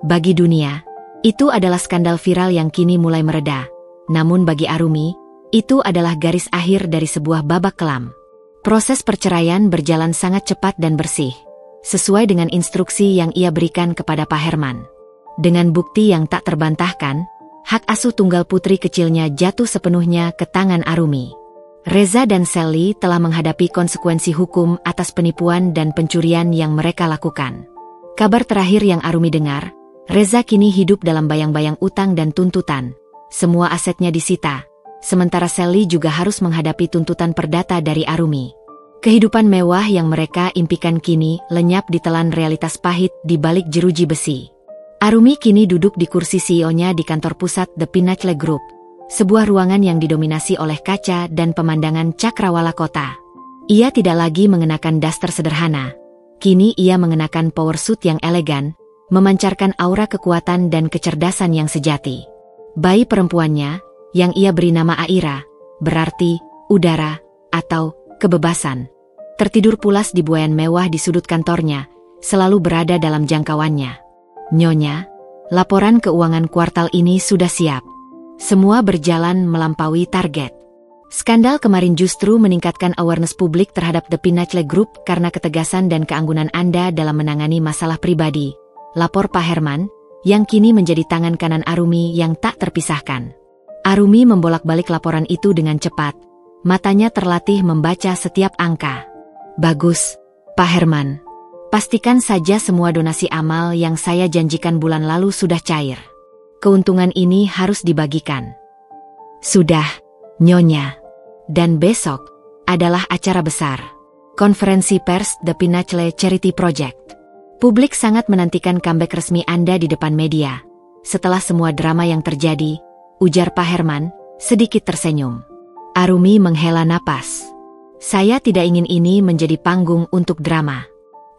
A: Bagi dunia, itu adalah skandal viral yang kini mulai mereda. Namun bagi Arumi, itu adalah garis akhir dari sebuah babak kelam. Proses perceraian berjalan sangat cepat dan bersih, sesuai dengan instruksi yang ia berikan kepada Pak Herman. Dengan bukti yang tak terbantahkan, hak asuh tunggal putri kecilnya jatuh sepenuhnya ke tangan Arumi. Reza dan Sally telah menghadapi konsekuensi hukum atas penipuan dan pencurian yang mereka lakukan. Kabar terakhir yang Arumi dengar, Reza kini hidup dalam bayang-bayang utang dan tuntutan. Semua asetnya disita, sementara Sally juga harus menghadapi tuntutan perdata dari Arumi. Kehidupan mewah yang mereka impikan kini lenyap ditelan realitas pahit di balik jeruji besi. Arumi kini duduk di kursi CEO-nya di kantor pusat The Pinnacle Group, sebuah ruangan yang didominasi oleh kaca dan pemandangan cakrawala kota. Ia tidak lagi mengenakan daster sederhana. Kini ia mengenakan power suit yang elegan, memancarkan aura kekuatan dan kecerdasan yang sejati. Bayi perempuannya, yang ia beri nama Aira, berarti udara atau kebebasan, tertidur pulas di buayan mewah di sudut kantornya, selalu berada dalam jangkauannya. "Nyonya, Laporan keuangan kuartal ini sudah siap. Semua berjalan melampaui target. Skandal kemarin justru meningkatkan awareness publik terhadap The Pinnacle Group karena ketegasan dan keanggunan Anda dalam menangani masalah pribadi. Lapor Pak Herman, yang kini menjadi tangan kanan Arumi yang tak terpisahkan. Arumi membolak-balik laporan itu dengan cepat. Matanya terlatih membaca setiap angka. Bagus, Pak Herman. Pastikan saja semua donasi amal yang saya janjikan bulan lalu sudah cair. Keuntungan ini harus dibagikan. Sudah, Nyonya. Dan besok adalah acara besar. Konferensi pers The Pinnacle Charity Project. Publik sangat menantikan comeback resmi Anda di depan media. Setelah semua drama yang terjadi, ujar Pak Herman, sedikit tersenyum. Arumi menghela napas. Saya tidak ingin ini menjadi panggung untuk drama.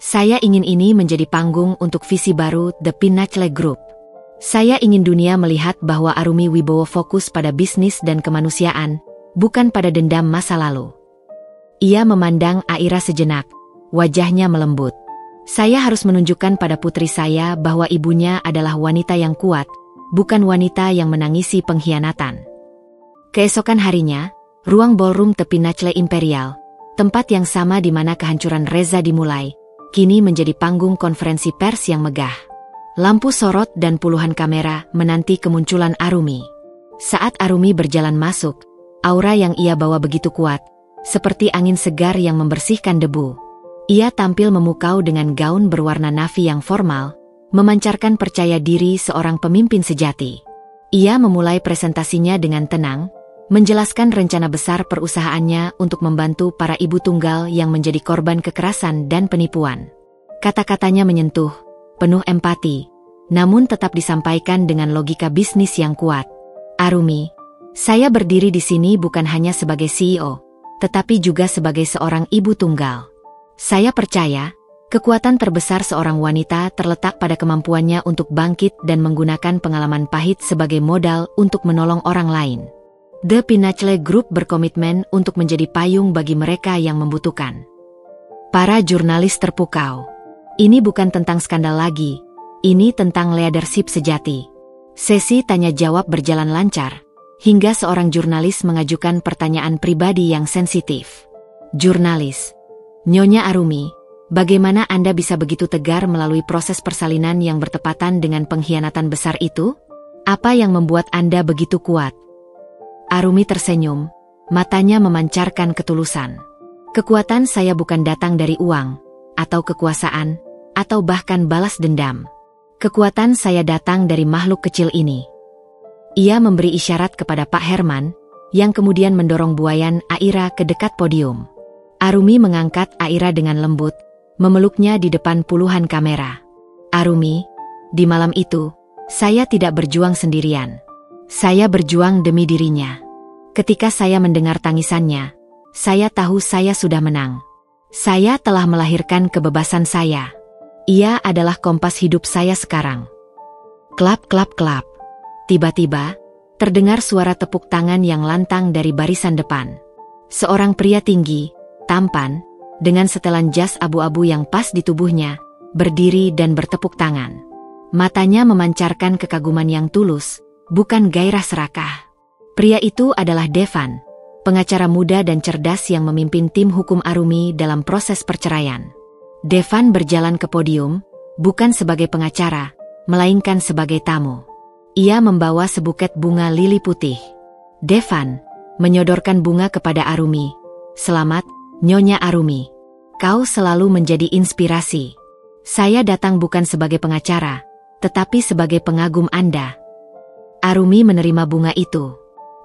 A: Saya ingin ini menjadi panggung untuk visi baru The Pinnacle Group. Saya ingin dunia melihat bahwa Arumi Wibowo fokus pada bisnis dan kemanusiaan, bukan pada dendam masa lalu. Ia memandang Aira sejenak, wajahnya melembut. Saya harus menunjukkan pada putri saya bahwa ibunya adalah wanita yang kuat, bukan wanita yang menangisi pengkhianatan. Keesokan harinya, ruang ballroom The Pinnacle Imperial, tempat yang sama di mana kehancuran Reza dimulai, kini menjadi panggung konferensi pers yang megah. Lampu sorot dan puluhan kamera menanti kemunculan Arumi. Saat Arumi berjalan masuk, aura yang ia bawa begitu kuat, seperti angin segar yang membersihkan debu. Ia tampil memukau dengan gaun berwarna navy yang formal, memancarkan percaya diri seorang pemimpin sejati. Ia memulai presentasinya dengan tenang, menjelaskan rencana besar perusahaannya untuk membantu para ibu tunggal yang menjadi korban kekerasan dan penipuan. Kata-katanya menyentuh, penuh empati, namun tetap disampaikan dengan logika bisnis yang kuat. Arumi, saya berdiri di sini bukan hanya sebagai CEO, tetapi juga sebagai seorang ibu tunggal. Saya percaya, kekuatan terbesar seorang wanita terletak pada kemampuannya untuk bangkit dan menggunakan pengalaman pahit sebagai modal untuk menolong orang lain. The Pinnacle Group berkomitmen untuk menjadi payung bagi mereka yang membutuhkan. Para jurnalis terpukau. Ini bukan tentang skandal lagi, ini tentang leadership sejati. Sesi tanya-jawab berjalan lancar, hingga seorang jurnalis mengajukan pertanyaan pribadi yang sensitif. Jurnalis, Nyonya Arumi, bagaimana Anda bisa begitu tegar melalui proses persalinan yang bertepatan dengan pengkhianatan besar itu? Apa yang membuat Anda begitu kuat? Arumi tersenyum, matanya memancarkan ketulusan. Kekuatan saya bukan datang dari uang, atau kekuasaan, atau bahkan balas dendam. Kekuatan saya datang dari makhluk kecil ini. Ia memberi isyarat kepada Pak Herman, yang kemudian mendorong buayan Aira ke dekat podium. Arumi mengangkat Aira dengan lembut, memeluknya di depan puluhan kamera. Arumi, di malam itu, saya tidak berjuang sendirian. Saya berjuang demi dirinya. Ketika saya mendengar tangisannya, saya tahu saya sudah menang. Saya telah melahirkan kebebasan saya. Ia adalah kompas hidup saya sekarang. Klap, klap, klap. Tiba-tiba, terdengar suara tepuk tangan yang lantang dari barisan depan. Seorang pria tinggi, tampan, dengan setelan jas abu-abu yang pas di tubuhnya, berdiri dan bertepuk tangan. Matanya memancarkan kekaguman yang tulus, bukan gairah serakah. Pria itu adalah Devan, pengacara muda dan cerdas yang memimpin tim hukum Arumi dalam proses perceraian. Devan berjalan ke podium, bukan sebagai pengacara, melainkan sebagai tamu. Ia membawa sebuket bunga lili putih. Devan menyodorkan bunga kepada Arumi. Selamat, Nyonya Arumi. Kau selalu menjadi inspirasi. Saya datang bukan sebagai pengacara, tetapi sebagai pengagum Anda. Arumi menerima bunga itu.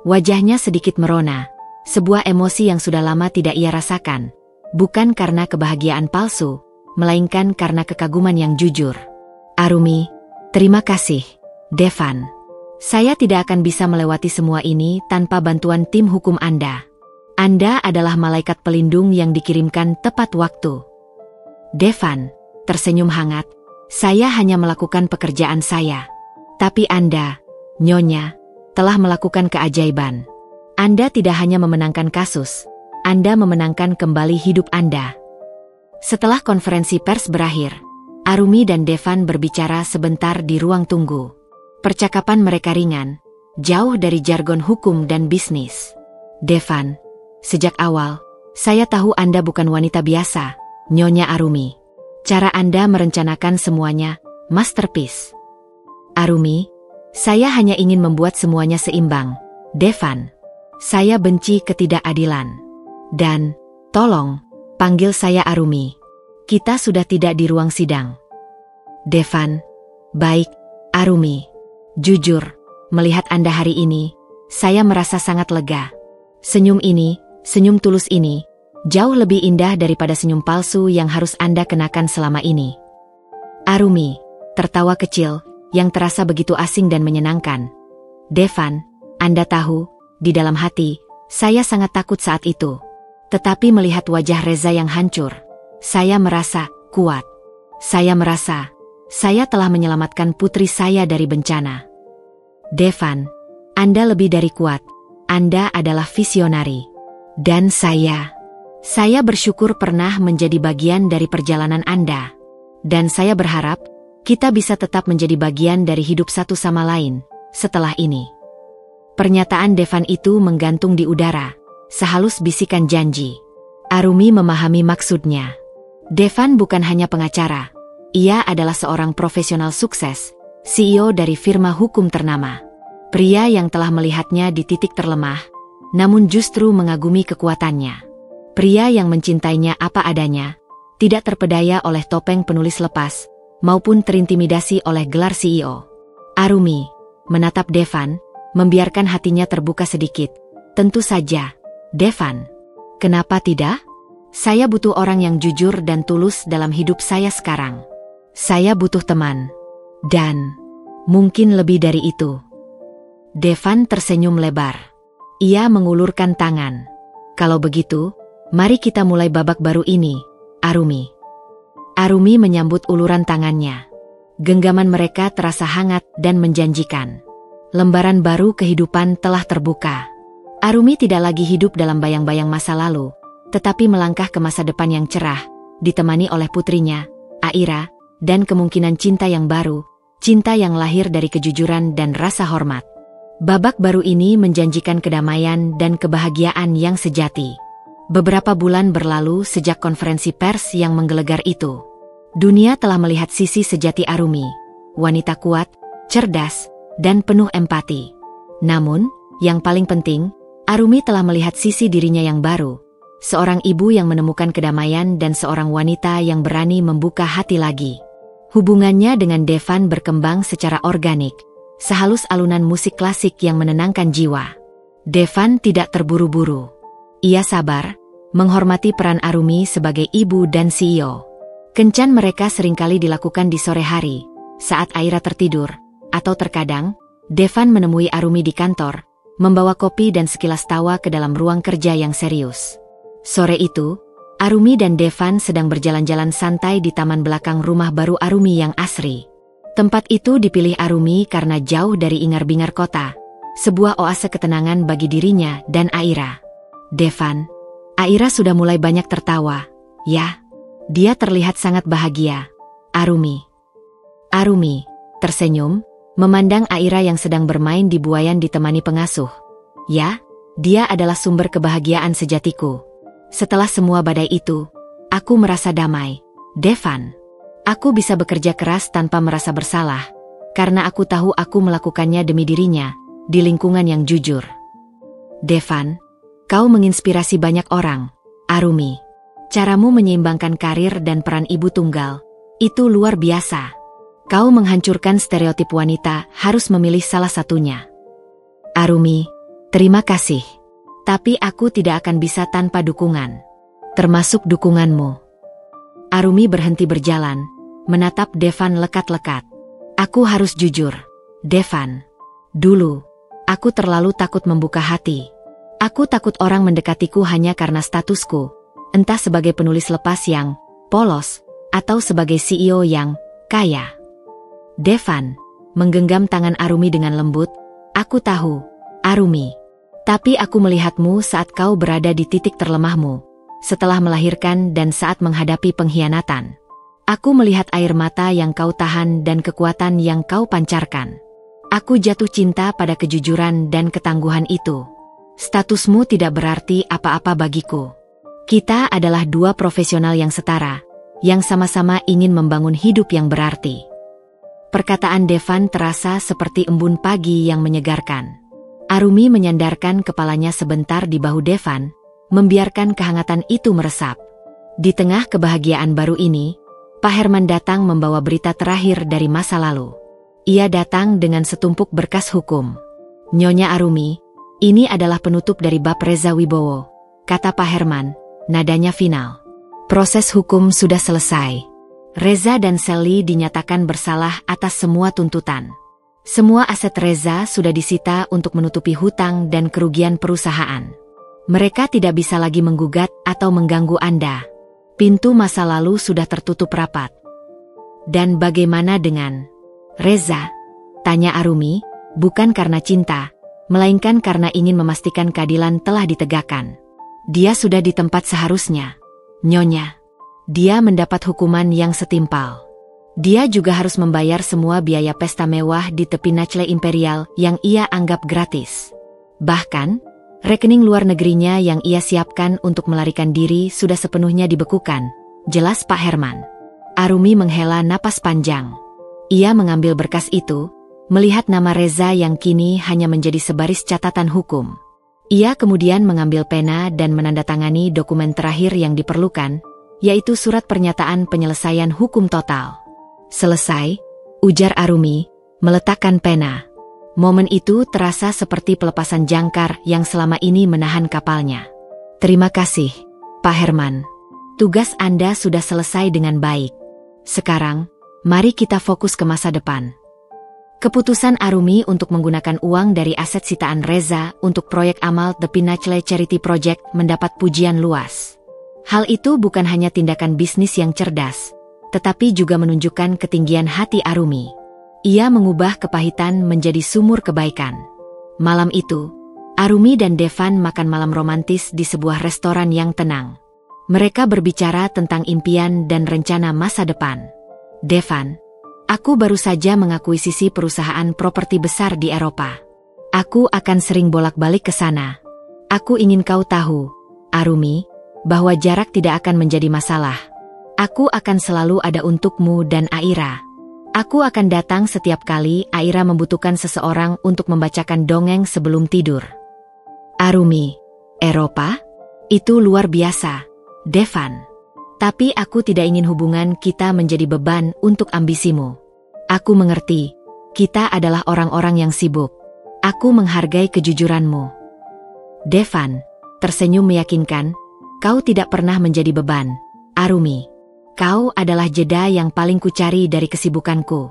A: Wajahnya sedikit merona, sebuah emosi yang sudah lama tidak ia rasakan, bukan karena kebahagiaan palsu, melainkan karena kekaguman yang jujur. Arumi, terima kasih, Devan. Saya tidak akan bisa melewati semua ini tanpa bantuan tim hukum Anda. Anda adalah malaikat pelindung yang dikirimkan tepat waktu. Devan tersenyum hangat. Saya hanya melakukan pekerjaan saya. Tapi Anda, Nyonya, telah melakukan keajaiban. Anda tidak hanya memenangkan kasus, Anda memenangkan kembali hidup Anda. Setelah konferensi pers berakhir, Arumi dan Devan berbicara sebentar di ruang tunggu. Percakapan mereka ringan, jauh dari jargon hukum dan bisnis. Devan, sejak awal, saya tahu Anda bukan wanita biasa, Nyonya Arumi. Cara Anda merencanakan semuanya, masterpiece. Arumi, saya hanya ingin membuat semuanya seimbang. Devan, saya benci ketidakadilan. Dan, tolong, panggil saya Arumi. Kita sudah tidak di ruang sidang. Devan, baik, Arumi. Jujur, melihat Anda hari ini, saya merasa sangat lega. Senyum ini, senyum tulus ini, jauh lebih indah daripada senyum palsu yang harus Anda kenakan selama ini. Arumi, tertawa kecil, yang terasa begitu asing dan menyenangkan. Devan, Anda tahu, di dalam hati, saya sangat takut saat itu. Tetapi melihat wajah Reza yang hancur, saya merasa kuat. Saya merasa, saya telah menyelamatkan putri saya dari bencana. Devan, Anda lebih dari kuat. Anda adalah visionari. Dan saya bersyukur pernah menjadi bagian dari perjalanan Anda. Dan saya berharap, kita bisa tetap menjadi bagian dari hidup satu sama lain, setelah ini. Pernyataan Devan itu menggantung di udara, sehalus bisikan janji. Arumi memahami maksudnya. Devan bukan hanya pengacara. Ia adalah seorang profesional sukses, CEO dari firma hukum ternama. Pria yang telah melihatnya di titik terlemah, namun justru mengagumi kekuatannya. Pria yang mencintainya apa adanya, tidak terpedaya oleh topeng penulis lepas, maupun terintimidasi oleh gelar CEO. Arumi menatap Devan, membiarkan hatinya terbuka sedikit. Tentu saja, Devan. Kenapa tidak? Saya butuh orang yang jujur dan tulus dalam hidup saya sekarang. Saya butuh teman. Dan mungkin lebih dari itu. Devan tersenyum lebar. Ia mengulurkan tangan. Kalau begitu, mari kita mulai babak baru ini, Arumi. Arumi menyambut uluran tangannya. Genggaman mereka terasa hangat dan menjanjikan. Lembaran baru kehidupan telah terbuka. Arumi tidak lagi hidup dalam bayang-bayang masa lalu, tetapi melangkah ke masa depan yang cerah, ditemani oleh putrinya, Aira, dan kemungkinan cinta yang baru, cinta yang lahir dari kejujuran dan rasa hormat. Babak baru ini menjanjikan kedamaian dan kebahagiaan yang sejati. Beberapa bulan berlalu sejak konferensi pers yang menggelegar itu. Dunia telah melihat sisi sejati Arumi, wanita kuat, cerdas, dan penuh empati. Namun, yang paling penting, Arumi telah melihat sisi dirinya yang baru. Seorang ibu yang menemukan kedamaian dan seorang wanita yang berani membuka hati lagi. Hubungannya dengan Devan berkembang secara organik, sehalus alunan musik klasik yang menenangkan jiwa. Devan tidak terburu-buru. Ia sabar, menghormati peran Arumi sebagai ibu dan CEO. Kencan mereka seringkali dilakukan di sore hari, saat Aira tertidur, atau terkadang, Devan menemui Arumi di kantor, membawa kopi dan sekilas tawa ke dalam ruang kerja yang serius. Sore itu, Arumi dan Devan sedang berjalan-jalan santai di taman belakang rumah baru Arumi yang asri. Tempat itu dipilih Arumi karena jauh dari ingar-bingar kota, sebuah oase ketenangan bagi dirinya dan Aira. Devan, Aira sudah mulai banyak tertawa. Ya, dia terlihat sangat bahagia. Arumi tersenyum, memandang Aira yang sedang bermain di buayan ditemani pengasuh. Ya, dia adalah sumber kebahagiaan sejatiku. Setelah semua badai itu, aku merasa damai. Devan, aku bisa bekerja keras tanpa merasa bersalah, karena aku tahu aku melakukannya demi dirinya, di lingkungan yang jujur. Devan, kau menginspirasi banyak orang, Arumi. Caramu menyeimbangkan karir dan peran ibu tunggal, itu luar biasa. Kau menghancurkan stereotip wanita harus memilih salah satunya. Arumi, terima kasih. Tapi aku tidak akan bisa tanpa dukungan. Termasuk dukunganmu. Arumi berhenti berjalan, menatap Devan lekat-lekat. Aku harus jujur, Devan. Dulu, aku terlalu takut membuka hati. Aku takut orang mendekatiku hanya karena statusku, entah sebagai penulis lepas yang polos, atau sebagai CEO yang kaya. Devan menggenggam tangan Arumi dengan lembut. Aku tahu, Arumi. Tapi aku melihatmu saat kau berada di titik terlemahmu, setelah melahirkan dan saat menghadapi pengkhianatan. Aku melihat air mata yang kau tahan dan kekuatan yang kau pancarkan. Aku jatuh cinta pada kejujuran dan ketangguhan itu. Statusmu tidak berarti apa-apa bagiku. Kita adalah dua profesional yang setara, yang sama-sama ingin membangun hidup yang berarti. Perkataan Devan terasa seperti embun pagi yang menyegarkan. Arumi menyandarkan kepalanya sebentar di bahu Devan, membiarkan kehangatan itu meresap. Di tengah kebahagiaan baru ini, Pak Herman datang membawa berita terakhir dari masa lalu. Ia datang dengan setumpuk berkas hukum. "Nyonya Arumi, ini adalah penutup dari bab Reza Wibowo," kata Pak Herman, nadanya final. "Proses hukum sudah selesai. Reza dan Sally dinyatakan bersalah atas semua tuntutan. Semua aset Reza sudah disita untuk menutupi hutang dan kerugian perusahaan. Mereka tidak bisa lagi menggugat atau mengganggu Anda. Pintu masa lalu sudah tertutup rapat." "Dan bagaimana dengan Reza?" tanya Arumi, bukan karena cinta, melainkan karena ingin memastikan keadilan telah ditegakkan. "Dia sudah di tempat seharusnya, Nyonya. Dia mendapat hukuman yang setimpal. Dia juga harus membayar semua biaya pesta mewah di tepi Nachle Imperial yang ia anggap gratis. Bahkan, rekening luar negerinya yang ia siapkan untuk melarikan diri sudah sepenuhnya dibekukan," jelas Pak Herman. Arumi menghela napas panjang. Ia mengambil berkas itu, melihat nama Reza yang kini hanya menjadi sebaris catatan hukum. Ia kemudian mengambil pena dan menandatangani dokumen terakhir yang diperlukan, yaitu surat pernyataan penyelesaian hukum total. "Selesai," ujar Arumi, meletakkan pena. Momen itu terasa seperti pelepasan jangkar yang selama ini menahan kapalnya. "Terima kasih, Pak Herman. Tugas Anda sudah selesai dengan baik. Sekarang, mari kita fokus ke masa depan." Keputusan Arumi untuk menggunakan uang dari aset sitaan Reza untuk proyek amal The Pinnacle Charity Project mendapat pujian luas. Hal itu bukan hanya tindakan bisnis yang cerdas, tetapi juga menunjukkan ketinggian hati Arumi. Ia mengubah kepahitan menjadi sumur kebaikan. Malam itu, Arumi dan Devan makan malam romantis di sebuah restoran yang tenang. Mereka berbicara tentang impian dan rencana masa depan. "Devan, aku baru saja mengakuisisi perusahaan properti besar di Eropa. Aku akan sering bolak-balik ke sana. Aku ingin kau tahu, Arumi, bahwa jarak tidak akan menjadi masalah. Aku akan selalu ada untukmu dan Aira. Aku akan datang setiap kali Aira membutuhkan seseorang untuk membacakan dongeng sebelum tidur." "Arumi, Eropa? Itu luar biasa, Devan. Tapi aku tidak ingin hubungan kita menjadi beban untuk ambisimu. Aku mengerti, kita adalah orang-orang yang sibuk. Aku menghargai kejujuranmu." Devan tersenyum meyakinkan, "Kau tidak pernah menjadi beban, Arumi. Kau adalah jeda yang paling kucari dari kesibukanku.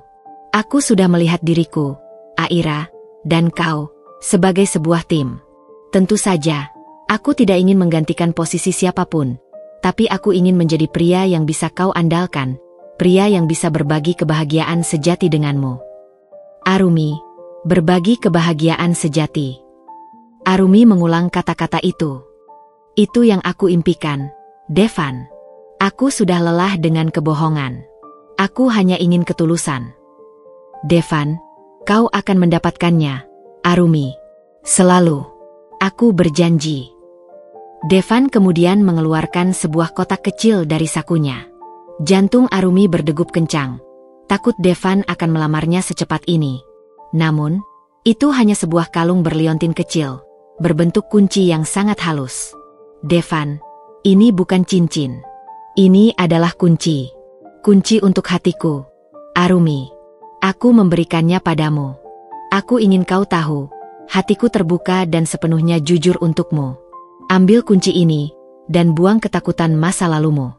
A: Aku sudah melihat diriku, Aira, dan kau, sebagai sebuah tim. Tentu saja, aku tidak ingin menggantikan posisi siapapun, tapi aku ingin menjadi pria yang bisa kau andalkan, pria yang bisa berbagi kebahagiaan sejati denganmu." "Arumi, berbagi kebahagiaan sejati." Arumi mengulang kata-kata itu. "Itu yang aku impikan, Devan. Aku sudah lelah dengan kebohongan. Aku hanya ingin ketulusan." "Devan, kau akan mendapatkannya, Arumi. Selalu. Aku berjanji." Devan kemudian mengeluarkan sebuah kotak kecil dari sakunya. Jantung Arumi berdegup kencang. Takut Devan akan melamarnya secepat ini. Namun, itu hanya sebuah kalung berliontin kecil, berbentuk kunci yang sangat halus. "Devan, ini bukan cincin. Ini adalah kunci. Kunci untuk hatiku, Arumi. Aku memberikannya padamu. Aku ingin kau tahu, hatiku terbuka dan sepenuhnya jujur untukmu. Ambil kunci ini, dan buang ketakutan masa lalumu."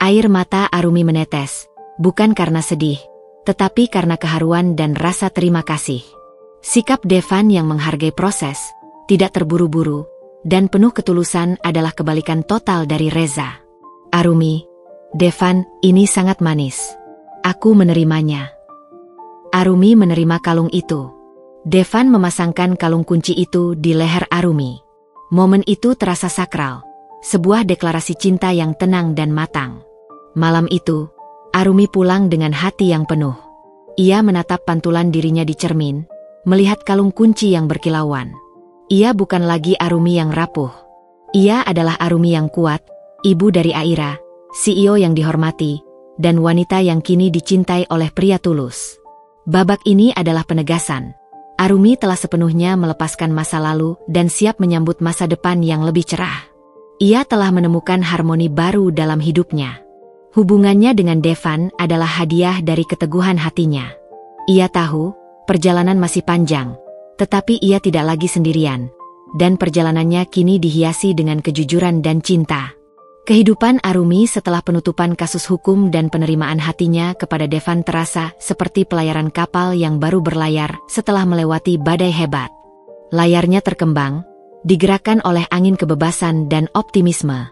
A: Air mata Arumi menetes, bukan karena sedih, tetapi karena keharuan dan rasa terima kasih. Sikap Devan yang menghargai proses, tidak terburu-buru, dan penuh ketulusan adalah kebalikan total dari Reza. "Arumi, Devan, ini sangat manis. Aku menerimanya." Arumi menerima kalung itu. Devan memasangkan kalung kunci itu di leher Arumi. Momen itu terasa sakral, sebuah deklarasi cinta yang tenang dan matang. Malam itu, Arumi pulang dengan hati yang penuh. Ia menatap pantulan dirinya di cermin, melihat kalung kunci yang berkilauan. Ia bukan lagi Arumi yang rapuh. Ia adalah Arumi yang kuat, ibu dari Aira, CEO yang dihormati, dan wanita yang kini dicintai oleh pria tulus. Babak ini adalah penegasan. Arumi telah sepenuhnya melepaskan masa lalu dan siap menyambut masa depan yang lebih cerah. Ia telah menemukan harmoni baru dalam hidupnya. Hubungannya dengan Devan adalah hadiah dari keteguhan hatinya. Ia tahu, perjalanan masih panjang, tetapi ia tidak lagi sendirian, dan perjalanannya kini dihiasi dengan kejujuran dan cinta. Kehidupan Arumi setelah penutupan kasus hukum dan penerimaan hatinya kepada Devan terasa seperti pelayaran kapal yang baru berlayar setelah melewati badai hebat. Layarnya terkembang, digerakkan oleh angin kebebasan dan optimisme.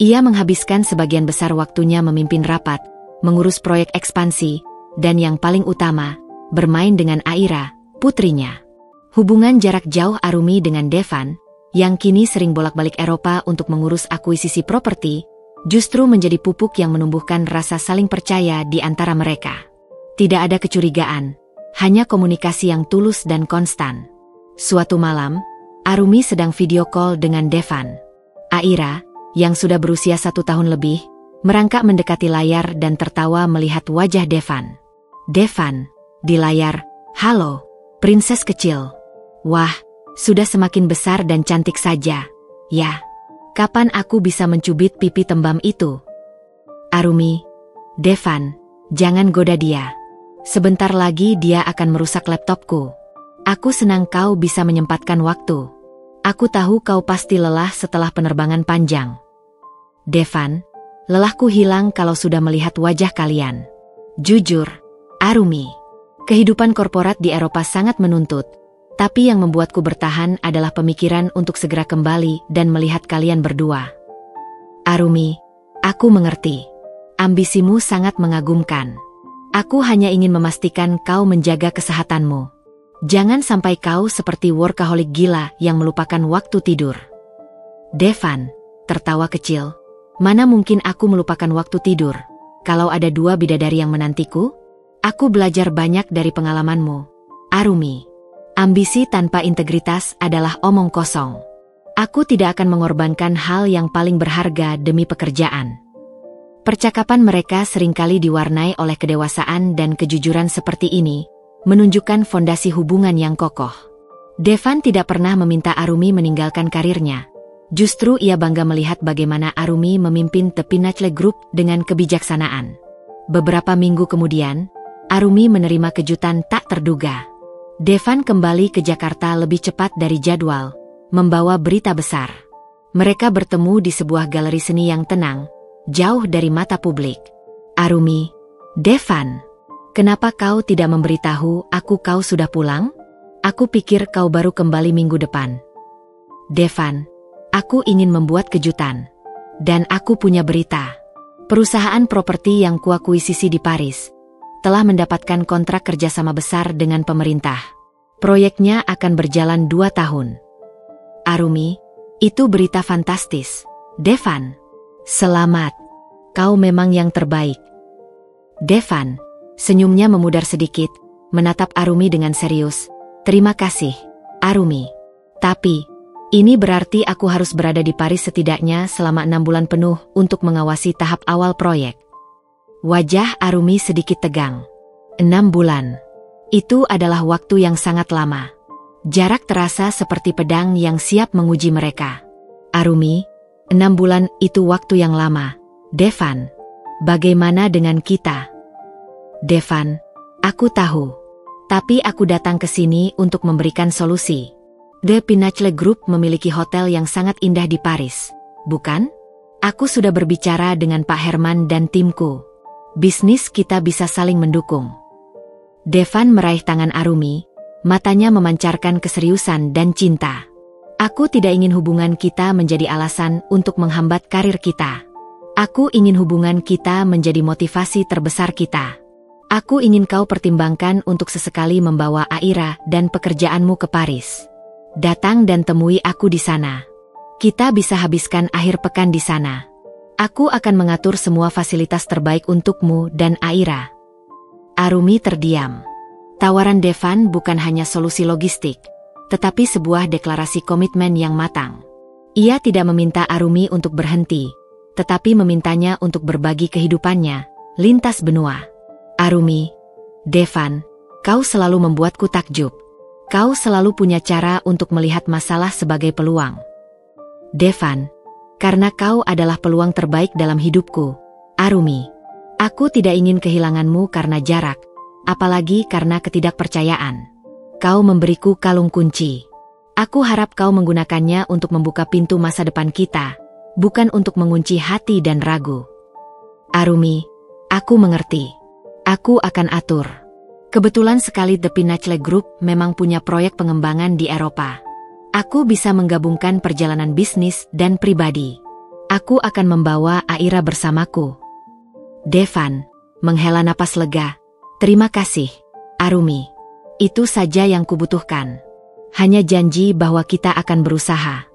A: Ia menghabiskan sebagian besar waktunya memimpin rapat, mengurus proyek ekspansi, dan yang paling utama, bermain dengan Aira, putrinya. Hubungan jarak jauh Arumi dengan Devan, yang kini sering bolak-balik Eropa untuk mengurus akuisisi properti, justru menjadi pupuk yang menumbuhkan rasa saling percaya di antara mereka. Tidak ada kecurigaan, hanya komunikasi yang tulus dan konstan. Suatu malam, Arumi sedang video call dengan Devan. Aira, yang sudah berusia 1 tahun lebih, merangkak mendekati layar dan tertawa melihat wajah Devan. Devan, di layar, "Halo, prinses kecil. Wah, sudah semakin besar dan cantik saja. Ya, kapan aku bisa mencubit pipi tembam itu?" Arumi, "Devan, jangan goda dia. Sebentar lagi dia akan merusak laptopku. Aku senang kau bisa menyempatkan waktu. Aku tahu kau pasti lelah setelah penerbangan panjang." Devan, "Lelahku hilang kalau sudah melihat wajah kalian. Jujur, Arumi, kehidupan korporat di Eropa sangat menuntut. Tapi yang membuatku bertahan adalah pemikiran untuk segera kembali dan melihat kalian berdua." Arumi, "Aku mengerti. Ambisimu sangat mengagumkan. Aku hanya ingin memastikan kau menjaga kesehatanmu. Jangan sampai kau seperti workaholic gila yang melupakan waktu tidur." Devan, tertawa kecil, "Mana mungkin aku melupakan waktu tidur, kalau ada 2 bidadari yang menantiku? Aku belajar banyak dari pengalamanmu, Arumi. Ambisi tanpa integritas adalah omong kosong. Aku tidak akan mengorbankan hal yang paling berharga demi pekerjaan." Percakapan mereka seringkali diwarnai oleh kedewasaan dan kejujuran seperti ini, menunjukkan fondasi hubungan yang kokoh. Devan tidak pernah meminta Arumi meninggalkan karirnya. Justru ia bangga melihat bagaimana Arumi memimpin The Pinnacle Group dengan kebijaksanaan. Beberapa minggu kemudian, Arumi menerima kejutan tak terduga. Devan kembali ke Jakarta lebih cepat dari jadwal, membawa berita besar. Mereka bertemu di sebuah galeri seni yang tenang, jauh dari mata publik. "Arumi, Devan, kenapa kau tidak memberitahu aku kau sudah pulang? Aku pikir kau baru kembali minggu depan." "Devan, aku ingin membuat kejutan. Dan aku punya berita. Perusahaan properti yang kuakuisisi di Paris telah mendapatkan kontrak kerjasama besar dengan pemerintah. Proyeknya akan berjalan 2 tahun. Arumi, itu berita fantastis. Devan, selamat. Kau memang yang terbaik." Devan, senyumnya memudar sedikit, menatap Arumi dengan serius. "Terima kasih, Arumi. Tapi, ini berarti aku harus berada di Paris setidaknya selama 6 bulan penuh untuk mengawasi tahap awal proyek." Wajah Arumi sedikit tegang. 6 bulan. Itu adalah waktu yang sangat lama. Jarak terasa seperti pedang yang siap menguji mereka. "Arumi, 6 bulan itu waktu yang lama. Devan, bagaimana dengan kita?" Devan, "Aku tahu. Tapi aku datang ke sini untuk memberikan solusi. The Pinnacle Group memiliki hotel yang sangat indah di Paris, bukan? Aku sudah berbicara dengan Pak Herman dan timku. Bisnis kita bisa saling mendukung." Devan meraih tangan Arumi, matanya memancarkan keseriusan dan cinta. "Aku tidak ingin hubungan kita menjadi alasan untuk menghambat karir kita. Aku ingin hubungan kita menjadi motivasi terbesar kita. Aku ingin kau pertimbangkan untuk sesekali membawa Aira dan pekerjaanmu ke Paris. Datang dan temui aku di sana. Kita bisa habiskan akhir pekan di sana. Aku akan mengatur semua fasilitas terbaik untukmu dan Aira." Arumi terdiam. Tawaran Devan bukan hanya solusi logistik, tetapi sebuah deklarasi komitmen yang matang. Ia tidak meminta Arumi untuk berhenti, tetapi memintanya untuk berbagi kehidupannya lintas benua. Arumi, Devan, kau selalu membuatku takjub. Kau selalu punya cara untuk melihat masalah sebagai peluang. Devan, karena kau adalah peluang terbaik dalam hidupku. Arumi, aku tidak ingin kehilanganmu karena jarak, apalagi karena ketidakpercayaan. Kau memberiku kalung kunci. Aku harap kau menggunakannya untuk membuka pintu masa depan kita, bukan untuk mengunci hati dan ragu. Arumi, aku mengerti. Aku akan atur. Kebetulan sekali The Pinnacle Group memang punya proyek pengembangan di Eropa. Aku bisa menggabungkan perjalanan bisnis dan pribadi. Aku akan membawa Aira bersamaku. Devan menghela napas lega. Terima kasih, Arumi. Itu saja yang kubutuhkan. Hanya janji bahwa kita akan berusaha.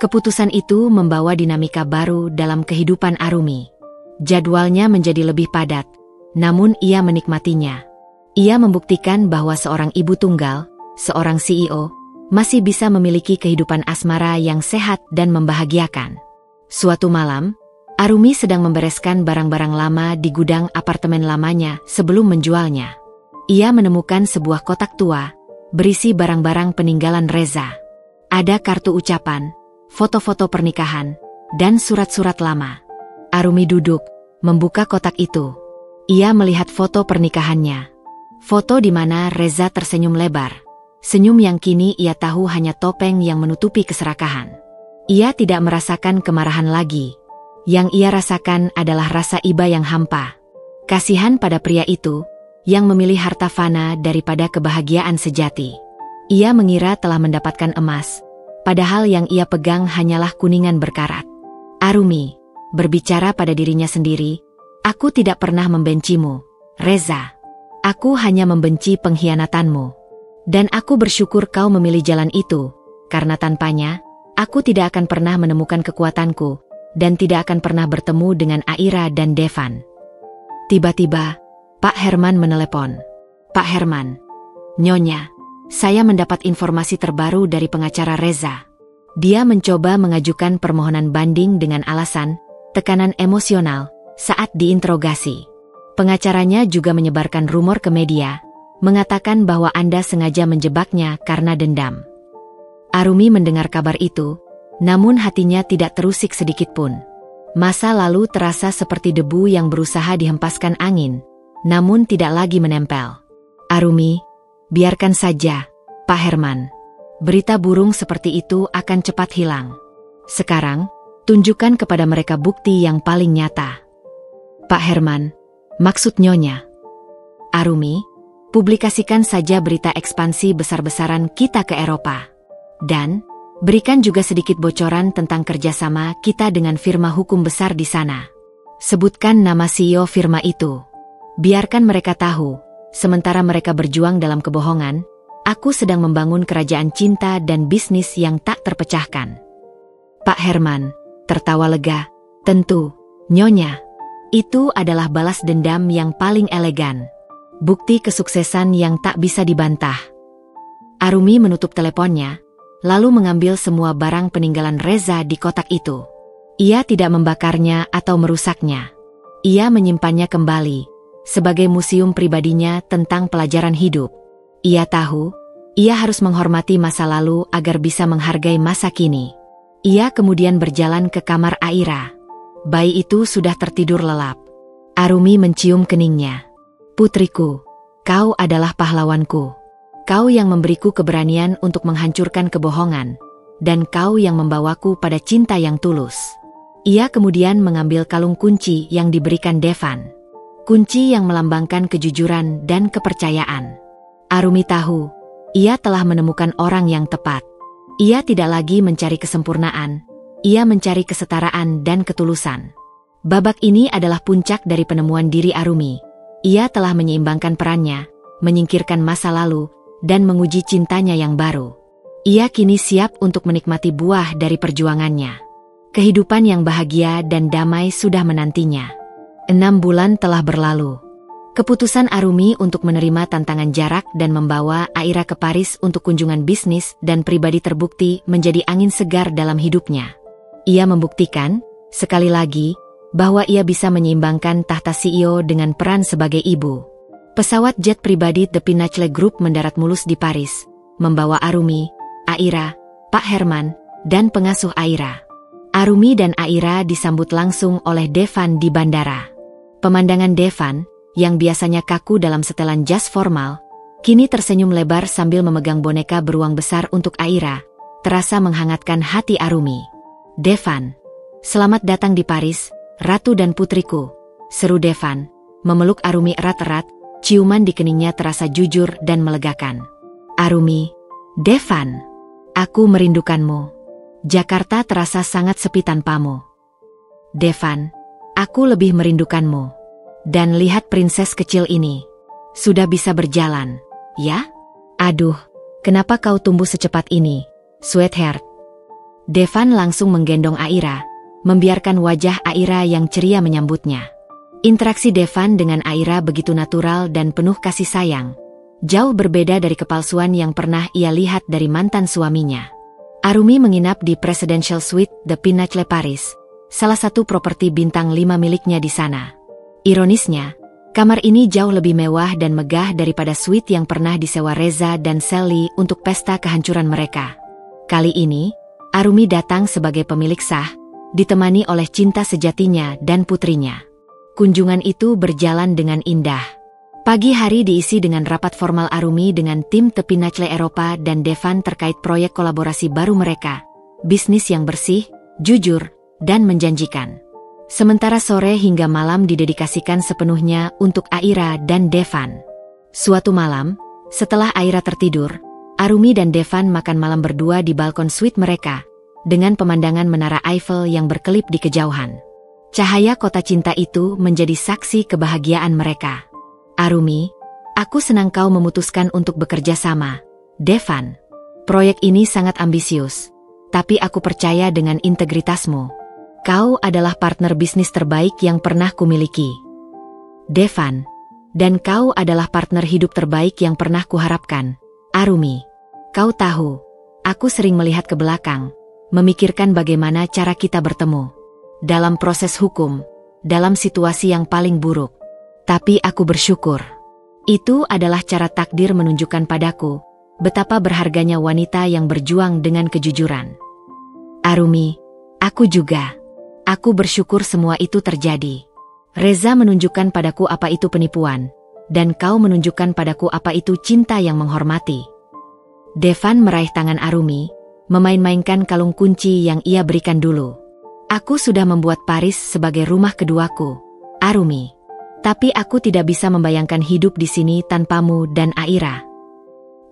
A: Keputusan itu membawa dinamika baru dalam kehidupan Arumi. Jadwalnya menjadi lebih padat, namun ia menikmatinya. Ia membuktikan bahwa seorang ibu tunggal, seorang CEO, masih bisa memiliki kehidupan asmara yang sehat dan membahagiakan. Suatu malam, Arumi sedang membereskan barang-barang lama di gudang apartemen lamanya sebelum menjualnya. Ia menemukan sebuah kotak tua, berisi barang-barang peninggalan Reza. Ada kartu ucapan, foto-foto pernikahan, dan surat-surat lama. Arumi duduk, membuka kotak itu. Ia melihat foto pernikahannya. Foto di mana Reza tersenyum lebar. Senyum yang kini ia tahu hanya topeng yang menutupi keserakahan. Ia tidak merasakan kemarahan lagi. Yang ia rasakan adalah rasa iba yang hampa. Kasihan pada pria itu, yang memilih harta fana daripada kebahagiaan sejati. Ia mengira telah mendapatkan emas, padahal yang ia pegang hanyalah kuningan berkarat. Arumi berbicara pada dirinya sendiri, aku tidak pernah membencimu, Reza. Aku hanya membenci pengkhianatanmu. Dan aku bersyukur kau memilih jalan itu, karena tanpanya, aku tidak akan pernah menemukan kekuatanku, dan tidak akan pernah bertemu dengan Aira dan Devan. Tiba-tiba, Pak Herman menelepon. Pak Herman, Nyonya, saya mendapat informasi terbaru dari pengacara Reza. Dia mencoba mengajukan permohonan banding dengan alasan tekanan emosional saat diinterogasi. Pengacaranya juga menyebarkan rumor ke media, mengatakan bahwa Anda sengaja menjebaknya karena dendam. Arumi mendengar kabar itu, namun hatinya tidak terusik sedikitpun. Masa lalu terasa seperti debu yang berusaha dihempaskan angin, namun tidak lagi menempel. Arumi, biarkan saja, Pak Herman. Berita burung seperti itu akan cepat hilang. Sekarang, tunjukkan kepada mereka bukti yang paling nyata. Pak Herman, maksud Nyonya. Arumi, publikasikan saja berita ekspansi besar-besaran kita ke Eropa. Dan, berikan juga sedikit bocoran tentang kerjasama kita dengan firma hukum besar di sana. Sebutkan nama CEO firma itu. Biarkan mereka tahu, sementara mereka berjuang dalam kebohongan, aku sedang membangun kerajaan cinta dan bisnis yang tak terpecahkan. Pak Herman tertawa lega. Tentu, Nyonya. Itu adalah balas dendam yang paling elegan. Bukti kesuksesan yang tak bisa dibantah. Arumi menutup teleponnya, lalu mengambil semua barang peninggalan Reza di kotak itu. Ia tidak membakarnya atau merusaknya. Ia menyimpannya kembali, sebagai museum pribadinya tentang pelajaran hidup. Ia tahu, ia harus menghormati masa lalu agar bisa menghargai masa kini. Ia kemudian berjalan ke kamar Aira. Bayi itu sudah tertidur lelap. Arumi mencium keningnya. Putriku, kau adalah pahlawanku. Kau yang memberiku keberanian untuk menghancurkan kebohongan, dan kau yang membawaku pada cinta yang tulus. Ia kemudian mengambil kalung kunci yang diberikan Devan. Kunci yang melambangkan kejujuran dan kepercayaan. Arumi tahu, ia telah menemukan orang yang tepat. Ia tidak lagi mencari kesempurnaan, ia mencari kesetaraan dan ketulusan. Babak ini adalah puncak dari penemuan diri Arumi. Ia telah menyeimbangkan perannya, menyingkirkan masa lalu, dan menguji cintanya yang baru. Ia kini siap untuk menikmati buah dari perjuangannya. Kehidupan yang bahagia dan damai sudah menantinya. 6 bulan telah berlalu. Keputusan Arumi untuk menerima tantangan jarak dan membawa Aira ke Paris untuk kunjungan bisnis dan pribadi terbukti menjadi angin segar dalam hidupnya. Ia membuktikan, sekali lagi, bahwa ia bisa menyeimbangkan tahta CEO dengan peran sebagai ibu. Pesawat jet pribadi The Pinnacle Group mendarat mulus di Paris, membawa Arumi, Aira, Pak Herman, dan pengasuh Aira. Arumi dan Aira disambut langsung oleh Devan di bandara. Pemandangan Devan, yang biasanya kaku dalam setelan jas formal, kini tersenyum lebar sambil memegang boneka beruang besar untuk Aira, terasa menghangatkan hati Arumi. "Devan, selamat datang di Paris, Ratu dan putriku," seru Devan, memeluk Arumi erat-erat, ciuman di keningnya terasa jujur dan melegakan. "Arumi, Devan, aku merindukanmu. Jakarta terasa sangat sepi tanpamu." "Devan, aku lebih merindukanmu. Dan lihat prinses kecil ini. Sudah bisa berjalan, ya? Aduh, kenapa kau tumbuh secepat ini, sweetheart?" Devan langsung menggendong Aira, membiarkan wajah Aira yang ceria menyambutnya. Interaksi Devan dengan Aira begitu natural dan penuh kasih sayang. Jauh berbeda dari kepalsuan yang pernah ia lihat dari mantan suaminya. Arumi menginap di Presidential Suite The Pinnacle Paris, salah satu properti bintang 5 miliknya di sana. Ironisnya, kamar ini jauh lebih mewah dan megah daripada suite yang pernah disewa Reza dan Sally untuk pesta kehancuran mereka. Kali ini, Arumi datang sebagai pemilik sah, ditemani oleh cinta sejatinya dan putrinya. Kunjungan itu berjalan dengan indah. Pagi hari diisi dengan rapat formal Arumi dengan tim The Pinnacle Eropa dan Devan terkait proyek kolaborasi baru mereka, bisnis yang bersih, jujur, dan menjanjikan. Sementara sore hingga malam didedikasikan sepenuhnya untuk Aira dan Devan. Suatu malam, setelah Aira tertidur, Arumi dan Devan makan malam berdua di balkon suite mereka, dengan pemandangan menara Eiffel yang berkelip di kejauhan. Cahaya kota cinta itu menjadi saksi kebahagiaan mereka. "Arumi, aku senang kau memutuskan untuk bekerja sama, Devan. Proyek ini sangat ambisius, tapi aku percaya dengan integritasmu. Kau adalah partner bisnis terbaik yang pernah kumiliki, Devan. Dan kau adalah partner hidup terbaik yang pernah kuharapkan, Arumi. Kau tahu, aku sering melihat ke belakang, memikirkan bagaimana cara kita bertemu. Dalam proses hukum, dalam situasi yang paling buruk. Tapi aku bersyukur. Itu adalah cara takdir menunjukkan padaku, betapa berharganya wanita yang berjuang dengan kejujuran. Arumi, aku juga. Aku bersyukur semua itu terjadi. Reza menunjukkan padaku apa itu penipuan, dan kau menunjukkan padaku apa itu cinta yang menghormati." Devan meraih tangan Arumi, memain-mainkan kalung kunci yang ia berikan dulu. "Aku sudah membuat Paris sebagai rumah keduaku, Arumi. Tapi aku tidak bisa membayangkan hidup di sini tanpamu dan Aira.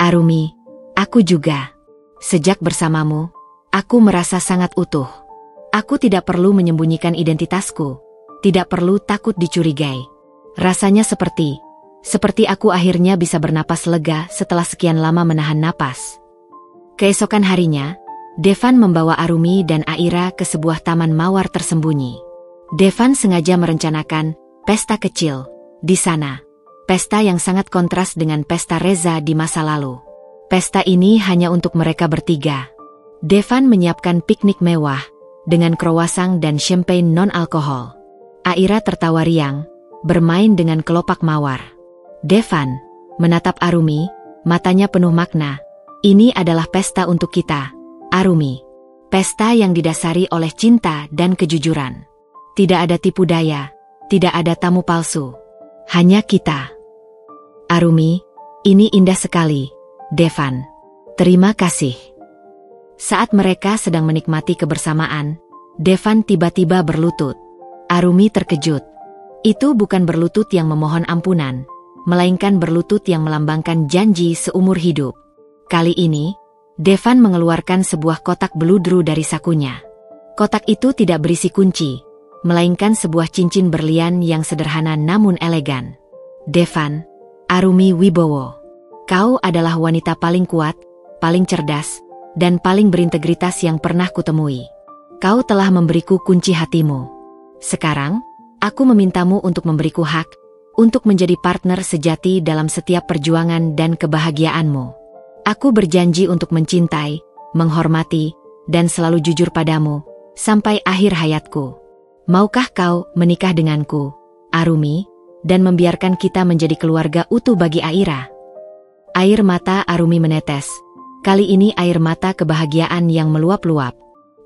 A: Arumi, aku juga. Sejak bersamamu, aku merasa sangat utuh. Aku tidak perlu menyembunyikan identitasku, tidak perlu takut dicurigai. Rasanya seperti aku akhirnya bisa bernapas lega setelah sekian lama menahan napas." Keesokan harinya, Devan membawa Arumi dan Aira ke sebuah taman mawar tersembunyi. Devan sengaja merencanakan pesta kecil di sana. Pesta yang sangat kontras dengan pesta Reza di masa lalu. Pesta ini hanya untuk mereka bertiga. Devan menyiapkan piknik mewah, dengan croissant dan champagne non-alkohol. Aira tertawa riang, bermain dengan kelopak mawar. Devan menatap Arumi, matanya penuh makna. "Ini adalah pesta untuk kita, Arumi. Pesta yang didasari oleh cinta dan kejujuran. Tidak ada tipu daya, tidak ada tamu palsu. Hanya kita." "Arumi, ini indah sekali, Devan. Terima kasih." Saat mereka sedang menikmati kebersamaan, Devan tiba-tiba berlutut. Arumi terkejut. Itu bukan berlutut yang memohon ampunan, melainkan berlutut yang melambangkan janji seumur hidup. Kali ini, Devan mengeluarkan sebuah kotak beludru dari sakunya. Kotak itu tidak berisi kunci, melainkan sebuah cincin berlian yang sederhana namun elegan. "Devan, Arumi Wibowo, kau adalah wanita paling kuat, paling cerdas, dan paling berintegritas yang pernah kutemui. Kau telah memberiku kunci hatimu. Sekarang, aku memintamu untuk memberiku hak, untuk menjadi partner sejati dalam setiap perjuangan dan kebahagiaanmu. Aku berjanji untuk mencintai, menghormati, dan selalu jujur padamu, sampai akhir hayatku. Maukah kau menikah denganku, Arumi, dan membiarkan kita menjadi keluarga utuh bagi Aira? Air mata Arumi menetes. Kali ini air mata kebahagiaan yang meluap-luap.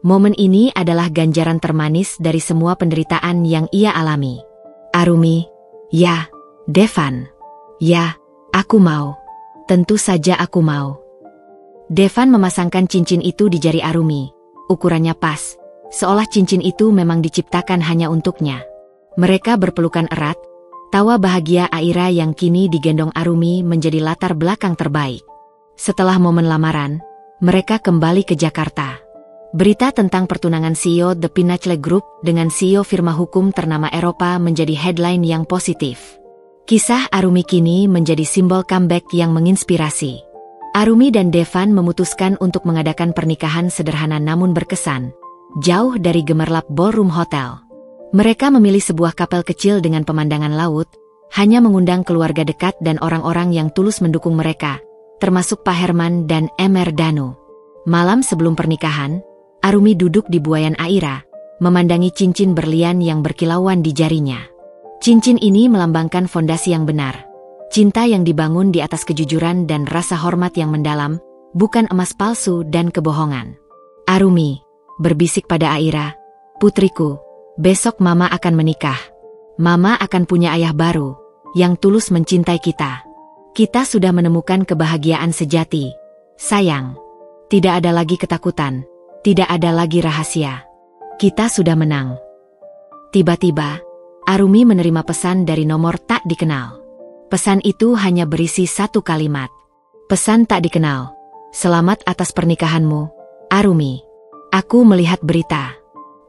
A: Momen ini adalah ganjaran termanis dari semua penderitaan yang ia alami. Arumi, ya, Devan. Ya, aku mau. Tentu saja aku mau. Devan memasangkan cincin itu di jari Arumi. Ukurannya pas, seolah cincin itu memang diciptakan hanya untuknya. Mereka berpelukan erat, tawa bahagia Aira yang kini digendong Arumi menjadi latar belakang terbaik. Setelah momen lamaran, mereka kembali ke Jakarta. Berita tentang pertunangan CEO The Pinnacle Group dengan CEO firma hukum ternama Eropa menjadi headline yang positif. Kisah Arumi kini menjadi simbol comeback yang menginspirasi. Arumi dan Devan memutuskan untuk mengadakan pernikahan sederhana namun berkesan, jauh dari gemerlap ballroom hotel. Mereka memilih sebuah kapel kecil dengan pemandangan laut, hanya mengundang keluarga dekat dan orang-orang yang tulus mendukung mereka, termasuk Pak Herman dan Emer Danu. Malam sebelum pernikahan, Arumi duduk di buayan Aira, memandangi cincin berlian yang berkilauan di jarinya. Cincin ini melambangkan fondasi yang benar. Cinta yang dibangun di atas kejujuran dan rasa hormat yang mendalam, bukan emas palsu dan kebohongan. Arumi berbisik pada Aira, "Putriku, besok Mama akan menikah. Mama akan punya ayah baru, yang tulus mencintai kita. Kita sudah menemukan kebahagiaan sejati. Sayang, tidak ada lagi ketakutan, tidak ada lagi rahasia. Kita sudah menang." Tiba-tiba, Arumi menerima pesan dari nomor tak dikenal. Pesan itu hanya berisi satu kalimat. Pesan tak dikenal. "Selamat atas pernikahanmu, Arumi. Aku melihat berita.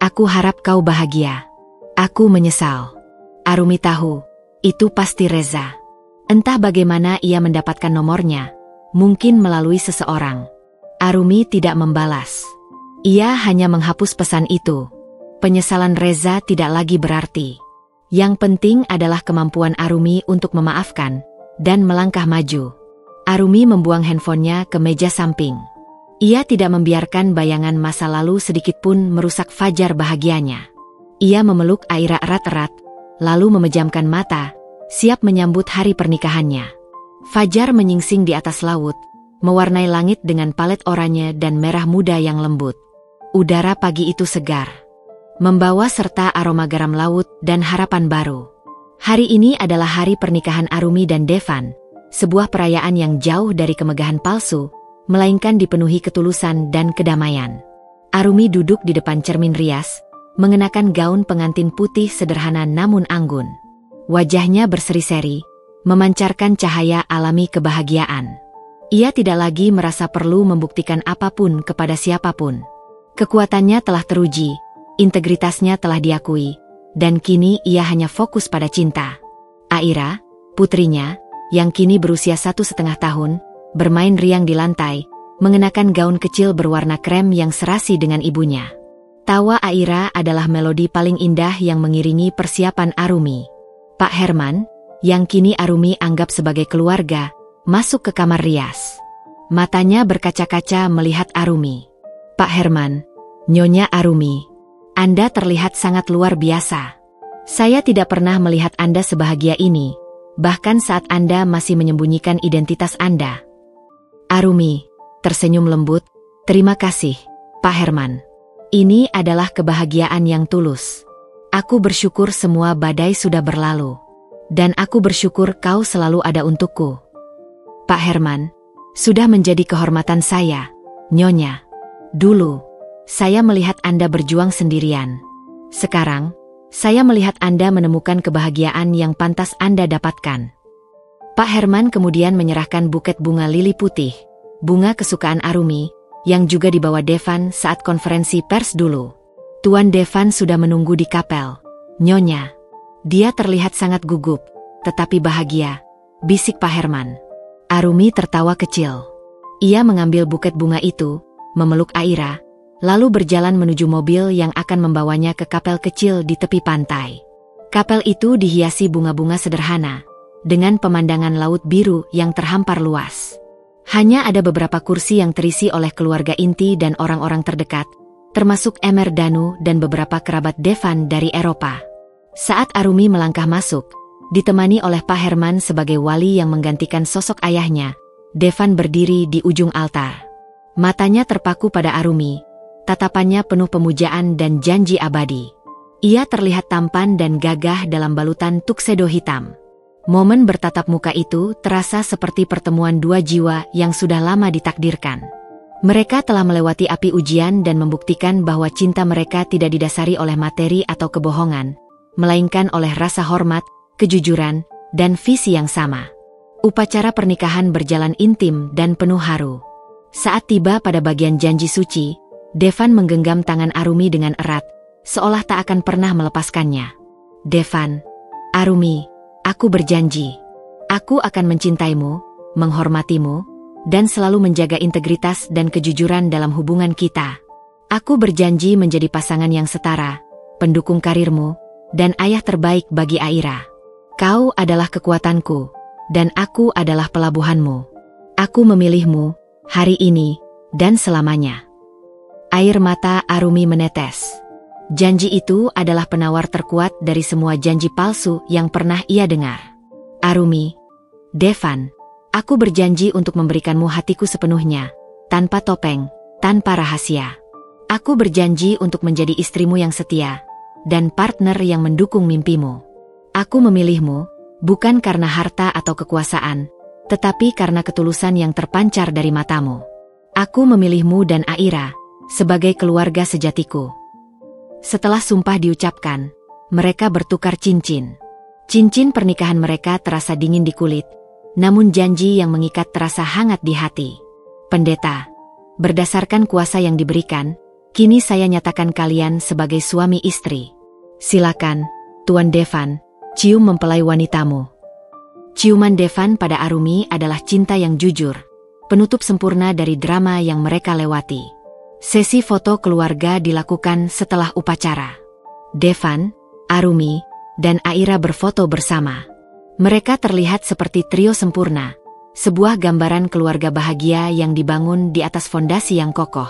A: Aku harap kau bahagia. Aku menyesal." Arumi tahu, itu pasti Reza. Entah bagaimana ia mendapatkan nomornya, mungkin melalui seseorang. Arumi tidak membalas. Ia hanya menghapus pesan itu. Penyesalan Reza tidak lagi berarti. Yang penting adalah kemampuan Arumi untuk memaafkan dan melangkah maju. Arumi membuang handphonenya ke meja samping. Ia tidak membiarkan bayangan masa lalu sedikitpun merusak fajar bahagianya. Ia memeluk Aira erat-erat, lalu memejamkan mata, siap menyambut hari pernikahannya. Fajar menyingsing di atas laut, mewarnai langit dengan palet oranye dan merah muda yang lembut. Udara pagi itu segar, membawa serta aroma garam laut dan harapan baru. Hari ini adalah hari pernikahan Arumi dan Devan, sebuah perayaan yang jauh dari kemegahan palsu, melainkan dipenuhi ketulusan dan kedamaian. Arumi duduk di depan cermin rias, mengenakan gaun pengantin putih sederhana namun anggun. Wajahnya berseri-seri, memancarkan cahaya alami kebahagiaan. Ia tidak lagi merasa perlu membuktikan apapun kepada siapapun. Kekuatannya telah teruji, integritasnya telah diakui, dan kini ia hanya fokus pada cinta. Aira, putrinya, yang kini berusia 1,5 tahun, bermain riang di lantai, mengenakan gaun kecil berwarna krem yang serasi dengan ibunya. Tawa Aira adalah melodi paling indah yang mengiringi persiapan Arumi. Pak Herman, yang kini Arumi anggap sebagai keluarga, masuk ke kamar rias. Matanya berkaca-kaca melihat Arumi. "Pak Herman, Nyonya Arumi, Anda terlihat sangat luar biasa. Saya tidak pernah melihat Anda sebahagia ini, bahkan saat Anda masih menyembunyikan identitas Anda." Arumi tersenyum lembut, "Terima kasih, Pak Herman. Ini adalah kebahagiaan yang tulus. Aku bersyukur semua badai sudah berlalu. Dan aku bersyukur kau selalu ada untukku." "Pak Herman, sudah menjadi kehormatan saya, Nyonya. Dulu, saya melihat Anda berjuang sendirian. Sekarang, saya melihat Anda menemukan kebahagiaan yang pantas Anda dapatkan." Pak Herman kemudian menyerahkan buket bunga lili putih, bunga kesukaan Arumi, yang juga dibawa Devan saat konferensi pers dulu. "Tuan Devan sudah menunggu di kapel, Nyonya. Dia terlihat sangat gugup, tetapi bahagia," bisik Pak Herman. Arumi tertawa kecil. Ia mengambil buket bunga itu, memeluk Aira, lalu berjalan menuju mobil yang akan membawanya ke kapel kecil di tepi pantai. Kapel itu dihiasi bunga-bunga sederhana, dengan pemandangan laut biru yang terhampar luas. Hanya ada beberapa kursi yang terisi oleh keluarga inti dan orang-orang terdekat, termasuk Emer Danu dan beberapa kerabat Devan dari Eropa. Saat Arumi melangkah masuk, ditemani oleh Pak Herman sebagai wali yang menggantikan sosok ayahnya, Devan berdiri di ujung altar. Matanya terpaku pada Arumi, tatapannya penuh pemujaan dan janji abadi. Ia terlihat tampan dan gagah dalam balutan tuxedo hitam. Momen bertatap muka itu terasa seperti pertemuan dua jiwa yang sudah lama ditakdirkan. Mereka telah melewati api ujian dan membuktikan bahwa cinta mereka tidak didasari oleh materi atau kebohongan, melainkan oleh rasa hormat, kejujuran, dan visi yang sama. Upacara pernikahan berjalan intim dan penuh haru. Saat tiba pada bagian janji suci, Devan menggenggam tangan Arumi dengan erat, seolah tak akan pernah melepaskannya. Devan, Arumi, aku berjanji. Aku akan mencintaimu, menghormatimu, dan selalu menjaga integritas dan kejujuran dalam hubungan kita. Aku berjanji menjadi pasangan yang setara, pendukung karirmu, dan ayah terbaik bagi Aira. Kau adalah kekuatanku, dan aku adalah pelabuhanmu. Aku memilihmu, hari ini, dan selamanya. Air mata Arumi menetes. Janji itu adalah penawar terkuat dari semua janji palsu yang pernah ia dengar. Arumi, Devan, aku berjanji untuk memberikanmu hatiku sepenuhnya, tanpa topeng, tanpa rahasia. Aku berjanji untuk menjadi istrimu yang setia, dan partner yang mendukung mimpimu. Aku memilihmu, bukan karena harta atau kekuasaan, tetapi karena ketulusan yang terpancar dari matamu. Aku memilihmu dan Aira, sebagai keluarga sejatiku. Setelah sumpah diucapkan, mereka bertukar cincin. Cincin pernikahan mereka terasa dingin di kulit, namun janji yang mengikat terasa hangat di hati. Pendeta, berdasarkan kuasa yang diberikan, kini saya nyatakan kalian sebagai suami istri. Silakan, Tuan Devan, cium mempelai wanitamu. Ciuman Devan pada Arumi adalah cinta yang jujur, penutup sempurna dari drama yang mereka lewati. Sesi foto keluarga dilakukan setelah upacara. Devan, Arumi, dan Aira berfoto bersama. Mereka terlihat seperti trio sempurna, sebuah gambaran keluarga bahagia yang dibangun di atas fondasi yang kokoh.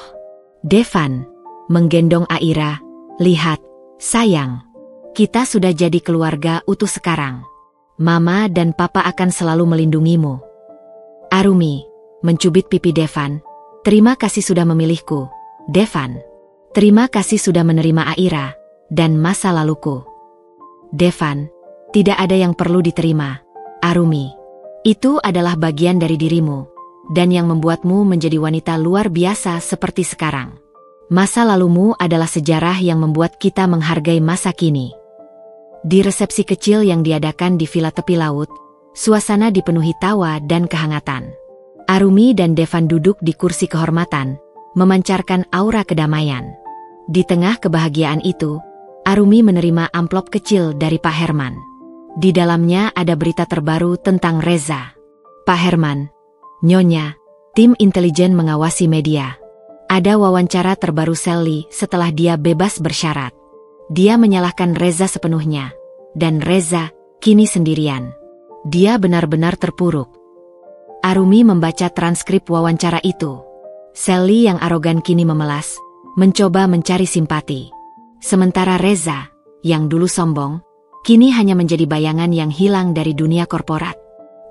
A: Devan menggendong Aira, lihat, sayang, kita sudah jadi keluarga utuh sekarang. Mama dan Papa akan selalu melindungimu. Arumi mencubit pipi Devan, terima kasih sudah memilihku. Devan, terima kasih sudah menerima Aira, dan masa laluku. Devan, tidak ada yang perlu diterima, Arumi. Itu adalah bagian dari dirimu, dan yang membuatmu menjadi wanita luar biasa seperti sekarang. Masa lalumu adalah sejarah yang membuat kita menghargai masa kini. Di resepsi kecil yang diadakan di villa tepi laut, suasana dipenuhi tawa dan kehangatan. Arumi dan Devan duduk di kursi kehormatan, memancarkan aura kedamaian. Di tengah kebahagiaan itu, Arumi menerima amplop kecil dari Pak Herman. Di dalamnya ada berita terbaru tentang Reza. Pak Herman, Nyonya, tim intelijen mengawasi media. Ada wawancara terbaru Sally setelah dia bebas bersyarat. Dia menyalahkan Reza sepenuhnya, dan Reza kini sendirian. Dia benar-benar terpuruk. Arumi membaca transkrip wawancara itu. Sally yang arogan kini memelas, mencoba mencari simpati. Sementara Reza, yang dulu sombong, kini hanya menjadi bayangan yang hilang dari dunia korporat.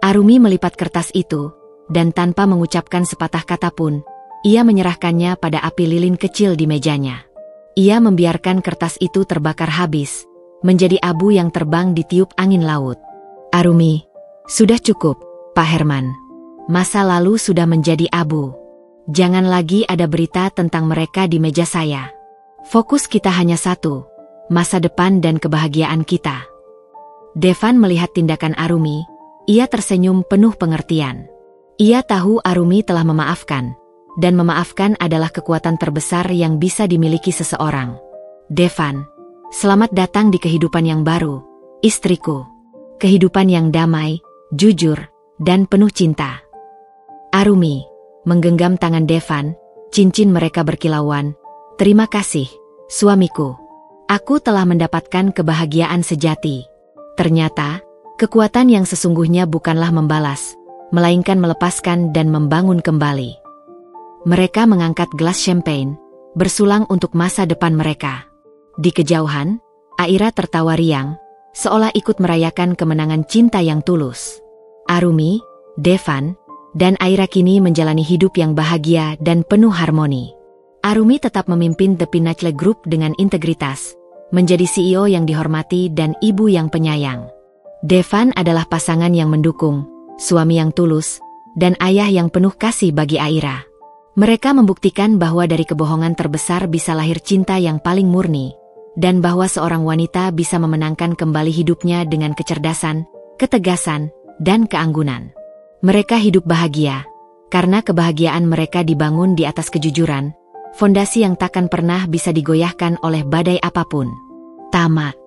A: Arumi melipat kertas itu, dan tanpa mengucapkan sepatah kata pun, ia menyerahkannya pada api lilin kecil di mejanya. Ia membiarkan kertas itu terbakar habis, menjadi abu yang terbang ditiup angin laut. Arumi, sudah cukup, Pak Herman. Masa lalu sudah menjadi abu. Jangan lagi ada berita tentang mereka di meja saya. Fokus kita hanya satu, masa depan dan kebahagiaan kita. Devan melihat tindakan Arumi, ia tersenyum penuh pengertian. Ia tahu Arumi telah memaafkan, dan memaafkan adalah kekuatan terbesar yang bisa dimiliki seseorang. Devan, selamat datang di kehidupan yang baru, istriku. Kehidupan yang damai, jujur, dan penuh cinta. Arumi menggenggam tangan Devan, cincin mereka berkilauan. Terima kasih, suamiku. Aku telah mendapatkan kebahagiaan sejati. Ternyata, kekuatan yang sesungguhnya bukanlah membalas, melainkan melepaskan dan membangun kembali. Mereka mengangkat gelas champagne, bersulang untuk masa depan mereka. Di kejauhan, Aira tertawa riang, seolah ikut merayakan kemenangan cinta yang tulus. Arumi, Devan, dan Aira kini menjalani hidup yang bahagia dan penuh harmoni. Arumi tetap memimpin The Pinnacle Group dengan integritas, menjadi CEO yang dihormati dan ibu yang penyayang. Devan adalah pasangan yang mendukung, suami yang tulus, dan ayah yang penuh kasih bagi Aira. Mereka membuktikan bahwa dari kebohongan terbesar bisa lahir cinta yang paling murni, dan bahwa seorang wanita bisa memenangkan kembali hidupnya dengan kecerdasan, ketegasan, dan keanggunan. Mereka hidup bahagia, karena kebahagiaan mereka dibangun di atas kejujuran, fondasi yang takkan pernah bisa digoyahkan oleh badai apapun. Tamat.